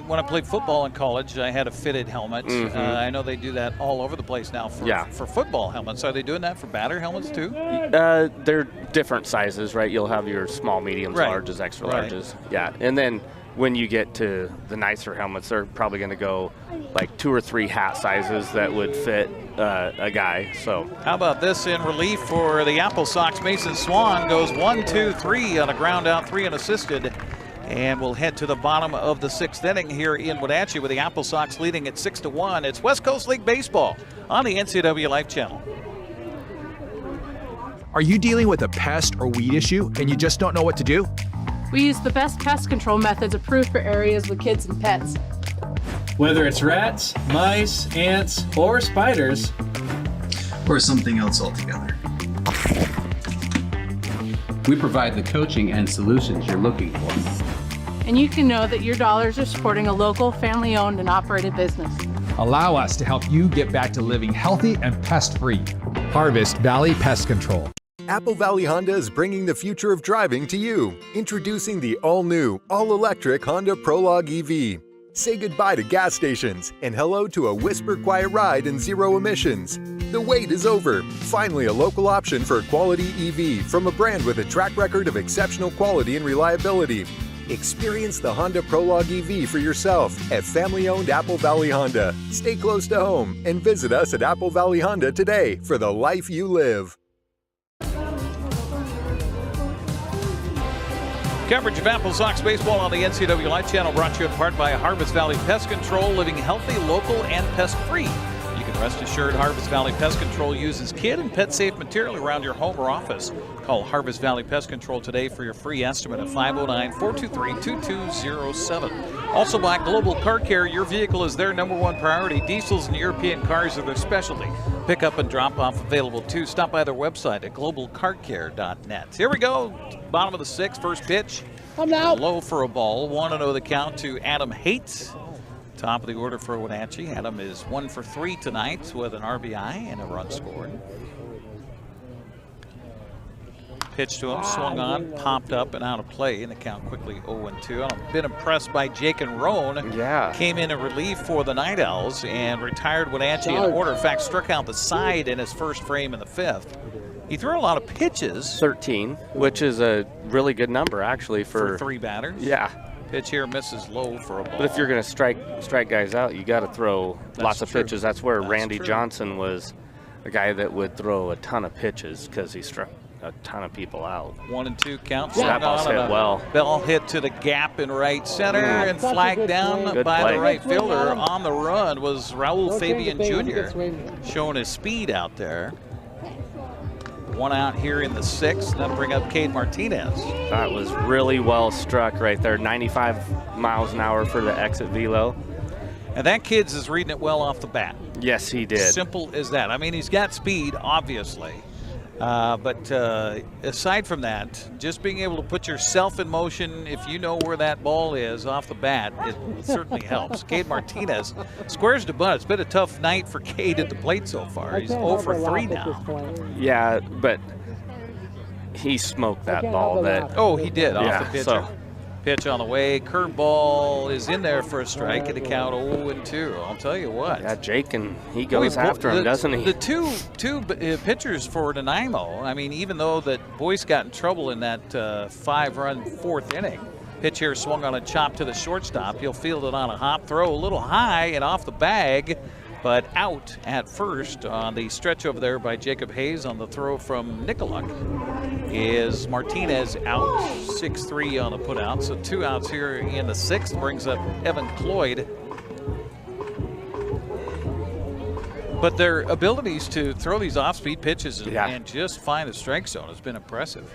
when I played football in college, I had a fitted helmet. I know they do that all over the place now for football helmets. Are they doing that for batter helmets too?
They're different sizes, right? You'll have your small, mediums, larges, extra larges. Yeah, and then when you get to the nicer helmets, they're probably going to go like 2 or 3 hat sizes that would fit a guy. So
how about this in relief for the Applesox? Mason Swan goes 1, 2, 3 on a ground out, 3 unassisted, and we'll head to the bottom of the 6th inning here in Wenatchee with the Applesox leading at 6-1. It's West Coast League baseball on the NCWLIFE channel.
Are you dealing with a pest or weed issue and you just don't know what to do?
We use the best pest control methods approved for areas with kids and pets.
Whether it's rats, mice, ants, or spiders,
or something else altogether, we provide the coaching and solutions you're looking for.
And you can know that your dollars are supporting a local, family-owned and operated business.
Allow us to help you get back to living healthy and pest-free. Harvest Valley Pest Control.
Apple Valley Honda is bringing the future of driving to you. Introducing the all-new, all-electric Honda Prologue EV. Say goodbye to gas stations and hello to a whisper-quiet ride and zero emissions. The wait is over. Finally, a local option for a quality EV from a brand with a track record of exceptional quality and reliability. Experience the Honda Prologue EV for yourself at family-owned Apple Valley Honda. Stay close to home and visit us at Apple Valley Honda today for the life you live.
Coverage of Applesox baseball on the NCWLIFE channel brought to you in part by Harvest Valley Pest Control, living healthy, local, and pest-free. You can rest assured Harvest Valley Pest Control uses kid and pet-safe material around your home or office. Call Harvest Valley Pest Control today for your free estimate at 509-423-2207. Also by Global Car Care, your vehicle is their #1 priority. Diesels and European cars are their specialty. Pick up and drop off available too. Stop by their website at globalcarcare.net. Here we go. Bottom of the 6th, first pitch. Low for a ball. 1-0 the count to Adam Haight. Top of the order for Wenatchee. Adam is 1 for 3 tonight with an RBI and a run scored. Pitch to him, swung on, popped up and out of play, and the count quickly 0-2. I've been impressed by Jake and Roan.
Yeah.
Came in relief for the Nightowls and retired Wenatchee in order. In fact, struck out the side in his first frame in the 5th. He threw a lot of pitches.
13, which is a really good number actually for
3 batters.
Yeah.
Pitch here misses low for a ball.
But if you're going to strike guys out, you got to throw lots of pitches. That's where Randy Johnson was a guy that would throw a ton of pitches because he struck a ton of people out.
1-2 count.
That ball's hit well.
Bell hit to the gap in right center and flagged down by the right fielder. On the run was Raul Fabian Jr. showing his speed out there. 1 out here in the 6th. That'll bring up Cade Martinez.
That was really well struck right there. 95 miles an hour for the exit velo.
And that kid's is reading it well off the bat.
Yes, he did.
Simple as that. I mean, he's got speed, obviously. But aside from that, just being able to put yourself in motion, if you know where that ball is off the bat, it certainly helps. Cade Martinez squares to bunt. It's been a tough night for Cade at the plate so far. He's 0 for 3 now.
Yeah, but he smoked that ball.
He did off the pitcher. So. Pitch on the way. Curveball is in there for a strike at a count 0-2. I'll tell you what.
Yeah, Jake, and he goes after him, doesn't he?
The two pitchers for Nanaimo, I mean, even though that Boyce got in trouble in that 5-run 4th inning, pitch here swung on a chop to the shortstop. He'll field it on a hop throw, a little high and off the bag, but out at first on the stretch over there by Jacob Hayes on the throw from Nicoluk. Is Martinez out, 6-3 on the putout. So 2 outs here in the 6th brings up Evan Cloyd. But their abilities to throw these off-speed pitches and just find the strike zone has been impressive.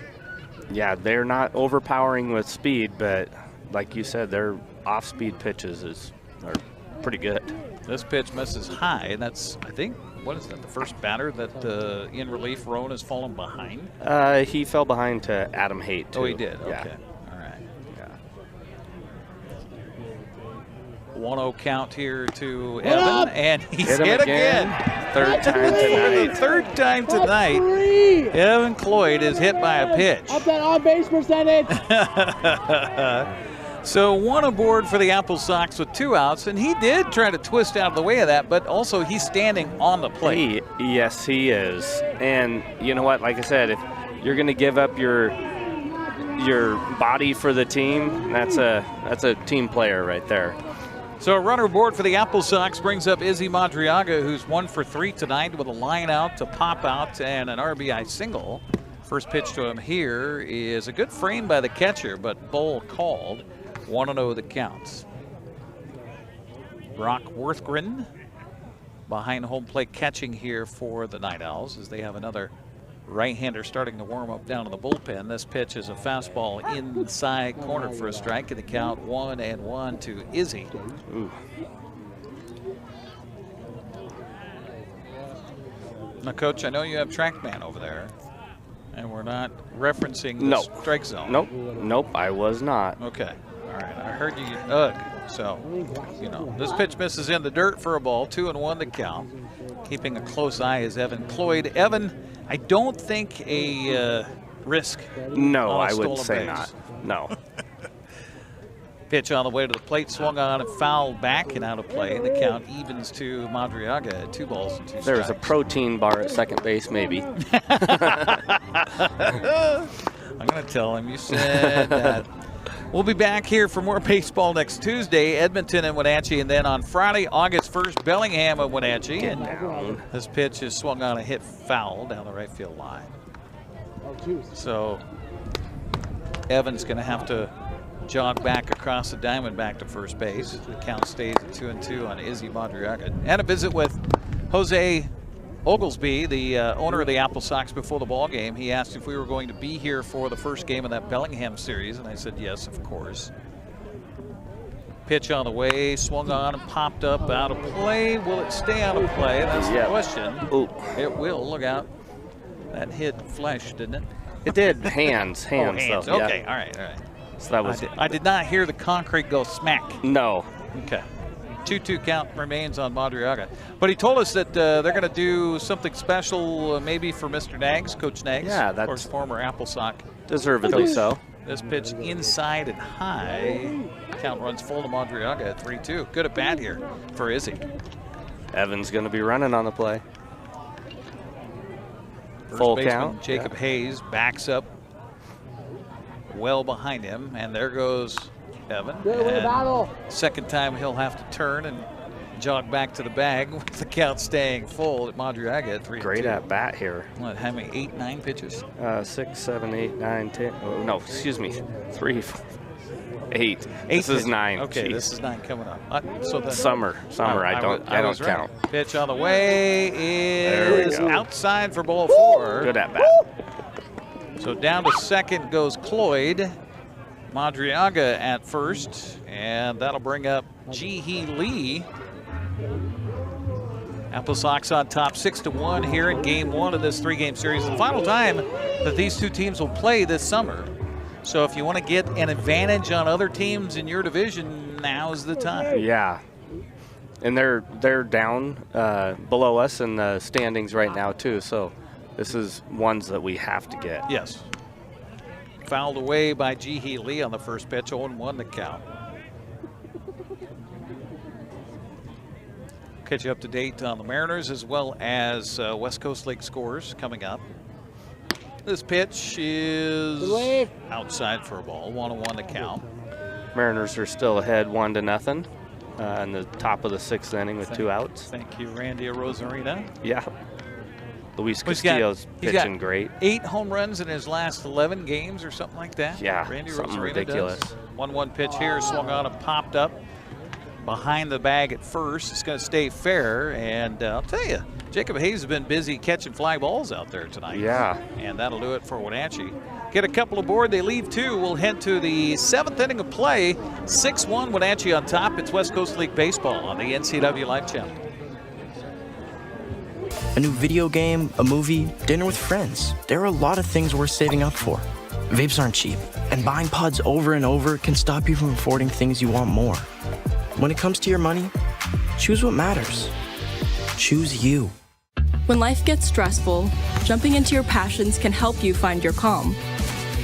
Yeah, they're not overpowering with speed, but like you said, their off-speed pitches are pretty good.
This pitch misses high, and that's, I think, what is that, the first batter that in relief Roan has fallen behind?
He fell behind to Adam Haight, too.
Oh, he did?
Yeah.
Okay. All right. Yeah. 1-0 count here to Evan, and he's hit again.
Third time tonight.
The third time tonight, Evan Cloyd is hit by a pitch.
Up that on-base percentage.
So 1 aboard for the Applesox with 2 outs, and he did try to twist out of the way of that, but also he's standing on the plate.
Yes, he is. And you know what? Like I said, if you're going to give up your body for the team, that's a team player right there.
So a runner aboard for the Applesox brings up Izzy Madriaga, who's 1 for 3 tonight with a line out to pop out and an RBI single. First pitch to him here is a good frame by the catcher, but ball called. 1-0 the counts. Brock Worthgren behind home plate catching here for the Nightowls as they have another right-hander starting to warm up down in the bullpen. This pitch is a fastball inside corner for a strike, and the count 1-1 to Izzy.
Ooh.
Now, Coach, I know you have TrackMan over there, and we're not referencing the strike zone.
Nope, I was not.
Okay. All right, I heard you ugh. So, you know, this pitch misses in the dirt for a ball. 2-1 the count. Keeping a close eye is Evan Cloyd. Evan, I don't think a risk.
No, I would say not. No.
Pitch on the way to the plate, swung on and fouled back and out of play. The count evens to Madriaga at 2 balls and 2 strikes.
There's a protein bar at second base, maybe.
I'm going to tell him you said that. We'll be back here for more baseball next Tuesday, Edmonton and Wenatchee, and then on Friday, August 1st, Bellingham and Wenatchee.
Get down.
This pitch is swung on a hit foul down the right field line. So Evan's going to have to jog back across the diamond back to first base. The count stays at 2-2 on Izzy Madriaga. And a visit with Jose Oglesby, the owner of the Applesox, before the ball game. He asked if we were going to be here for the first game of that Bellingham series, and I said yes, of course. Pitch on the way, swung on and popped up out of play. Will it stay out of play? That's the question.
Ooh.
It will. Look out. That hit flesh, didn't it?
It did. Hands.
Oh, hands.
So,
okay.
yeah.
All right.
So that was.
I did not hear the concrete go smack.
No.
Okay. 2-2 count remains on Madriaga. But he told us that they're going to do something special maybe for Mr. Nags, Coach Nags.
Yeah,
of course, former Applesox.
Deservedly so.
This pitch inside and high. Count runs full to Madriaga at 3-2. Good at bat here for Izzy.
Evans going to be running on the play.
First
Full
baseman
count.
Jacob Hayes backs up well behind him, and there goes Evan. And second time he'll have to turn and jog back to the bag with the count staying full at Madriaga at 3-2.
Great at bat here.
What, how many, 8, 9 pitches?
6, 7, 8, 9, 10. Oh, no, excuse me. 3, 4, 8. This
pitches.
is 9.
Okay,
Jeez.
this is 9 coming up. So the
Summer. I don't
was
count.
Right. Pitch on the way is
go.
outside for ball 4.
Good at bat.
So down to second goes Cloyd. Madriaga at first, and that'll bring up Ji-Hee Lee. Applesox on top 6-1 here in game 1 of this 3-game series. The final time that these two teams will play this summer. So if you want to get an advantage on other teams in your division, now's the time.
Yeah. And they're down below us in the standings right now too, so this is ones that we have to get.
Yes. Fouled away by Ji-Hee Lee on the first pitch, 0-1 the count. Catch you up to date on the Mariners as well as West Coast League scores coming up. This pitch is outside for a ball, 1-1 the count.
Mariners are still ahead 1-0 in the top of the 6th inning with 2 outs.
Thank you, Randy Rosarina.
Yeah. Luis Castillo's pitching great.
8 home runs in his last 11 games or something like that.
Yeah,
Randy
something
Rosarina
ridiculous.
1-1 pitch here, swung on and popped up behind the bag at first. It's going to stay fair, and I'll tell you, Jacob Hayes has been busy catching fly balls out there tonight.
Yeah.
And that'll do it for Wenatchee. Get a couple aboard, they leave 2. We'll head to the 7th inning of play. 6-1 Wenatchee on top. It's West Coast League Baseball on the NCWLIFE channel.
A new video game, a movie, dinner with friends. There are a lot of things worth saving up for. Vapes aren't cheap, and buying pods over and over can stop you from affording things you want more. When it comes to your money, choose what matters. Choose you.
When life gets stressful, jumping into your passions can help you find your calm.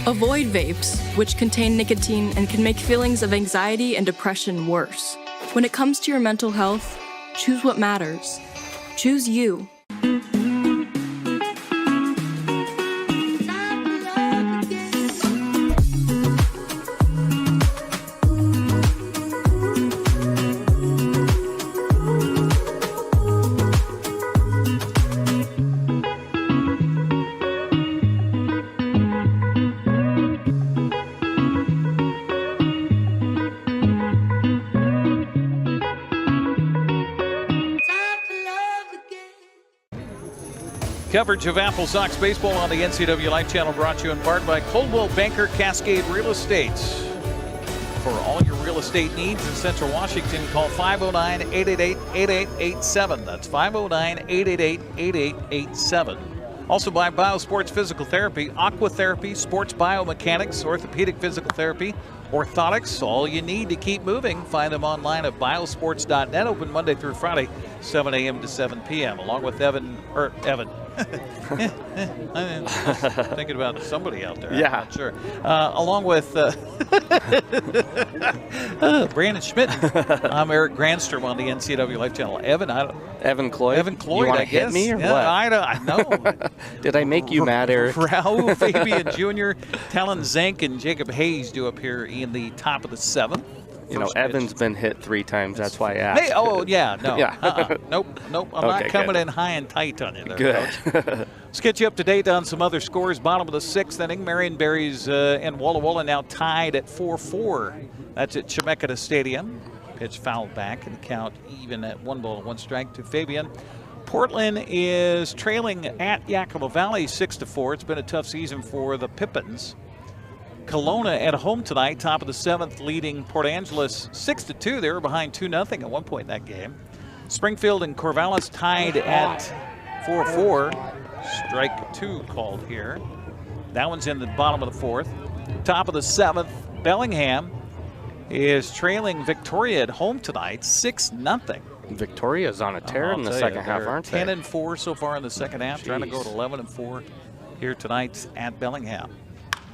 Avoid vapes, which contain nicotine and can make feelings of anxiety and depression worse. When it comes to your mental health, choose what matters. Choose you.
Coverage of Applesox baseball on the NCWLIFE channel brought to you in part by Coldwell Banker Cascade Real Estate. For all your real estate needs in Central Washington, call 509-888-8887. That's 509-888-8887. Also by Biosports Physical Therapy, Aqua Therapy, Sports Biomechanics, Orthopedic Physical Therapy, Orthotics, all you need to keep moving. Find them online at biosports.net, open Monday through Friday, 7 a.m. to 7 p.m. Along with Evan. I'm thinking about somebody out there.
Yeah.
I'm not sure. Along with Brandon Schmidt. I'm Eric Grandstrom on the NCWLIFE channel.
Evan Cloyd.
Evan Cloyd,
You want
I
to
guess.
hit me or
Yeah,
what?
I know.
Did I make you mad, Eric?
Raul Fabian Jr., Talon Zank, and Jacob Hayes do appear in the top of the 7th.
You know, Evan's been hit 3 times. That's why I asked.
Hey, oh, yeah, no.
Yeah.
Nope. I'm not coming in high and tight on you there,
Good.
Coach. Let's get you up to date on some other scores. Bottom of the 6th inning, Marionberry's and Walla Walla now tied at 4-4. That's at Chemeketa Stadium. Pitch fouled back and count even at 1-1 to Fabian. Portland is trailing at Yakima Valley 6-4. It's been a tough season for the Pippins. Kelowna at home tonight, top of the 7th, leading Port Angeles 6-2. They were behind 2-0 at one point in that game. Springfield and Corvallis tied at 4-4. Strike 2 called here. That one's in the bottom of the 4th. Top of the 7th, Bellingham is trailing Victoria at home tonight, 6-0.
Victoria's on a tear in the second half, aren't they?
10-4 so far in the second half, trying to go to 11-4 here tonight at Bellingham.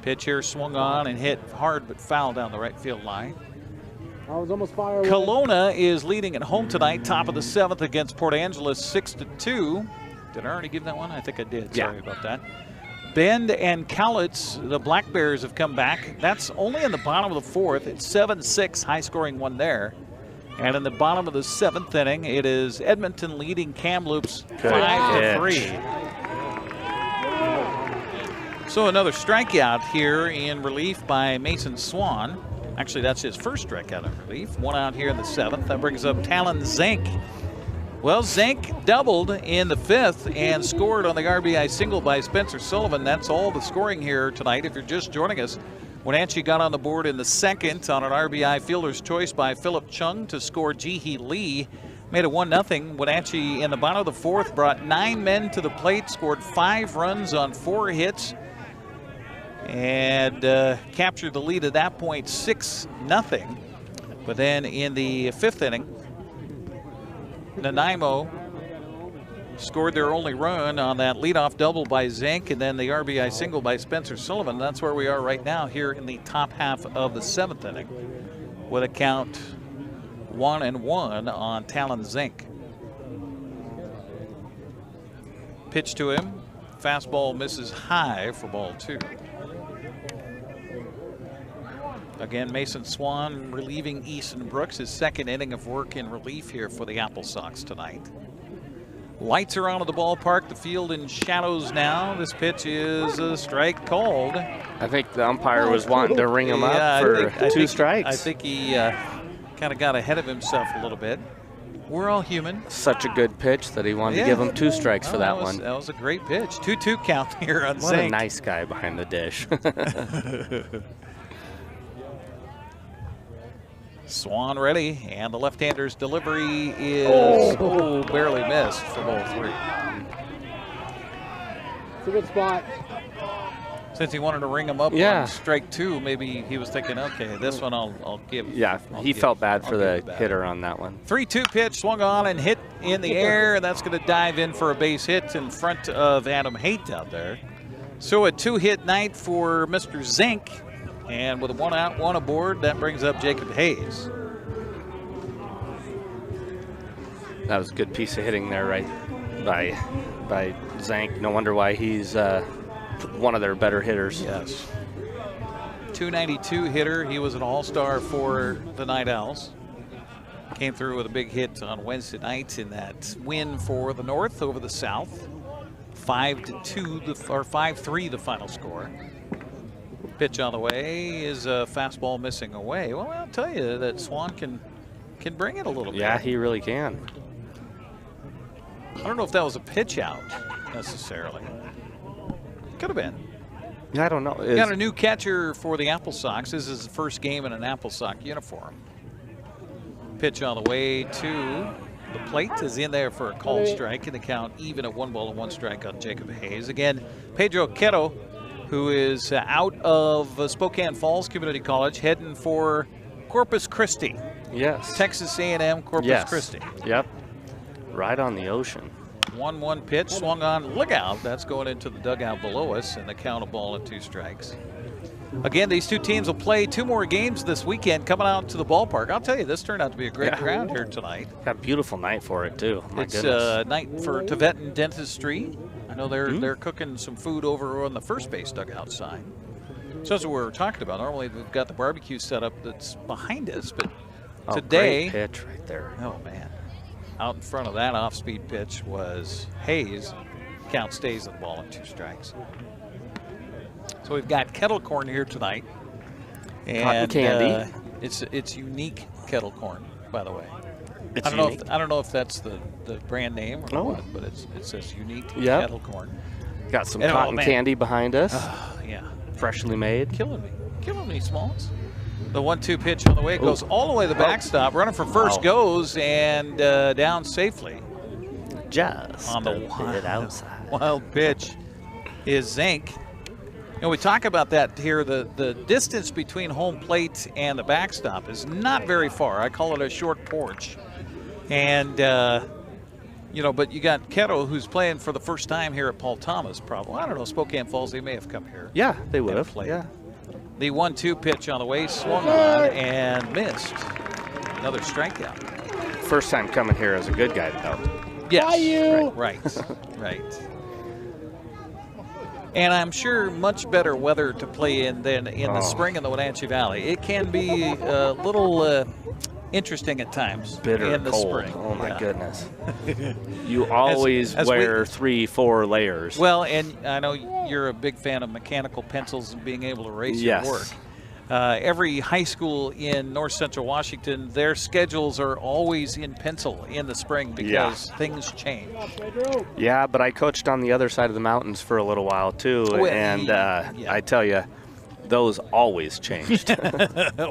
Pitch here swung on and hit hard but foul down the right field line.
I was almost far away.
Kelowna is leading at home tonight, top of the 7th against Port Angeles, 6-2. Did I already give that one? I think I did.
Yeah.
Sorry about that. Bend and Cowlitz, the Black Bears have come back. That's only in the bottom of the 4th. It's 7-6, high-scoring one there. And in the bottom of the 7th inning, it is Edmonton leading Kamloops 5-3. So another strikeout here in relief by Mason Swan. Actually, that's his first strikeout in relief. One out here in the 7th. That brings up Talon Zank. Well, Zank doubled in the 5th and scored on the RBI single by Spencer Sullivan. That's all the scoring here tonight. If you're just joining us, Wenatchee got on the board in the 2nd on an RBI fielder's choice by Philip Chung to score Ji-Hee Lee. Made it 1-0. Wenatchee in the bottom of the 4th brought 9 men to the plate, scored 5 runs on 4 hits, and captured the lead at that point 6-0. But then in the 5th inning, Nanaimo scored their only run on that leadoff double by Zank and then the RBI single by Spencer Sullivan. That's where we are right now here in the top half of the 7th inning with a count 1-1 on Talon Zank. Pitch to him. Fastball misses high for ball 2. Again, Mason Swan relieving Easton Brooks, his 2nd inning of work in relief here for the Applesox tonight. Lights are on at the ballpark. The field in shadows now. This pitch is a strike called.
I think the umpire was wanting to ring him up for 2 strikes.
I think he kind of got ahead of himself a little bit. We're all human.
Such a good pitch that he wanted to give him 2 strikes for that one.
That was a great pitch. 2-2 count here on
What
Zank.
a nice guy behind the dish.
Swan ready, and the left-hander's delivery is barely missed for ball 3.
It's a good spot.
Since he wanted to ring him up on strike 2, maybe he was thinking, okay, this one I'll give.
Yeah, he felt bad for the hitter on that one.
3-2 pitch, swung on and hit in the air, and that's going to dive in for a base hit in front of Adam Haight out there. So a 2-hit night for Mr. Zank. And with a 1 out, 1 aboard, that brings up Jacob Hayes.
That was a good piece of hitting there, right, by Zank. No wonder why he's one of their better hitters.
Yes. 292 hitter. He was an all-star for the Nightowls. Came through with a big hit on Wednesday night in that win for the North over the South. 5-2 or 5-3 the final score. Pitch on the way is a fastball missing away. Well, I'll tell you that Swan can bring it a little bit.
Yeah, he really can.
I don't know if that was a pitch out necessarily. Could have been.
Yeah, I don't know.
Got a new catcher for the Applesox. This is the first game in an Applesox uniform. Pitch on the way to the plate is in there for a called strike, and the count even at 1-1 strike on Jacob Hayes. Again, Pedro Queto, who is out of Spokane Falls Community College, heading for Corpus Christi.
Yes.
Texas A&M Corpus Christi.
Yep. Right on the ocean.
1-1 pitch, swung on, look out. That's going into the dugout below us, and the count of ball and 2 strikes. again, these two teams will play 2 more games this weekend coming out to the ballpark. I'll tell you, this turned out to be a great crowd here tonight.
Got a beautiful night for it, too. My
It's
goodness.
a night for Tibetan dentistry. I know they're cooking some food over on the first base dugout side. So that's what we were talking about. Normally we've got the barbecue set up that's behind us, but today,
great pitch right there.
Oh man, out in front of that off-speed pitch was Hayes. Count stays at the ball and 2 strikes. So we've got kettle corn here tonight,
Cotton candy.
It's unique kettle corn, by the way.
It's
I don't know if that's the brand name or what, but it says unique kettle corn.
Got some cotton candy behind us.
Yeah.
Freshly made.
Killing me, Smalls. The 1-2 pitch on the way. It goes all the way to the backstop. Running for first goes and down safely.
Just
on the
bit outside.
Wild pitch is Zink. And we talk about that here. The distance between home plate and the backstop is not very far. I call it a short porch. And, but you got Kettle, who's playing for the first time here at Paul Thomas, probably. I don't know, Spokane Falls, they may have come here.
Yeah, they would have.
Played.
Yeah.
The 1-2 pitch on the way, swung on and missed. Another strikeout.
First time coming here as a good guy, though.
Yes. Right. And I'm sure much better weather to play in than in the spring in the Wenatchee Valley. It can be a little interesting at times.
Bitter
in the
cold.
spring.
Oh my goodness. You always wear 3-4 layers.
Well, and I know you're a big fan of mechanical pencils and being able to erase your work. Every high school in north central Washington, their schedules are always in pencil in the spring because things change.
Yeah, but I coached on the other side of the mountains for a little while too, and I tell you, those always changed.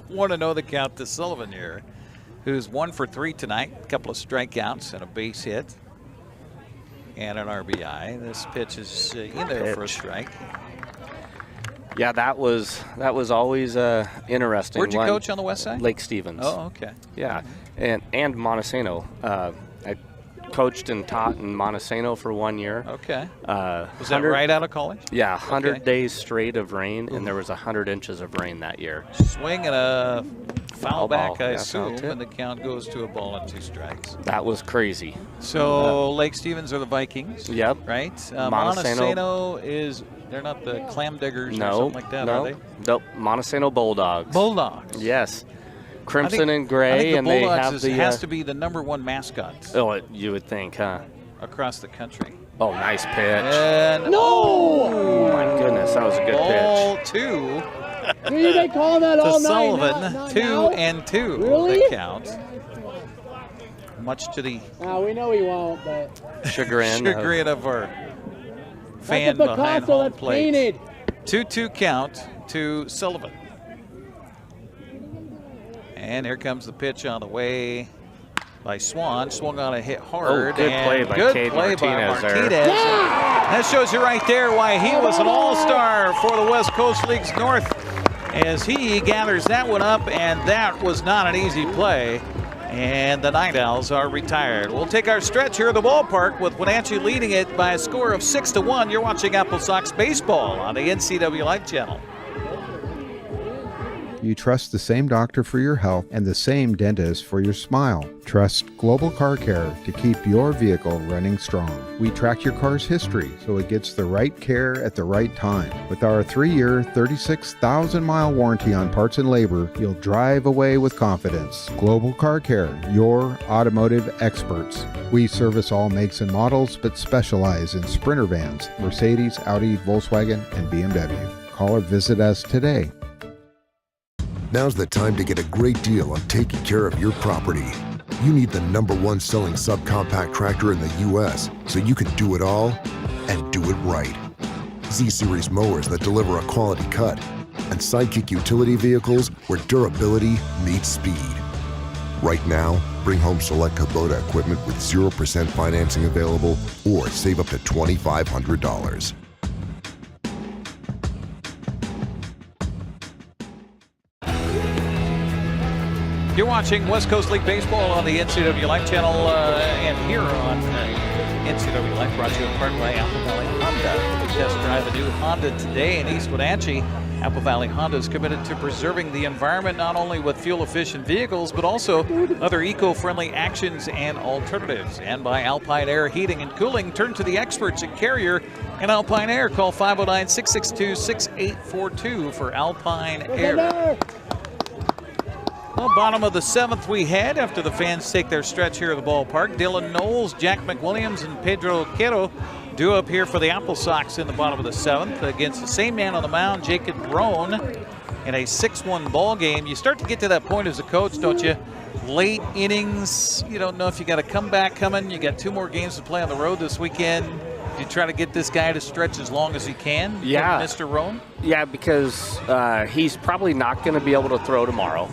Want to know the count to Sullivan here, who's 1 for 3 tonight, a couple of strikeouts and a base hit and an RBI. This pitch is in there for a strike.
Yeah, that was always interesting.
Where'd you coach on the west side?
Lake Stevens.
Oh, okay.
Yeah, and Montesano. I coached and taught in Montesano for 1 year.
Okay. Was that right out of college?
Yeah, 100 days straight of rain, and there was 100 inches of rain that year.
Swing and a foul back, I assume,
foul tip.
and the count goes to a ball and 2 strikes.
That was crazy.
So Lake Stevens are the Vikings.
Yep.
Right? Montesano is, they're not the clam diggers or something like that, are they?
Nope. Montesano Bulldogs.
Bulldogs.
Yes. Crimson and gray,
I think
and
the
they
Bulldogs
have the
has to be the #1 mascot.
Oh, you would think, huh?
Across the country.
Oh, nice pitch.
And
Oh my goodness, that was a good
ball
pitch.
2.
You've been calling that all
to
night.
Sullivan,
Not
2
now.
and 2.
Really?
The count. Much to the
We know he won't, but
chagrin
of our fan
that's a
behind
Picasso
home
that's
plate.
painted.
2-2 count to Sullivan. And here comes the pitch on the way by Swan. Swung on a hit hard.
Oh, good play by Cade Martinez there.
That shows you right there why he was an all-star for the West Coast Leagues North as he gathers that one up, and that was not an easy play. And the Nightowls are retired. We'll take our stretch here at the ballpark with Wenatchee leading it by a score of 6-1. You're watching Applesox Baseball on the NCWLIFE channel.
You trust the same doctor for your health and the same dentist for your smile. Trust Global Car Care to keep your vehicle running strong. We track your car's history so it gets the right care at the right time. With our 3-year, 36,000-mile warranty on parts and labor, you'll drive away with confidence. Global Car Care, your automotive experts. We service all makes and models, but specialize in Sprinter vans, Mercedes, Audi, Volkswagen, and BMW. Call or visit us today.
Now's the time to get a great deal on taking care of your property. You need the #1 selling subcompact tractor in the U.S. so you can do it all and do it right. Z-Series mowers that deliver a quality cut, and Sidekick utility vehicles where durability meets speed. Right now, bring home select Kubota equipment with 0% financing available or save up to $2,500.
You're watching West Coast League Baseball on the NCWLIFE channel and here on NCWLIFE, brought to you in part by Apple Valley Honda. Test drive a new Honda today in East Wenatchee. Apple Valley Honda is committed to preserving the environment not only with fuel-efficient vehicles, but also other eco-friendly actions and alternatives. And by Alpine Air Heating and Cooling, turn to the experts at Carrier and Alpine Air. Call 509-662-6842 for Alpine Air. Well, bottom of the 7th we had after the fans take their stretch here at the ballpark. Dylan Knowles, Jack McWilliams, and Pedro Quero due up here for the Applesox in the bottom of the 7th against the same man on the mound, Jacob Roan, in a 6-1 ball game. You start to get to that point as a coach, don't you? Late innings, you don't know if you got a comeback coming. You got 2 more games to play on the road this weekend. You try to get this guy to stretch as long as he can,
yeah,
Mr. Roan?
Yeah, because he's probably not going to be able to throw tomorrow.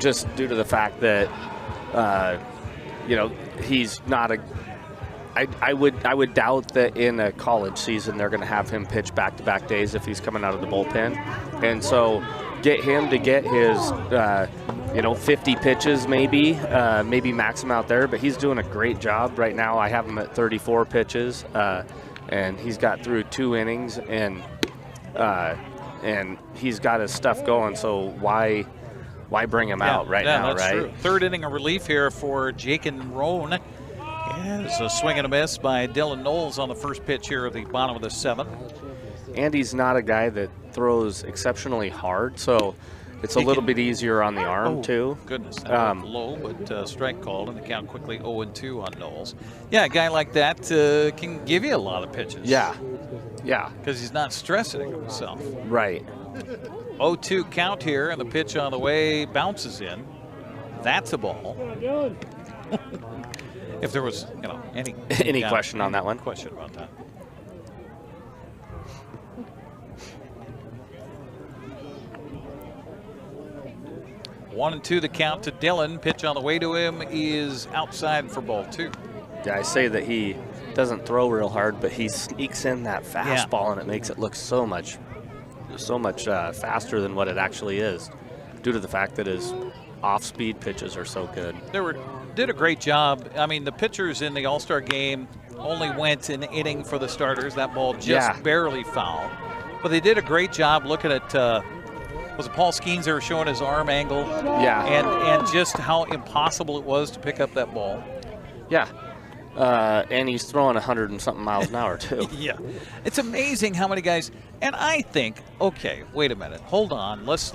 Just due to the fact that, he's not a. I would doubt that in a college season they're going to have him pitch back-to-back days if he's coming out of the bullpen, and so get him to get his, 50 pitches maybe max him out there. But he's doing a great job right now. I have him at 34 pitches, and he's got through 2 innings, and he's got his stuff going. So why bring him out right now,
that's
right?
True. 3rd inning of relief here for Jake and Roan. It's a swing and a miss by Dylan Knowles on the first pitch here at the bottom of the 7th.
And he's not a guy that throws exceptionally hard, so it's a little bit easier on the arm, too.
Goodness, low, but strike called, and the count quickly 0-2 on Knowles. Yeah, a guy like that can give you a lot of pitches.
Yeah.
Because he's not stressing himself.
Right.
0-2 count here, and the pitch on the way bounces in. That's a ball. If there was, any
question on that one.
Question about that. One and 2 the count to Dylan. Pitch on the way to him is outside for ball 2.
Yeah, I say that he doesn't throw real hard, but he sneaks in that fastball, and it makes it look so much faster than what it actually is, due to the fact that his off-speed pitches are so good.
Did a great job. I mean, the pitchers in the All-Star game only went an inning for the starters. That ball just barely fouled. But they did a great job looking at, was it Paul Skeens? They were showing his arm angle.
Yeah.
And just how impossible it was to pick up that ball.
Yeah. And he's throwing 100 and something miles an hour, too.
Yeah. It's amazing how many guys. And I think, okay, wait a minute. Hold on. Let's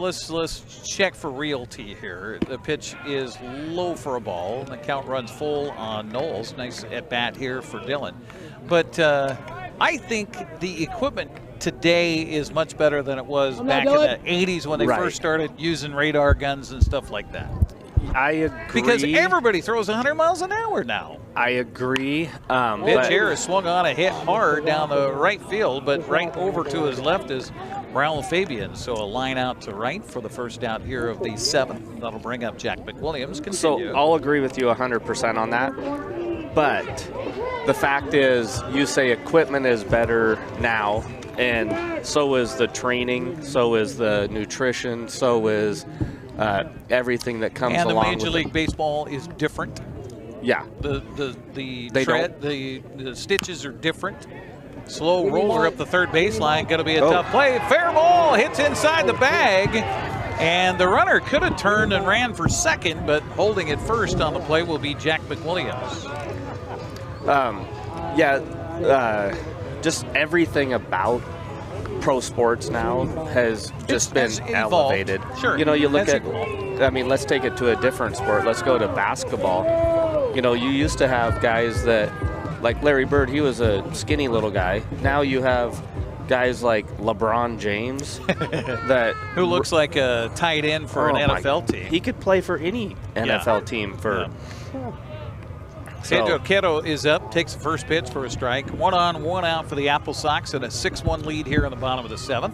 check for realty here. The pitch is low for a ball. The count runs full on Knowles. Nice at bat here for Dylan. But I think the equipment today is much better than it was back in the 80s when they first started using radar guns and stuff like that.
I agree.
Because everybody throws 100 miles an hour now.
I agree.
Pitch here is swung on a hit hard down the right field, but right over to his left is Raul Fabian. So a line out to right for the first out here of the 7th. That'll bring up Jack McWilliams. Continue.
So I'll agree with you 100% on that. But the fact is, you say equipment is better now, and so is the training, so is the nutrition, so is everything that comes along with it.
And the Major League Baseball is different.
Yeah.
The stitches are different. Slow roller up the third baseline. Going to be a tough play. Fair ball hits inside the bag. And the runner could have turned and ran for second, but holding it first on the play will be Jack McWilliams.
Just everything about pro sports now has just been elevated.
Sure.
You look at, let's take it to a different sport. Let's go to basketball. You used to have guys that, like Larry Bird, he was a skinny little guy. Now you have guys like LeBron James
who looks like a tight end for an NFL team.
He could play for any NFL team for.
Pedro Quero is up, takes the first pitch for a strike. 1 on, 1 out for the Applesox, and a 6-1 lead here in the bottom of the 7th.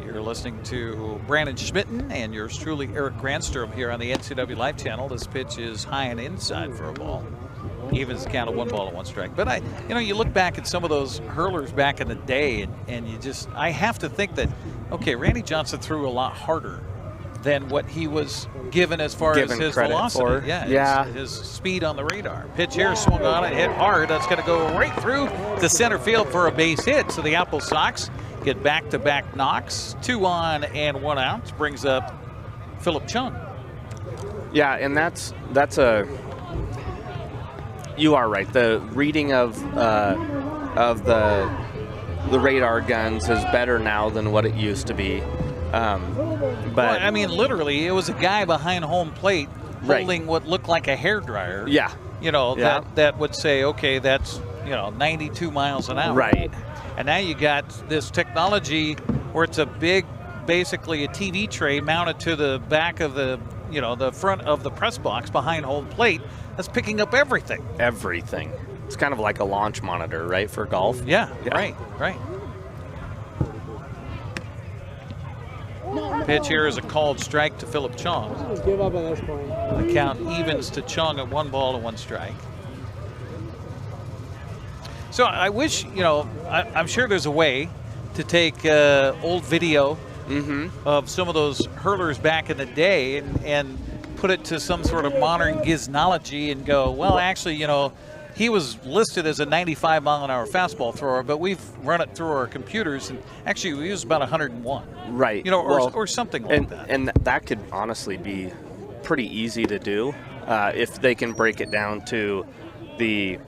You're listening to Brandon Schmitten and yours truly, Eric Granstrom, here on the NCWLIFE channel. This pitch is high and inside for a ball. Evens the count of 1 ball and 1 strike. But you look back at some of those hurlers back in the day, and I have to think that, okay, Randy Johnson threw a lot harder than what he was given as far as his velocity. His speed on the radar. Pitch here, swung on it, hit hard. That's going to go right through to center field for a base hit. So the Applesox get back-to-back knocks. 2 on and 1 out. Brings up Philip Chung.
Yeah, and that's you are right. The reading of the radar guns is better now than what it used to be. But
well, I mean, literally, it was a guy behind home plate holding what looked like a hairdryer.
Yeah.
That would say, okay, that's 92 miles an hour.
Right.
And now you got this technology where it's a big, basically a TV tray mounted to the back of the front of the press box behind home plate that's picking up everything.
Everything. It's kind of like a launch monitor, right, for golf?
Yeah. Right. Pitch here is a called strike to Philip Chung.
Give up at this point.
The count evens to Chung at 1 ball to 1 strike. So I wish, I'm sure there's a way to take old video of some of those hurlers back in the day and put it to some sort of modern giznology and go, well, actually, he was listed as a 95-mile-an-hour fastball thrower, but we've run it through our computers, and actually we use about 101.
Right.
Or something like that.
And that could honestly be pretty easy to do if they can break it down to the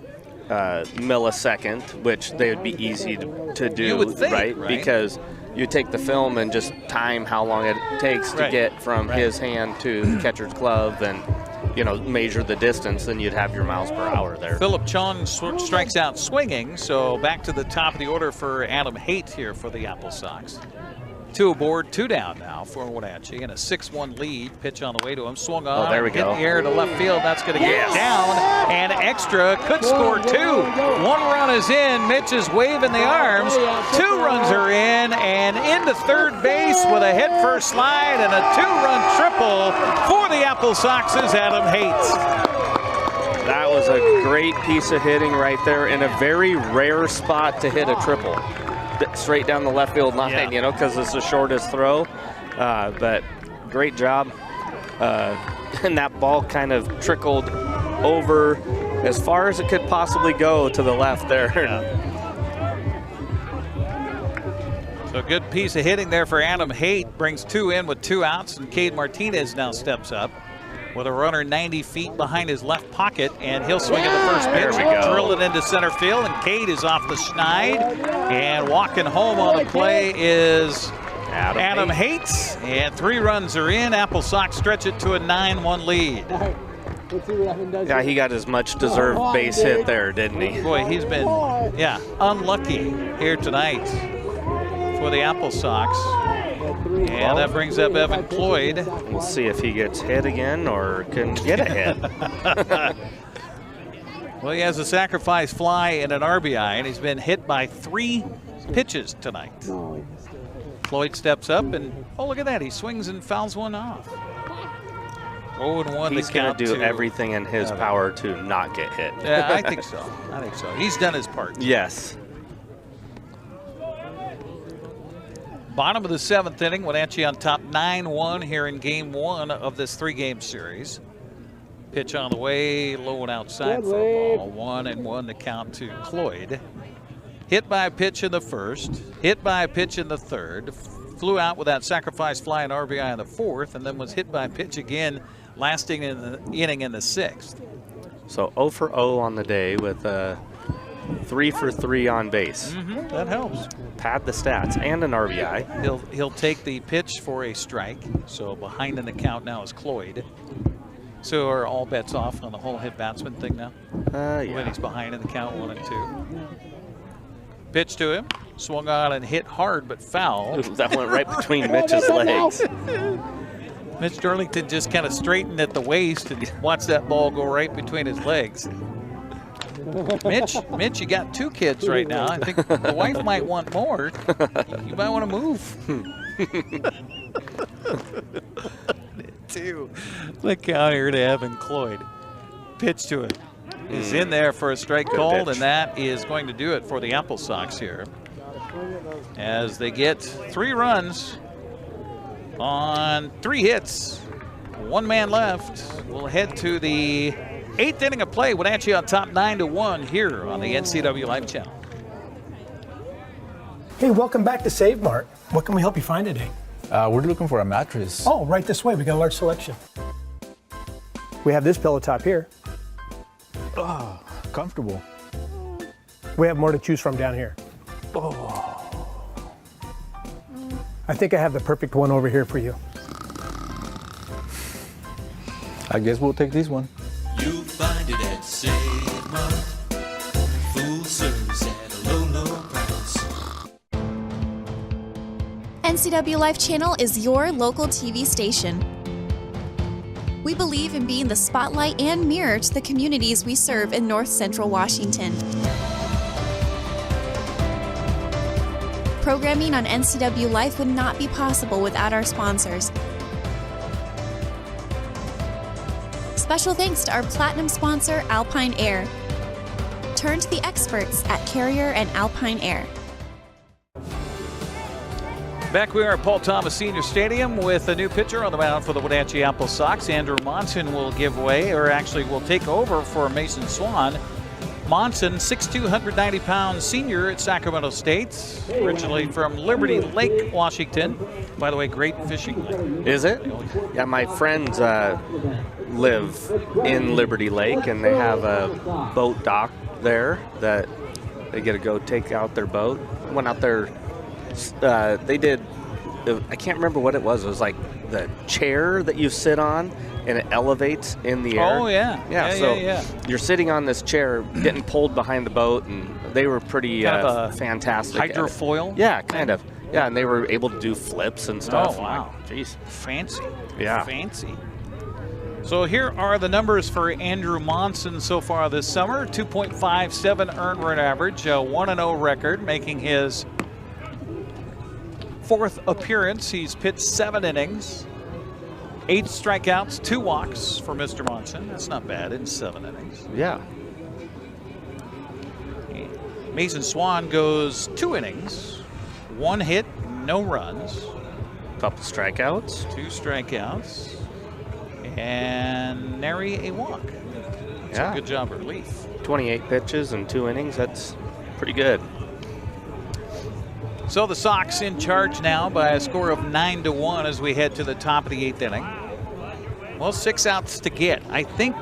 millisecond, which they would be easy to do,
you would think, right?
Because you take the film and just time how long it takes to get from his hand to the catcher's glove and measure the distance, then you'd have your miles per hour there.
Philip Chung strikes out swinging, so back to the top of the order for Adam Haight here for the Applesox. 2 aboard, 2 down now for Wenatchee, and a 6-1 lead. Pitch on the way to him, swung on,
there we
hit
go.
the air to left field. That's going to get down, and extra could score 2. 1 run is in. Mitch is waving the arms. 2 runs are in, and into third base with a head-first slide and a 2-run triple for the Applesox's Adam Haight.
That was a great piece of hitting right there in a very rare spot to hit a triple. Straight down the left field line, because it's the shortest throw. But great job. And that ball kind of trickled over as far as it could possibly go to the left there.
So a good piece of hitting there for Adam Haight. Brings 2 in with 2 outs, and Cade Martinez now steps up with a runner 90 feet behind his left pocket, and he'll swing at the first pitch, drill it into center field, and Cade is off the schneid, and walking home on the play is Adam Haight, and 3 runs are in. Applesox stretch it to a 9-1 lead.
Yeah, he got his much deserved base hit there, didn't he?
Boy, he's been unlucky here tonight for the Applesox. And that brings up Evan Cloyd.
We'll see if he gets hit again or can get a hit.
Well, he has a sacrifice fly and an RBI, and he's been hit by 3 pitches tonight. Cloyd steps up, and look at that. He swings and fouls one off. 0-1.
He's going to do everything in his power to not get hit.
Yeah, I think so. He's done his part.
Yes.
Bottom of the 7th inning, Wenatchee on top 9-1 here in game 1 of this 3-game series. Pitch on the way, low and outside for a ball. 1-1 to count to Cloyd. Hit by a pitch in the first, hit by a pitch in the third, flew out with that sacrifice fly and RBI in the 4th, and then was hit by a pitch again, lasting in the inning in the 6th.
So 0 for 0 on the day with 3 for 3 on base.
That helps.
Pad the stats and an RBI.
He'll take the pitch for a strike. So behind in the count now is Cloyd. So are all bets off on the whole hit batsman thing now? When he's behind in the count 1-2. Pitch to him. Swung on and hit hard but foul.
That went right between Mitch's legs.
Mitch Darlington just kind of straightened at the waist and watched that ball go right between his legs. Mitch, you got 2 kids right now. I think the wife might want more. You might want to move. 2. The count here to Evan Cloyd. Pitch to it is in there for a strike called, and that is going to do it for the Applesox here. As they get 3 runs on 3 hits. 1 man left. We'll head to the 8th inning of play. Wenatchee on top 9-1 here on the NCWLIFE channel.
Hey, welcome back to Save Mart. What can we help you find today?
We're looking for a mattress.
Oh, right this way. We got a large selection. We have this pillow top here.
Oh, comfortable.
We have more to choose from down here.
Oh.
I think I have the perfect one over here for you.
I guess we'll take this one.
You'll find it at Save Mart. Full service at a low, low price.
NCWLIFE Channel is your local TV station. We believe in being the spotlight and mirror to the communities we serve in North Central Washington. Programming on NCWLIFE would not be possible without our sponsors. Special thanks to our platinum sponsor, Alpine Air. Turn to the experts at Carrier and Alpine Air.
Back we are at Paul Thomas Senior Stadium with a new pitcher on the mound for the Wenatchee Applesox. Andrew Monson will give way, or actually will take over for Mason Swan. Monson, 6'2", 190-pound senior at Sacramento State, originally from Liberty Lake, Washington. By the way, great fishing lake.
Is it? Yeah, my friends live in Liberty Lake, and they have a boat dock there that they get to go take out their boat. Went out there. They did. I can't remember what it was. It was like the chair that you sit on, and it elevates in the air.
Oh, yeah.
So you're sitting on this chair, getting pulled behind the boat, and they were pretty
kind of
fantastic.
Hydrofoil?
Yeah, kind of. Yeah, and they were able to do flips and stuff.
Oh, wow.
Jeez.
Fancy.
Yeah.
Fancy. So here are the numbers for Andrew Monson so far this summer. 2.57 earned run average, a 1-0 record, making his fourth appearance. He's pitched 7 innings. 8 strikeouts, 2 walks for Mr. Monson. That's not bad in 7 innings.
Yeah.
Mason Swan goes 2 innings, 1 hit, no runs.
Couple strikeouts.
2 strikeouts. And nary a walk. That's a good job of relief.
28 pitches and 2 innings. That's pretty good.
So the Sox in charge now by a score of 9-1 as we head to the top of the 8th inning. Well, 6 outs to get. I think,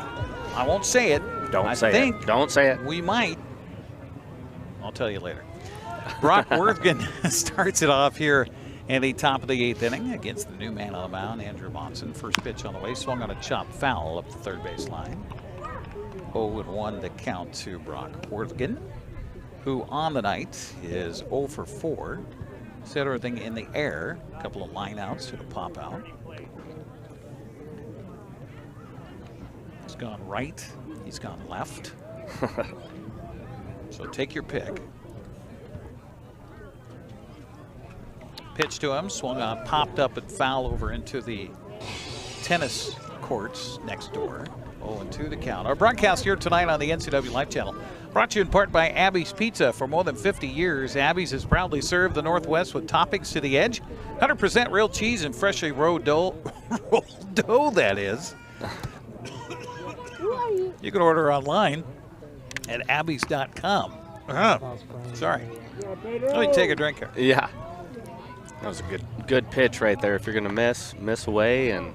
I won't say it.
Don't say it. Don't say it.
We might. I'll tell you later. Brock Worthgen starts it off here in the top of the 8th inning against the new man on the mound, Andrew Monson. First pitch on the way, swung on a chop foul up the third base line. 0-1 to count to Brock Worthgen, who on the night is 0 for 4. Set everything in the air. A couple of line outs to pop out. He's gone right. He's gone left. So take your pick. Pitch to him, swung on, popped up and foul over into the tennis courts next door. 0-2 the count. Our broadcast here tonight on the NCWLIFE channel brought to you in part by Abby's Pizza. For more than 50 years, Abby's has proudly served the Northwest with toppings to the edge. 100% real cheese and freshly rolled dough, that is. You can order online at abbys.com. Sorry. Let me take a drink here.
Yeah. That was a good pitch right there. If you're going to miss away, and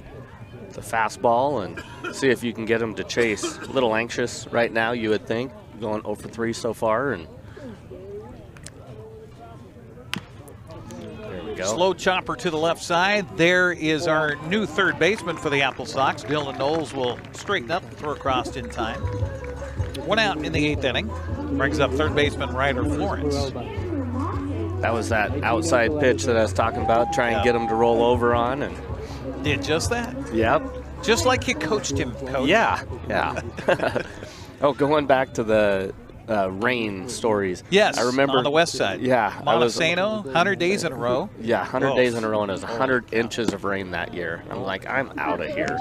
the fastball, and see if you can get him to chase. A little anxious right now, you would think, going 0 for 3 so far. And there we go.
Slow chopper to the left side. There is our new third baseman for the Applesox. Dylan Knowles will straighten up, throw across in time. 1 out in the 8th inning. Brings up third baseman Ryder Florence.
That was that outside pitch that I was talking about, trying to get him to roll over on. And
did just that?
Yep.
Just like you coached him, Coach.
Yeah. Oh, going back to the rain stories.
Yes,
I remember
on the west side.
Yeah.
Montesano, 100 days in a row.
Yeah, 100 days in a row, and it was 100 inches of rain that year. I'm like, I'm out of here.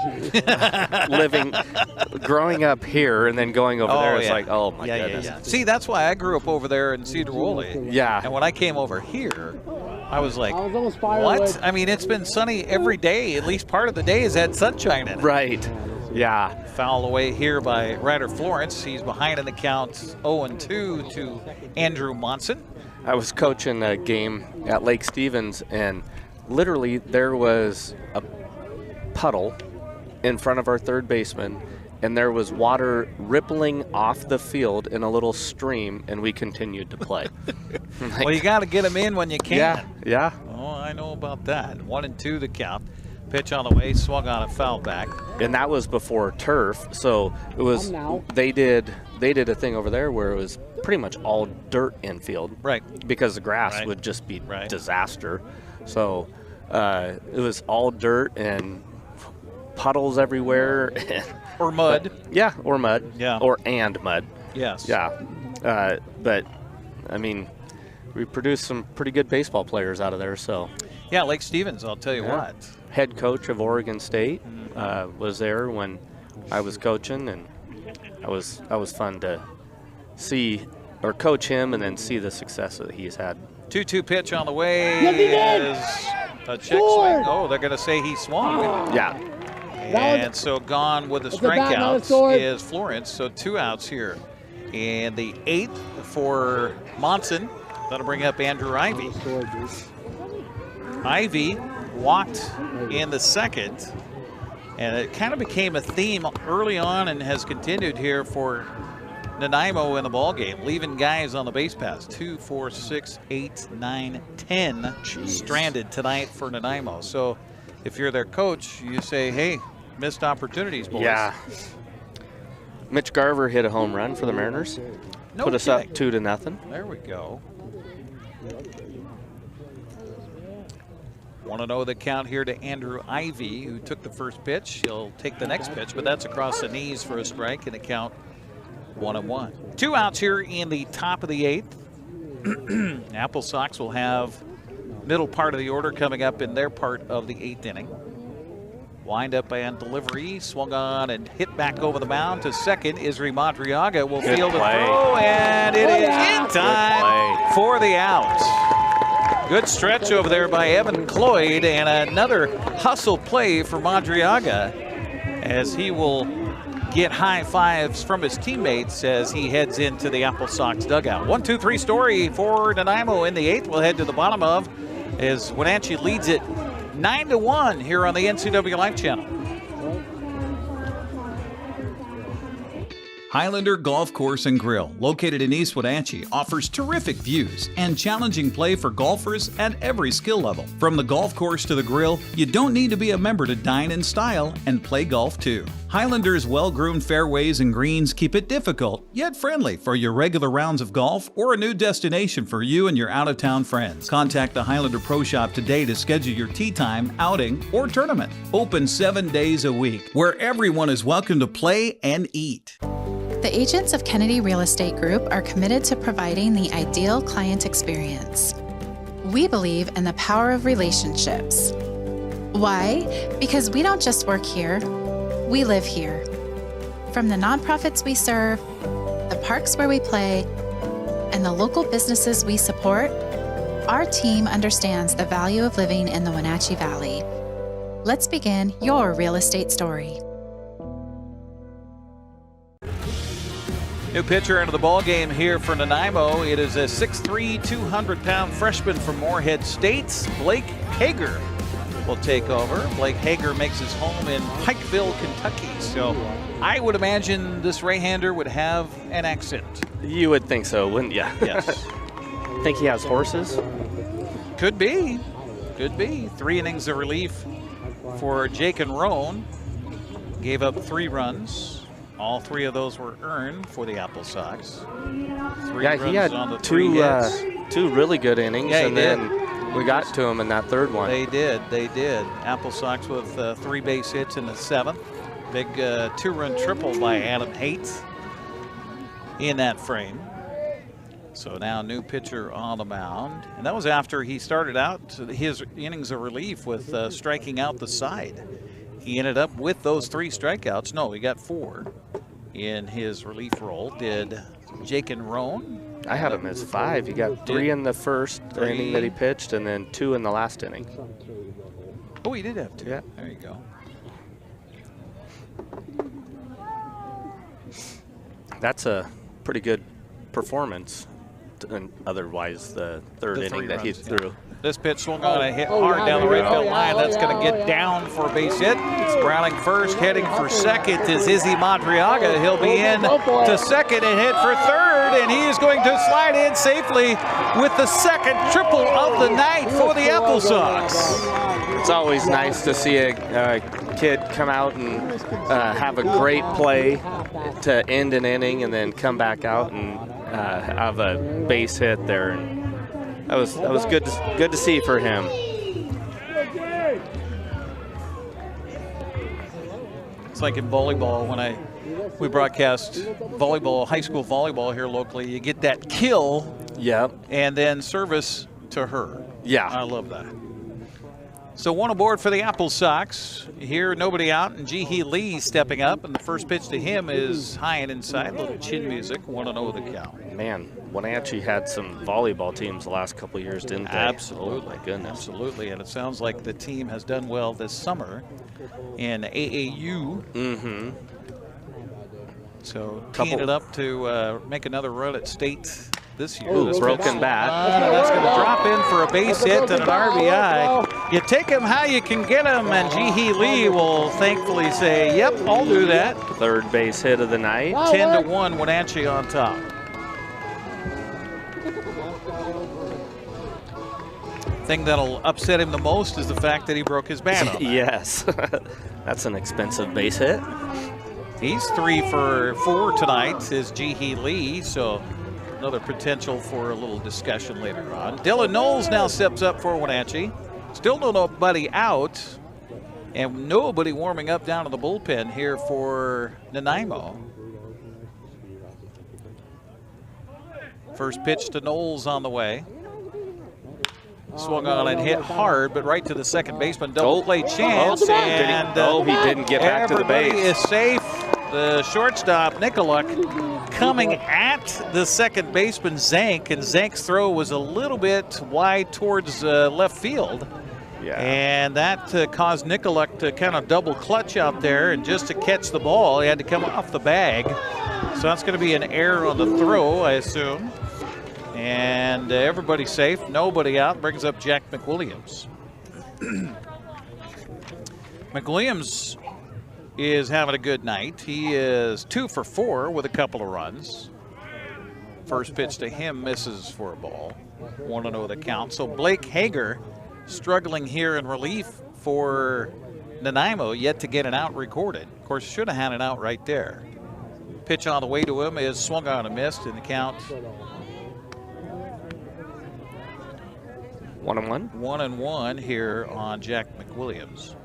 Growing up here and then going over there, it's like, oh my goodness.
Yeah. See, that's why I grew up over there in Cedar Woolley.
Yeah.
And when I came over here, I was like, what? I mean, it's been sunny every day. At least part of the day has had sunshine in it.
Right. Yeah.
Foul away here by Ryder Florence. He's behind in the count 0-2 to Andrew Monson.
I was coaching a game at Lake Stevens, and literally there was a puddle in front of our third baseman, and there was water rippling off the field in a little stream, and we continued to play.
Well, you got to get them in when you can.
Yeah.
Oh, I know about that. 1-2 the count. Pitch on the way, swung on a foul back.
And that was before turf, so it was. They did a thing over there where it was pretty much all dirt infield,
right?
Because the grass would just be disaster. So it was all dirt and puddles everywhere.
Or mud.
Or mud.
Yeah.
And mud.
Yes.
Yeah. But I mean, we produced some pretty good baseball players out of there. So.
Yeah, Lake Stevens. I'll tell you what.
Head coach of Oregon State was there when I was coaching, and I was fun to see or coach him and then see the success that he's had.
2-2 pitch on the way is a check swing. Oh, they're going to say he swung.
Yeah.
And so gone with the strikeouts is Florence. So 2 outs here. And the 8th for Monson. That'll bring up Andrew Ivy. Ivy walked in the second, and it kind of became a theme early on and has continued here for Nanaimo in the ball game, leaving guys on the base paths. 2, 4, 6, 8, 9, 10 stranded tonight for Nanaimo. So if you're their coach, you say, hey, missed opportunities, boys.
Yeah. Mitch Garver hit a home run for the Mariners. Put us up 2-0.
There we go. 1-0 the count here to Andrew Ivy, who took the first pitch. He'll take the next pitch, but that's across the knees for a strike, and the count 1-1. 2 outs here in the top of the 8th. Applesox will have middle part of the order coming up in their part of the 8th inning. Wind up and delivery, swung on and hit back over the mound to second. Isri Madriaga will field a throw, and it is in time for the out. Good stretch over there by Evan Cloyd, and another hustle play for Madriaga as he will get high fives from his teammates as he heads into the Applesox dugout. 1-2-3 story for Nanaimo in the 8th. We'll head to the bottom of as Wenatchee leads it 9-1 here on the NCWLIFE channel. Highlander Golf Course and Grill, located in East Wenatchee, offers terrific views and challenging play for golfers at every skill level. From the golf course to the grill, you don't need to be a member to dine in style and play golf too. Highlander's well-groomed fairways and greens keep it difficult, yet friendly for your regular rounds of golf or a new destination for you and your out-of-town friends. Contact the Highlander Pro Shop today to schedule your tee time, outing, or tournament. Open 7 days a week, where everyone is welcome to play and eat.
The agents of Kennedy Real Estate Group are committed to providing the ideal client experience. We believe in the power of relationships. Why? Because we don't just work here, we live here. From the nonprofits we serve, the parks where we play, and the local businesses we support, our team understands the value of living in the Wenatchee Valley. Let's begin your real estate story.
New pitcher into the ball game here for Nanaimo. It is a 6'3", 200-pound freshman from Moorhead State. Blake Hager will take over. Blake Hager makes his home in Pikeville, Kentucky. So I would imagine this right-hander would have an accent.
You would think so, wouldn't you?
Yes.
Think he has horses?
Could be. Could be. 3 innings of relief for Jake and Roan. Gave up 3 runs. All 3 of those were earned for the Applesox. 3
yeah, he had
on the
2 really good innings,
yeah,
and then we got to him in that 3rd one.
They did. Applesox with 3 base hits in the 7th. Big 2-run triple by Adam Haight in that frame. So now new pitcher on the mound. And that was after he started out his innings of relief with striking out the side. He ended up with those 3 strikeouts. No, he got 4 in his relief role. Did Jake and Roan?
I had him as 5. He got 3 in the first inning that he pitched, and then 2 in the last inning.
Oh, he did have 2.
Yeah.
There you go.
That's a pretty good performance otherwise the third inning that he threw.
This pitch swung on and hit hard down the right field line. That's going to get down for a base hit. Browning first, heading for second is Izzy Madriaga. He'll be in to second and hit for third, and he is going to slide in safely with the second triple of the night for the Applesox.
It's always nice to see a kid come out and have a great play to end an inning and then come back out and have a base hit there. And that was good to see for him.
It's like in volleyball when we broadcast volleyball, high school volleyball here locally. You get that kill, and then service to her.
Yeah,
I love that. So one aboard for the Applesox. Here, nobody out, and Ji-Hee Lee stepping up, and the first pitch to him is high and inside. A little chin music, 1-0 the count.
Man, Wenatchee had some volleyball teams the last couple of years, didn't they?
Absolutely.
Oh, my goodness.
Absolutely, and it sounds like the team has done well this summer in AAU.
Mm-hmm.
So teeing it up to make another run at state this year.
Ooh, broken bat.
That's going to drop in for a base hit and an RBI. You take him how you can get him, and Ji-Hee Lee will thankfully say, yep, I'll do that.
Third base hit of the night.
10-1, Wenatchee on top. Thing that'll upset him the most is the fact that he broke his bat on that.
Yes. That's an expensive base hit.
He's 3 for 4 tonight, is Ji-Hee Lee, so another potential for a little discussion later on. Dylan Knowles now steps up for Wenatchee. Still nobody out, and nobody warming up down in the bullpen here for Nanaimo. First pitch to Knowles on the way. Swung on and hit hard, but right to the second baseman. Double play chance, and
he didn't get back to the base.
Everybody is safe. The shortstop, Nicoluk, coming at the second baseman, Zank, and Zank's throw was a little bit wide towards left field.
Yeah.
And that caused Nicoluk to kind of double clutch out there, and just to catch the ball, he had to come off the bag. So that's going to be an error on the throw, I assume. And everybody's safe, nobody out, brings up Jack McWilliams. McWilliams is having a good night. He is 2 for 4 with a couple of runs. First pitch to him misses for a ball. 1-0 the count. So Blake Hager struggling here in relief for Nanaimo, yet to get an out recorded. Of course, should have had an out right there. Pitch on the way to him is swung on and missed in the count.
1-1.
1-1 here on Jack McWilliams.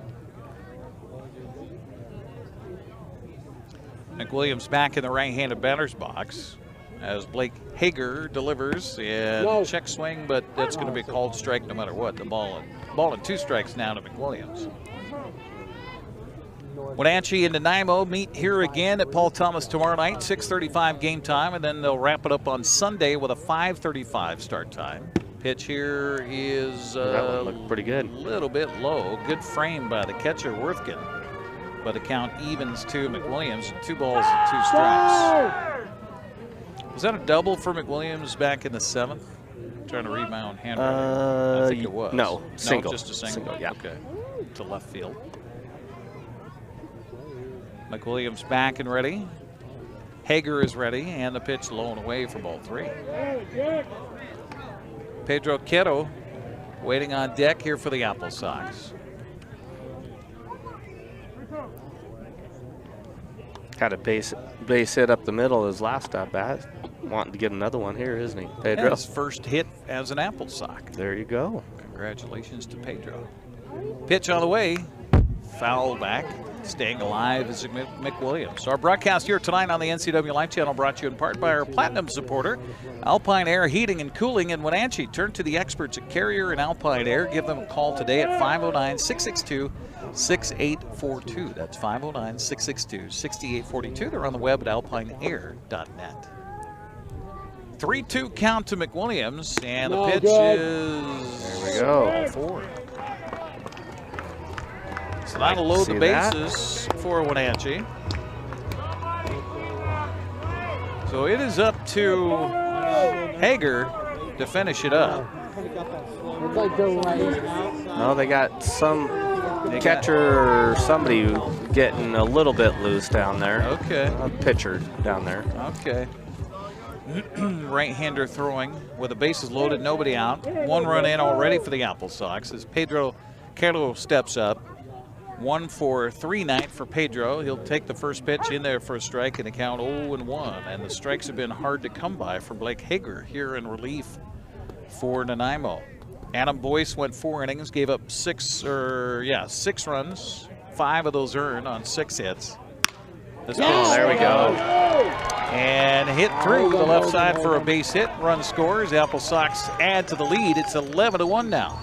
McWilliams back in the right-handed batter's box as Blake Hager delivers and check swing, but that's going to be a called strike no matter what. The ball and 2 strikes now to McWilliams. Wenatchee and Nanaimo meet here again at Paul Thomas tomorrow night, 6:35 game time, and then they'll wrap it up on Sunday with a 5:35 start time. Pitch here is
that one looked pretty good.
A little bit low. Good frame by the catcher, Worthkin. But the count evens to McWilliams. 2 balls and 2 strikes. Was that a double for McWilliams back in the 7th? I'm trying to read my own handwriting. I think it was.
No, single.
Just a single.
Yeah.
Okay. To left field. McWilliams back and ready. Hager is ready, and the pitch low and away for ball 3. Pedro Queto waiting on deck here for the Applesox.
Had a base hit up the middle his last at bat. Wanting to get another one here, isn't he, Pedro?
His first hit as an Applesox.
There you go.
Congratulations to Pedro. Pitch on the way. Foul back. Staying alive is McWilliams. Our broadcast here tonight on the NCWLIFE channel brought to you in part by our platinum supporter, Alpine Air Heating and Cooling in Wenatchee. Turn to the experts at Carrier and Alpine Air. Give them a call today at 509-662-6842. That's 509-662-6842. They're on the web at alpineair.net. 3-2 count to McWilliams, and the pitch is...
There we go.
4. So that'll load the bases for Wenatchee. So it is up to Hager to finish it up.
Well, they got some catcher or somebody getting a little bit loose down there.
Okay.
A pitcher down there.
Okay. Right-hander throwing with the bases loaded, nobody out. 1 run in already for the Applesox as Pedro Carlo steps up. 1-for-3 night for Pedro. He'll take the first pitch in there for a strike and a count 0-1. And the strikes have been hard to come by for Blake Hager here in relief for Nanaimo. Adam Boyce went 4 innings, gave up 6 runs, 5 of those earned on 6 hits.
There we go.
And hit through the left side for a base hit. Run scores. The Applesox add to the lead. It's 11-1 now.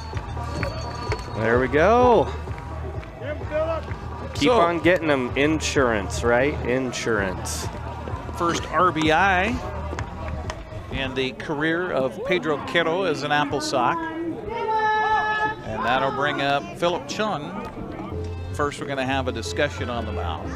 There we go. Keep on getting them insurance, right? Insurance.
First RBI in the career of Pedro Quero as an Applesox. And that'll bring up Philip Chung. First, we're going to have a discussion on the mound.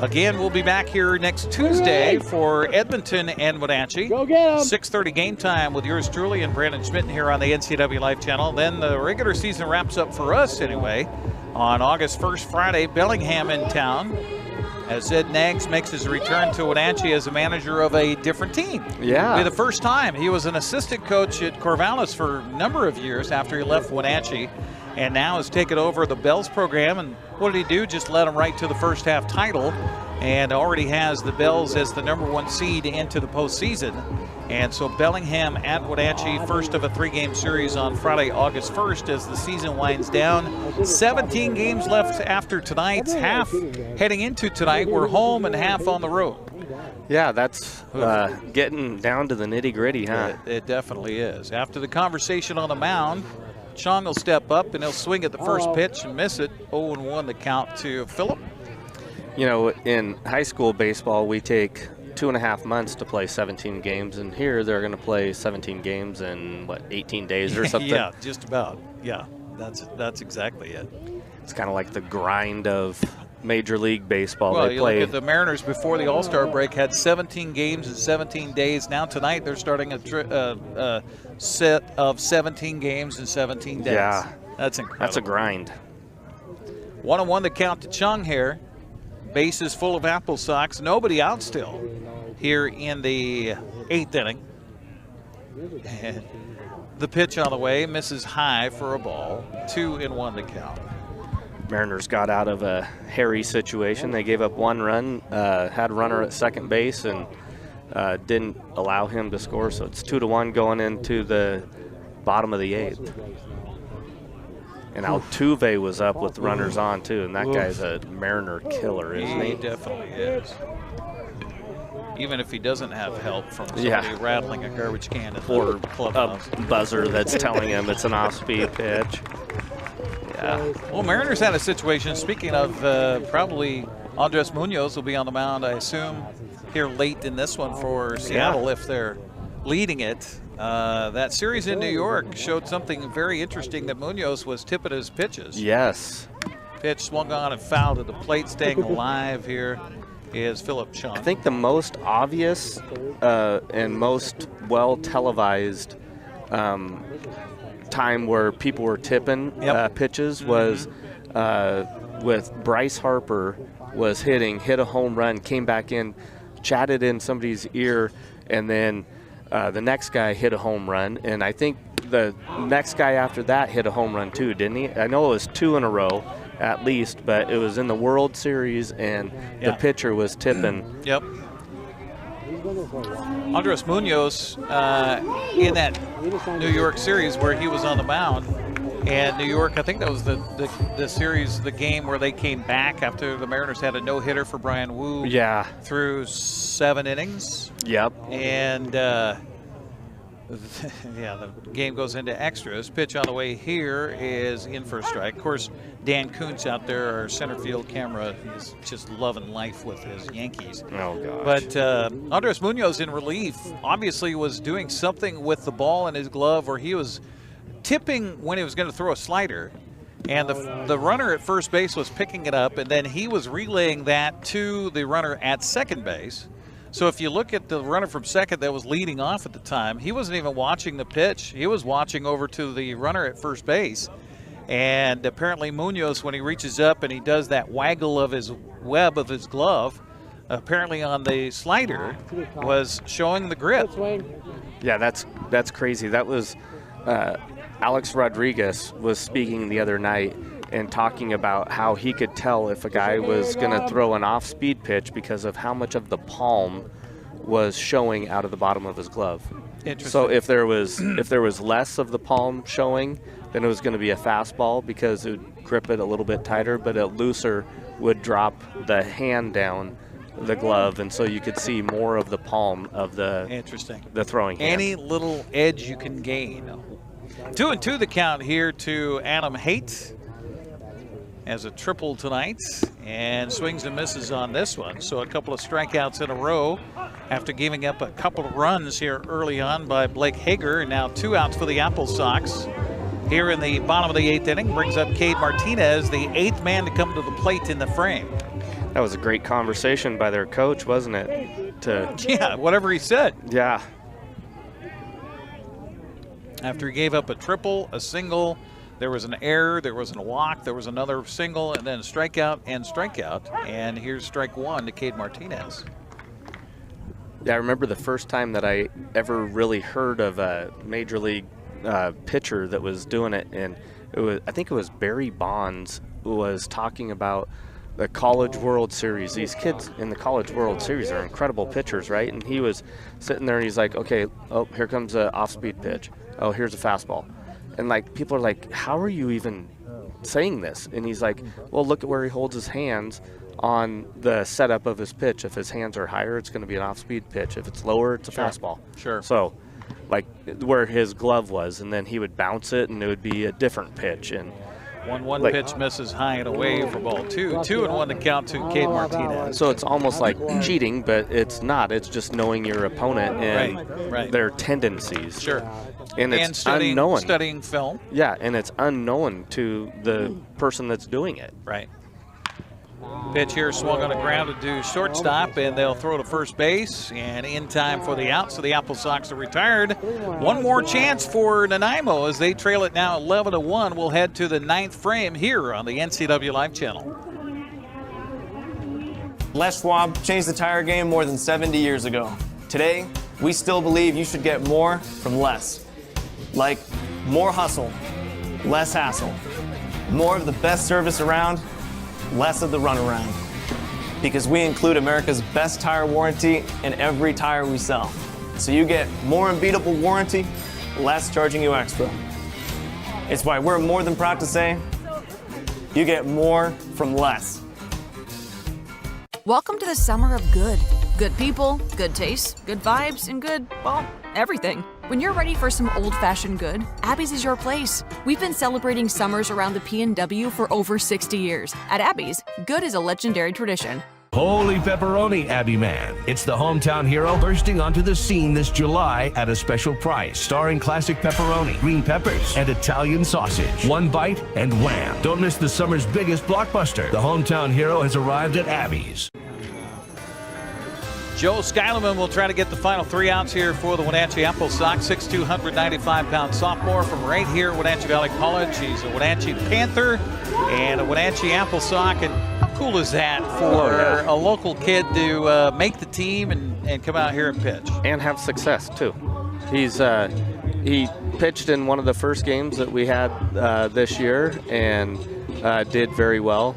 Again, we'll be back here next Tuesday for Edmonton and Wenatchee. 6:30 game time with yours truly and Brandon Schmidt here on the NCW Life channel. Then the regular season wraps up for us anyway on August 1st, Friday, Bellingham in town, as Ed Nags makes his return to Wenatchee as a manager of a different team.
Yeah.
It'll be the first time. He was an assistant coach at Corvallis for a number of years after he left Wenatchee, and now has taken over the Bells program. And what did he do? Just led them right to the first half title, and already has the Bells as the #1 seed into the postseason. And so Bellingham at Wenatchee, first of a 3-game series on Friday, August 1st, as the season winds down. 17 games left after tonight's half. Heading into tonight, we're home and half on the road.
Yeah, that's getting down to the nitty-gritty, huh?
It definitely is. After the conversation on the mound, Chung will step up and he'll swing at the first pitch and miss it. 0-1 the count to Philip.
You know, in high school baseball, we take 2.5 months to play 17 games, and here they're going to play 17 games in, 18 days or something?
Yeah, just about. Yeah, that's exactly it.
It's kind of like the grind of Major League Baseball.
Well,
they
you
play.
look at the Mariners before the All-Star break, had 17 games in 17 days. Now tonight they're starting a set of 17 games in 17 days.
Yeah.
That's incredible.
That's a grind.
1-1 the count to Chung here. Bases full of Applesox. Nobody out still here in the 8th inning. And the pitch on the way misses high for a ball. 2-1 the count.
Mariners got out of a hairy situation. They gave up 1 run, had a runner at second base, and didn't allow him to score. So it's 2-1 going into the bottom of the 8th. And Altuve was up with runners on, too, and that guy's a Mariner killer, isn't he?
He definitely is. Even if he doesn't have help from somebody rattling a garbage can at the clubhouse.
A buzzer that's telling him it's an off-speed pitch. Yeah.
Well, Mariners had a situation, speaking of probably Andres Munoz will be on the mound, I assume, here late in this one for Seattle if they're leading it. That series in New York showed something very interesting, that Munoz was tipping his pitches.
Yes.
Pitch swung on and fouled at the plate. Staying alive here is Philip Chung.
I think the most obvious and most well televised time where people were tipping pitches was with Bryce Harper was hit a home run, came back in, chatted in somebody's ear, and then the next guy hit a home run, and I think the next guy after that hit a home run too, didn't he? I know it was 2 in a row at least, but it was in the World Series, and the pitcher was tipping.
Yep. Andres Munoz in that New York series where he was on the mound, and New York, I think that was the series, the game where they came back after the Mariners had a no-hitter for Brian Wu.
Yeah.
Through 7 innings.
Yep.
And the game goes into extras. Pitch on the way here is in for a strike. Of course, Dan Kuntz out there, our center field camera, is just loving life with his Yankees.
Oh, gosh.
But Andres Munoz in relief obviously was doing something with the ball in his glove where he was tipping when he was going to throw a slider. And the runner at first base was picking it up, and then he was relaying that to the runner at second base. So if you look at the runner from second that was leading off at the time, he wasn't even watching the pitch. He was watching over to the runner at first base. And apparently Munoz, when he reaches up and he does that waggle of his web of his glove, apparently on the slider was showing the grip.
Yeah, that's crazy. That was Alex Rodriguez was speaking the other night and talking about how he could tell if a guy was going to throw an off-speed pitch because of how much of the palm was showing out of the bottom of his glove. So if there was less of the palm showing, then it was going to be a fastball because it would grip it a little bit tighter, but a looser would drop the hand down the glove, and so you could see more of the palm of the throwing hand.
Any little edge you can gain. 2-2 the count here to Adam Haight. Has a triple tonight and swings and misses on this one. So a couple of strikeouts in a row after giving up a couple of runs here early on by Blake Hager. And now 2 outs for the Applesox. Here in the bottom of the 8th inning, brings up Cade Martinez, the 8th man to come to the plate in the frame.
That was a great conversation by their coach, wasn't it?
Yeah, whatever he said.
Yeah.
After he gave up a triple, a single, there was an error, there was a walk, there was another single, and then a strikeout and strikeout. And here's strike 1 to Cade Martinez.
Yeah, I remember the first time that I ever really heard of a major league pitcher that was doing it, and I think it was Barry Bonds who was talking about the College World Series. These kids in the College World Series are incredible pitchers, right? And he was sitting there and he's like, okay, oh, here comes an off-speed pitch. Oh, here's a fastball. And like people are like, how are you even saying this? And he's like, well, look at where he holds his hands on the setup of his pitch. If his hands are higher, it's going to be an off-speed pitch. If it's lower, it's a fastball.
Sure.
So like where his glove was, and then he would bounce it and it would be a different pitch. And
1-1 pitch misses high and away for ball 2. 2-1 to count to Cade Martinez.
So it's almost like cheating, but it's not. It's just knowing your opponent and their tendencies.
Sure.
And it's
studying film.
Yeah, and it's unknown to the person that's doing it.
Right. Pitch here swung on the ground to do shortstop, and they'll throw to first base, and in time for the out, so the Applesox are retired. One more chance for Nanaimo as they trail it now 11-1. We'll head to the 9th frame here on the NCWLIFE channel.
Les Schwab changed the tire game more than 70 years ago. Today, we still believe you should get more from less. Like more hustle, less hassle, more of the best service around, less of the runaround. Because we include America's best tire warranty in every tire we sell. So you get more unbeatable warranty, less charging you extra. It's why we're more than proud to say, you get more from less.
Welcome to the summer of good. Good people, good taste, good vibes, and good, well, everything. When you're ready for some old-fashioned good, Abby's is your place. We've been celebrating summers around the P&W for over 60 years. At Abby's, good is a legendary tradition.
Holy pepperoni, Abby Man. It's the hometown hero bursting onto the scene this July at a special price, starring classic pepperoni, green peppers, and Italian sausage. One bite and wham. Don't miss the summer's biggest blockbuster. The hometown hero has arrived at Abby's.
Joe Skylerman will try to get the final 3 outs here for the Wenatchee Applesox. 6'2", 195-pound sophomore from right here at Wenatchee Valley College. He's a Wenatchee Panther and a Wenatchee Applesox. And how cool is that for a local kid to make the team and come out here and pitch?
And have success, too. He pitched in one of the first games that we had this year and did very well.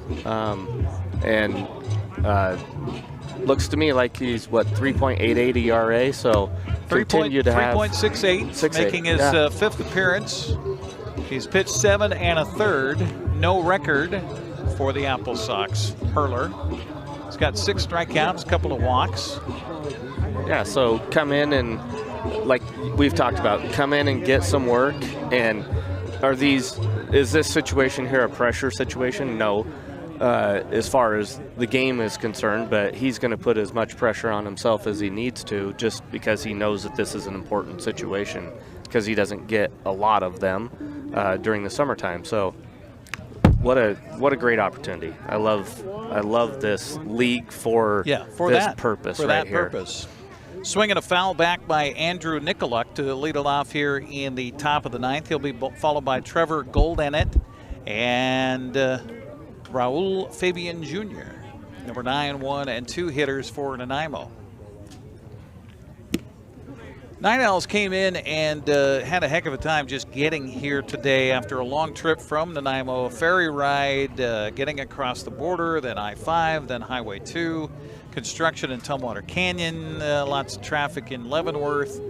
Looks to me like he's, 3.88 ERA, so continue to have
3.68, making his 5th appearance. He's pitched 7 1/3, no record for the Applesox. Hurler. He's got 6 strikeouts, a couple of walks.
Yeah, so come in and, like we've talked about, come in and get some work. And is this situation here a pressure situation? No. As far as the game is concerned, but he's going to put as much pressure on himself as he needs to, just because he knows that this is an important situation, because he doesn't get a lot of them during the summertime. So what a great opportunity. I love this league for this purpose
for
right
that
here.
purpose. Swinging a foul back by Andrew Nicoluk to lead it off here in the top of the ninth. He'll be followed by Trevor Goldenet and Raul Fabian Jr. Number 9, 1, and 2 hitters for Nanaimo. Nightowls came in and had a heck of a time just getting here today after a long trip from Nanaimo, a ferry ride, getting across the border, then I-5, then Highway 2, construction in Tumwater Canyon, lots of traffic in Leavenworth.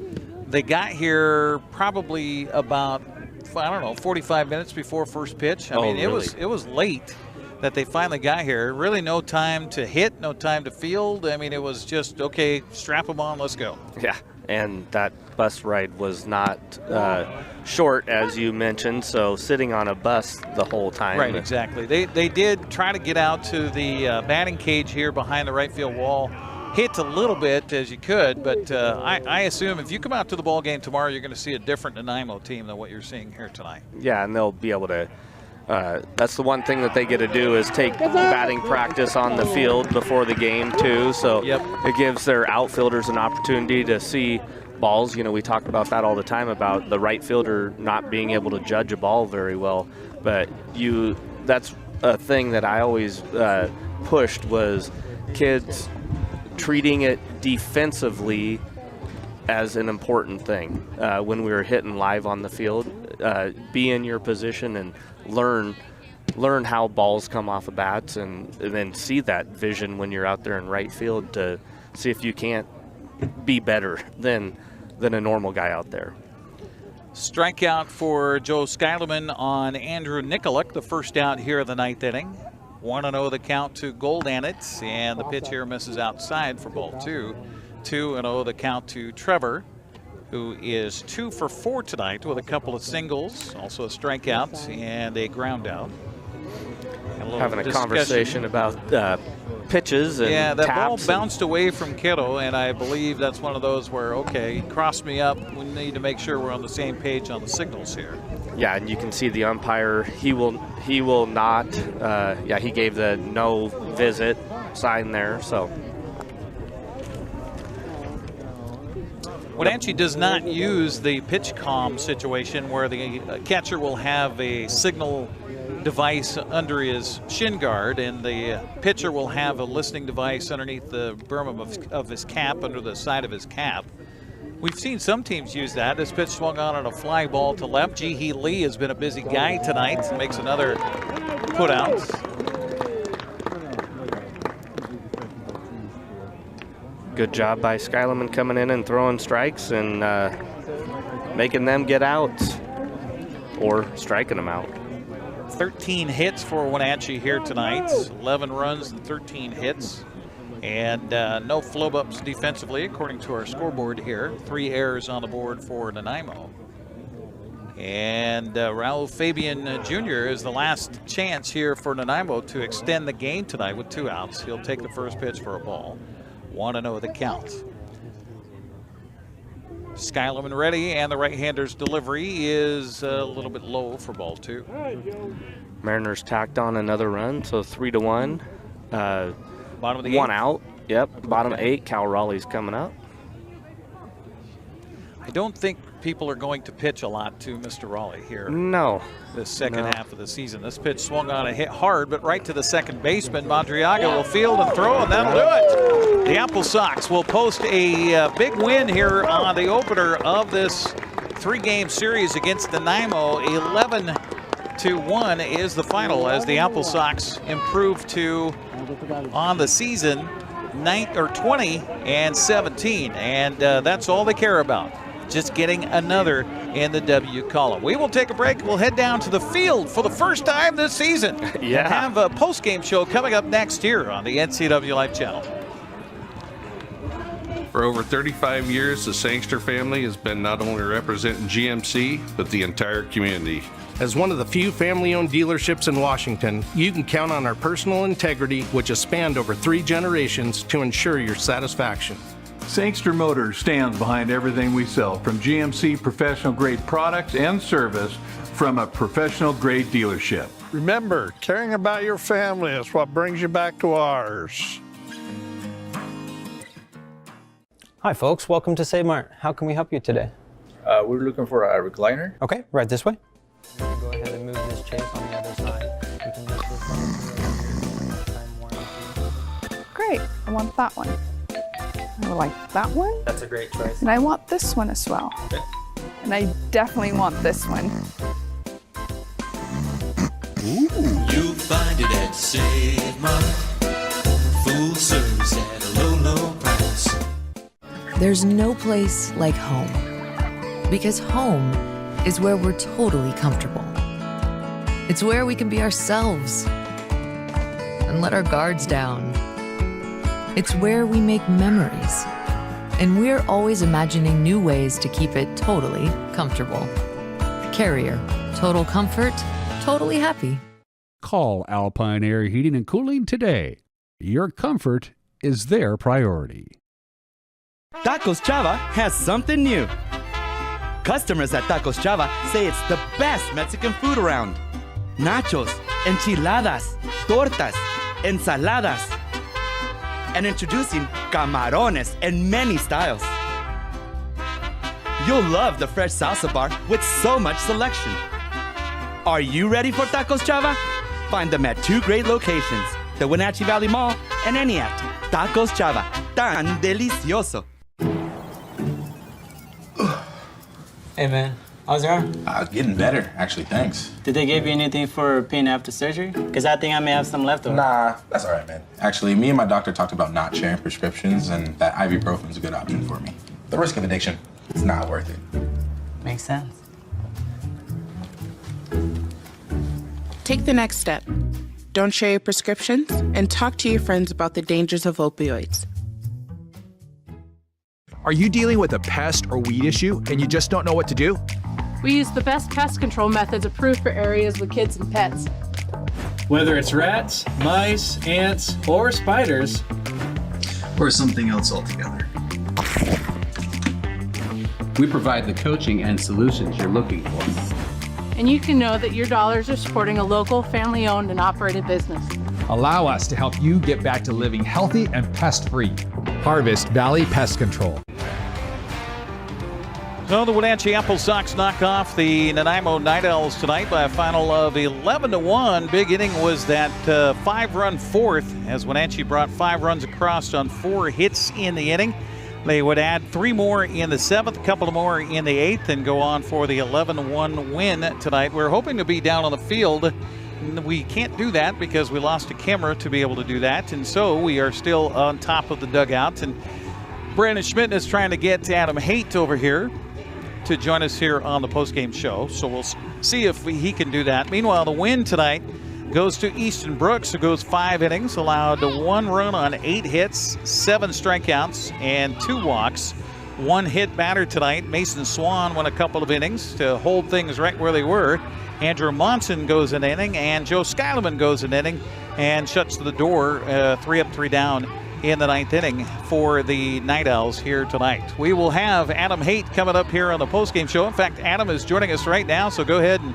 They got here probably about, 45 minutes before first pitch. I mean,
really?
it was late that they finally got here. Really no time to hit, no time to field. I mean, it was just, okay, strap them on, let's go.
Yeah, and that bus ride was not short, as you mentioned, so sitting on a bus the whole time.
Right, exactly. They did try to get out to the batting cage here behind the right field wall. Hit a little bit as you could, but I assume if you come out to the ball game tomorrow, you're going to see a different Nanaimo team than what you're seeing here tonight.
Yeah, and they'll be able to that's the one thing that they get to do is take batting practice on the field before the game too. So it gives their outfielders an opportunity to see balls. You know, we talk about that all the time about the right fielder not being able to judge a ball very well. But that's a thing that I always pushed was kids treating it defensively as an important thing when we were hitting live on the field. Be in your position and learn how balls come off of bats, and then see that vision when you're out there in right field to see if you can't be better than a normal guy out there.
Strikeout for Joe Skylerman on Andrew Nicoluk, the first out here of the ninth inning. 1-0 the count to Goldanet, and the pitch here misses outside for ball 2. 2-0 the count to Trevor, who is 2 for 4 tonight with a couple of singles, also a strikeout and a ground out.
Having a conversation about pitches and
yeah, that
taps
ball bounced away from Kittle, and I believe that's one of those where, okay, he crossed me up. We need to make sure we're on the same page on the signals here.
Yeah, and you can see the umpire, he will not, he gave the no visit sign there, so.
Wenatchee does not use the pitch comm situation where the catcher will have a signal device under his shin guard and the pitcher will have a listening device underneath the brim of his cap, under the side of his cap. We've seen some teams use that. This pitch swung on a fly ball to left. Ji-Hee Lee has been a busy guy tonight. Makes another put out.
Good job by Skylerman coming in and throwing strikes and making them get out or striking them out.
13 hits for Wenatchee here tonight. 11 runs and 13 hits. And no flub-ups defensively, according to our scoreboard here. 3 errors on the board for Nanaimo. And Raul Fabian Jr. is the last chance here for Nanaimo to extend the game tonight with 2 outs. He'll take the first pitch for a ball. 1-0 the count. Skylerman ready, and the right-hander's delivery is a little bit low for ball 2.
Mariners tacked on another run, so 3-1.
Bottom of the
1
8th.
out. Yep, bottom 8. Cal Raleigh's coming up.
I don't think people are going to pitch a lot to Mr. Raleigh here.
No.
This second half of the season. This pitch swung on a hit hard, but right to the second baseman. Madriaga will field and throw, and that'll do it. The Applesox will post a big win here on the opener of this 3-game series against Nanaimo. 11-1 is the final as the Applesox improve to, on the season, 20-17, and that's all they care about. Just getting another in the W column. We will take a break. We'll head down to the field for the first time this season.
Yeah.
And have a post-game show coming up next year on the NCWLIFE channel.
For over 35 years, the Sangster family has been not only representing GMC, but the entire community.
As one of the few family-owned dealerships in Washington, you can count on our personal integrity, which has spanned over 3 generations, to ensure your satisfaction.
Sangster Motors stands behind everything we sell, from GMC professional grade products and service from a professional grade dealership.
Remember, caring about your family is what brings you back to ours.
Hi folks, welcome to Save Mart. How can we help you today?
We're looking for a recliner.
Okay, right this way. Go ahead and move this chase on the other side. You can use this time warranty.
Great, I want that one. I like that one.
That's a great choice.
And I want this one as well.
Okay.
And I definitely want this one.
You'll find it at Save Mart. Full service at a low, low price.
There's no place like home. Because home is where we're totally comfortable. It's where we can be ourselves and let our guards down. It's where we make memories. And we're always imagining new ways to keep it totally comfortable. Carrier. Total comfort. Totally happy.
Call Alpine Air Heating and Cooling today. Your comfort is their priority.
Tacos Chava has something new. Customers at Tacos Chava say it's the best Mexican food around. Nachos, enchiladas, tortas, ensaladas. And introducing camarones in many styles. You'll love the fresh salsa bar with so much selection. Are you ready for Tacos Chava? Find them at 2 great locations, the Wenatchee Valley Mall and Eniat. Tacos Chava, tan delicioso.
Hey man, how's your arm?
Getting better, actually, thanks.
Did they give you anything for pain after surgery? Because I think I may have some left over.
Nah, that's all right, man. Actually, me and my doctor talked about not sharing prescriptions, and that ibuprofen's a good option for me. The risk of addiction, it's not worth it.
Makes sense.
Take the next step. Don't share your prescriptions and talk to your friends about the dangers of opioids.
Are you dealing with a pest or weed issue and you just don't know what to do?
We use the best pest control methods approved for areas with kids and pets.
Whether it's rats, mice, ants, or spiders,
or something else altogether. We provide the coaching and solutions you're looking for.
And you can know that your dollars are supporting a local, family-owned and operated business.
Allow us to help you get back to living healthy and pest-free. Harvest Valley Pest Control.
So the Wenatchee Applesox knock off the Nanaimo Nightowls tonight by a final of 11-1. Big inning was that 5-run fourth as Wenatchee brought 5 runs across on 4 hits in the inning. They would add 3 more in the 7th, a couple more in the 8th, and go on for the 11-1 win tonight. We're hoping to be down on the field. We can't do that because we lost a camera to be able to do that, and so we are still on top of the dugout. And Brandon Schmidt is trying to get Adam Haight over here to join us here on the postgame show, so we'll see if he can do that. Meanwhile, the win tonight goes to Easton Brooks, who goes 5 innings, allowed 1 run on 8 hits, 7 strikeouts, and 2 walks. 1 hit batter tonight. Mason Swan won a couple of innings to hold things right where they were. Andrew Monson goes an inning, and Joe Skyleman goes an inning and shuts the door 3 up, 3 down in the 9th inning for the Nightowls here tonight. We will have Adam Haight coming up here on the postgame show. In fact, Adam is joining us right now, so go ahead and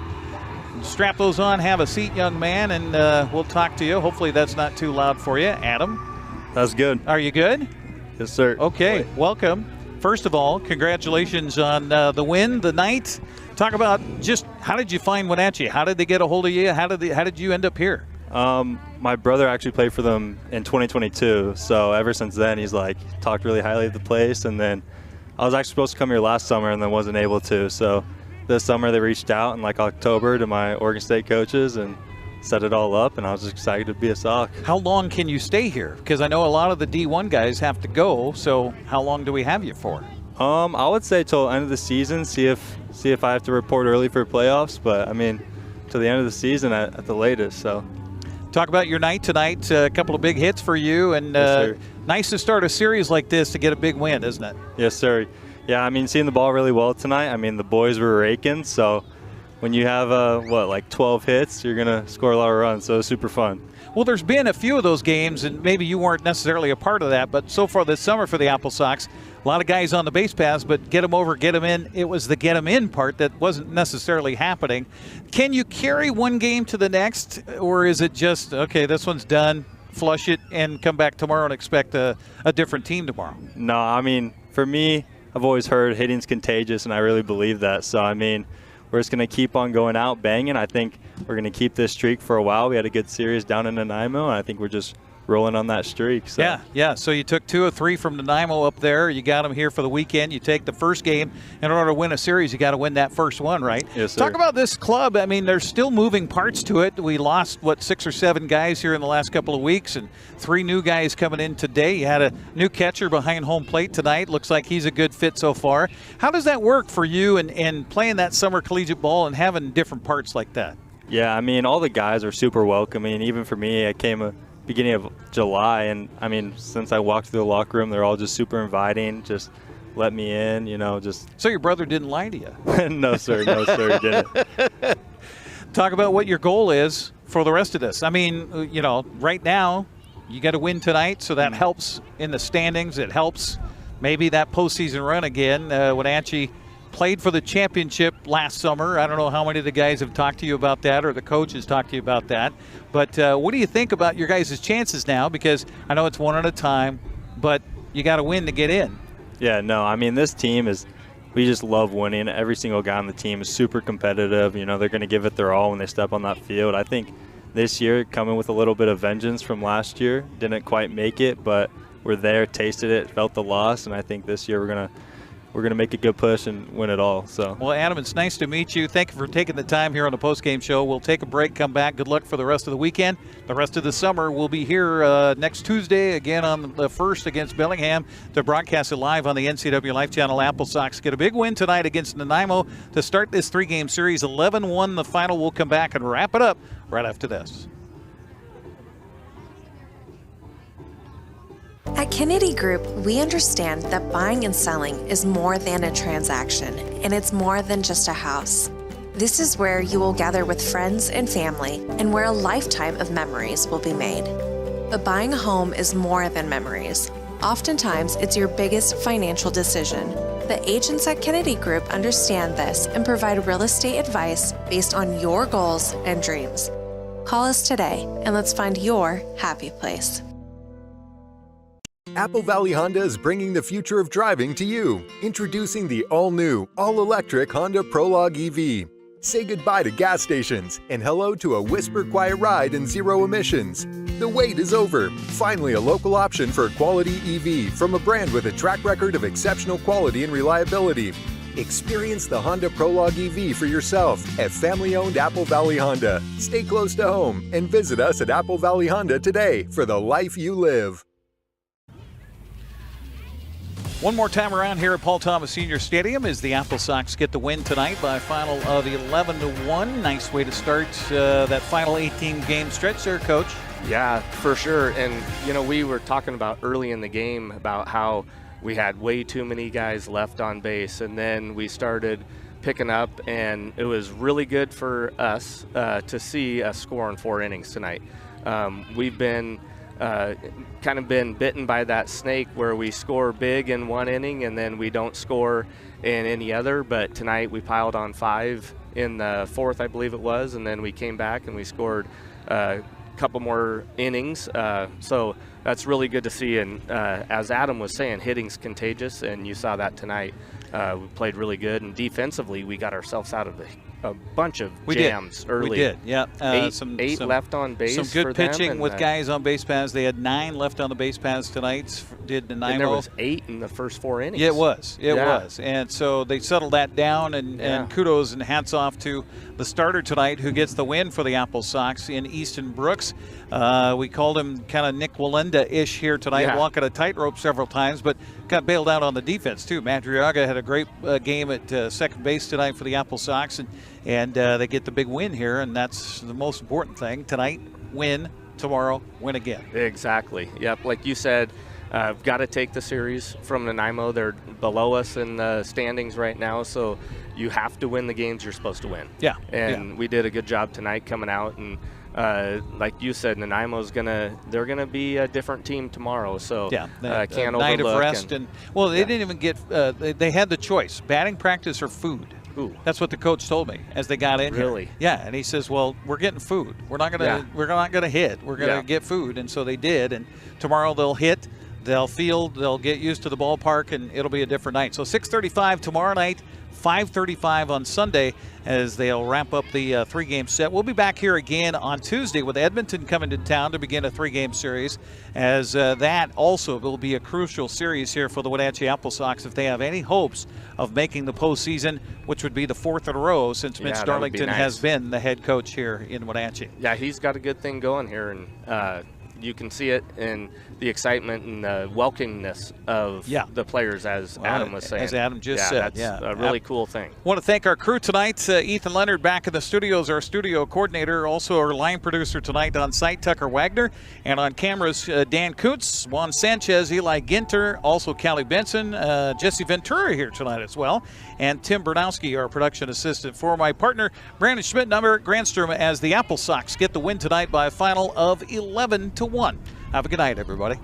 strap those on, have a seat, young man, and we'll talk to you. Hopefully that's not too loud for you. Adam?
That's good.
Are you good?
Yes, sir.
Okay, welcome. First of all, congratulations on the win, the night. Talk about just how did you find Wenatchee? How did they get a hold of you? How did you end up here?
My brother actually played for them in 2022, so ever since then he's talked really highly of the place. And then I was actually supposed to come here last summer and then wasn't able to. So this summer they reached out in October to my Oregon State coaches and set it all up, and I was just excited to be a Sox.
How long can you stay here? Because I know a lot of the D1 guys have to go, so how long do we have you for?
I would say till end of the season, see if I have to report early for playoffs, but I mean to the end of the season at the latest. So
talk about your night tonight. A couple of big hits for you, and
yes,
nice to start a series like this to get a big win, isn't it?
Yes, sir. Yeah, I mean, seeing the ball really well tonight. I mean, the boys were raking, so when you have, like 12 hits, you're going to score a lot of runs. So it's super fun.
Well, there's been a few of those games, and maybe you weren't necessarily a part of that, but so far this summer for the Applesox, a lot of guys on the base paths, but get them over, get them in. It was the get them in part that wasn't necessarily happening. Can you carry one game to the next, or is it just, okay, this one's done, flush it, and come back tomorrow and expect a different team tomorrow?
No, I mean, for me, I've always heard hitting's contagious, and I really believe that. So, I mean, we're just going to keep on going out, banging. I think we're going to keep this streak for a while. We had a good series down in Nanaimo, and I think we're just rolling on that streak. So.
Yeah. So you took 2 of 3 from Nanaimo up there. You got them here for the weekend. You take the first game. In order to win a series, you got to win that first one, right?
Yes, sir.
Talk about this club. I mean, there's still moving parts to it. We lost, 6 or 7 guys here in the last couple of weeks, and 3 new guys coming in today. You had a new catcher behind home plate tonight. Looks like he's a good fit so far. How does that work for you and playing that summer collegiate ball and having different parts like that?
Yeah, I mean, all the guys are super welcoming. Even for me, I came beginning of July, and I mean, since I walked through the locker room, they're all just super inviting, just let me in, just.
So your brother didn't lie to you?
No, sir, he didn't.
Talk about what your goal is for the rest of this. I mean, right now, you got to win tonight, so that helps in the standings. It helps maybe that postseason run again. Wenatchee played for the championship last summer. I don't know how many of the guys have talked to you about that or the coach has talked to you about that. But what do you think about your guys' chances now? Because I know it's one at a time, but you got to win to get in.
Yeah, no, I mean, this team we just love winning. Every single guy on the team is super competitive. They're going to give it their all when they step on that field. I think this year, coming with a little bit of vengeance from last year, didn't quite make it, but we're there, tasted it, felt the loss, and I think this year we're going to make a good push and win it all. So.
Well, Adam, it's nice to meet you. Thank you for taking the time here on the postgame show. We'll take a break, come back. Good luck for the rest of the weekend. The rest of the summer, we'll be here next Tuesday again on the 1st against Bellingham to broadcast it live on the NCWLIFE channel. Applesox get a big win tonight against Nanaimo to start this 3-game series. 11-1 the final. We'll come back and wrap it up right after this.
At Kennedy Group, we understand that buying and selling is more than a transaction, and it's more than just a house. This is where you will gather with friends and family, and where a lifetime of memories will be made. But buying a home is more than memories. Oftentimes, it's your biggest financial decision. The agents at Kennedy Group understand this and provide real estate advice based on your goals and dreams. Call us today, and let's find your happy place.
Apple Valley Honda is bringing the future of driving to you. Introducing the all-new, all-electric Honda Prologue EV. Say goodbye to gas stations and hello to a whisper-quiet ride and zero emissions. The wait is over. Finally, a local option for a quality EV from a brand with a track record of exceptional quality and reliability. Experience the Honda Prologue EV for yourself at family-owned Apple Valley Honda. Stay close to home and visit us at Apple Valley Honda today for the life you live.
One more time around here at Paul Thomas Senior Stadium as the Applesox get the win tonight by a final of 11-1. Nice way to start that final 18-game stretch there, Coach.
Yeah, for sure. And, we were talking about early in the game about how we had way too many guys left on base, and then we started picking up, and it was really good for us to see us score in 4 innings tonight. We've been kind of been bitten by that snake where we score big in 1 inning and then we don't score in any other, but tonight we piled on 5 in the 4th, I believe it was, and then we came back and we scored a couple more innings, so that's really good to see. And as Adam was saying, hitting's contagious, and you saw that tonight. We played really good, and defensively we got ourselves out of a bunch of jams early.
We did, yeah.
Eight left on base.
Some good
for
pitching
them,
with guys on base paths. They had 9 left on the base paths tonight. Did Nanaimo.
And there was 8 in the first 4 innings.
Yeah, it was. It was. And so they settled that down, and kudos and hats off to the starter tonight who gets the win for the Applesox in Easton Brooks. We called him kind of Nick Walenda-ish here tonight, walking a tightrope several times, but got bailed out on the defense too. Madriaga had a great game at second base tonight for the Applesox, and they get the big win here, and that's the most important thing. Tonight, win. Tomorrow, win again.
Exactly. Yep. Like you said, got to take the series from Nanaimo. They're below us in the standings right now, so you have to win the games you're supposed to win.
Yeah.
And we did a good job tonight coming out, and like you said, Nanaimo's they're gonna be a different team tomorrow. So
yeah,
can't
night
overlook.
Of rest and well, they didn't even get. They had the choice: batting practice or food.
Ooh.
That's what the coach told me as they got in
Really?
here. Yeah, and he says, "Well, we're getting food. We're not gonna hit. We're gonna get food." And so they did. And tomorrow they'll hit, they'll field, they'll get used to the ballpark, and it'll be a different night. So 6:35 tomorrow night, 5:35 on Sunday as they'll wrap up the 3-game set. We'll be back here again on Tuesday with Edmonton coming to town to begin a 3-game series, as that also will be a crucial series here for the Wenatchee Applesox if they have any hopes of making the postseason, which would be the 4th in a row since Mitch Darlington has been the head coach here in Wenatchee.
Yeah, he's got a good thing going here, and you can see it in the excitement and the welcomingness of the players, as Adam was saying.
As Adam just said.
That's a really cool thing.
Want to thank our crew tonight. Ethan Leonard back in the studios, our studio coordinator, also our line producer tonight on site, Tucker Wagner, and on cameras, Dan Kuntz, Juan Sanchez, Eli Ginter, also Callie Benson, Jesse Ventura here tonight as well, and Tim Bernowski, our production assistant. For my partner, Brandon Schmidt and I'm Eric Granstrom, as the Applesox get the win tonight by a final of 11-1. Have a good night, everybody.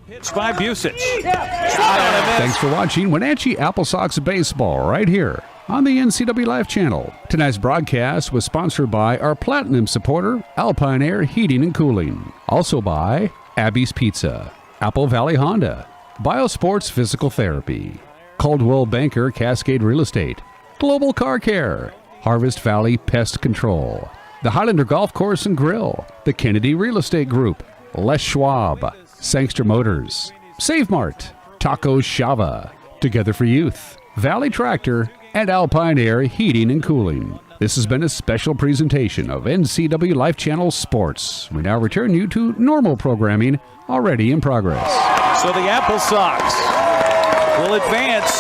Pitch by Busich.
Thanks for watching Wenatchee Applesox Baseball right here on the NCWLIFE channel. Tonight's broadcast was sponsored by our Platinum supporter, Alpine Air Heating and Cooling. Also by Abby's Pizza, Apple Valley Honda, Biosports Physical Therapy, Caldwell Banker Cascade Real Estate, Global Car Care, Harvest Valley Pest Control, the Highlander Golf Course and Grill, the Kennedy Real Estate Group, Les Schwab, Sangster Motors, Save Mart, Taco Shava, Together for Youth, Valley Tractor, and Alpine Air Heating and Cooling. This has been a special presentation of NCWLIFE Channel Sports. We now return you to normal programming already in progress.
So the Applesox will advance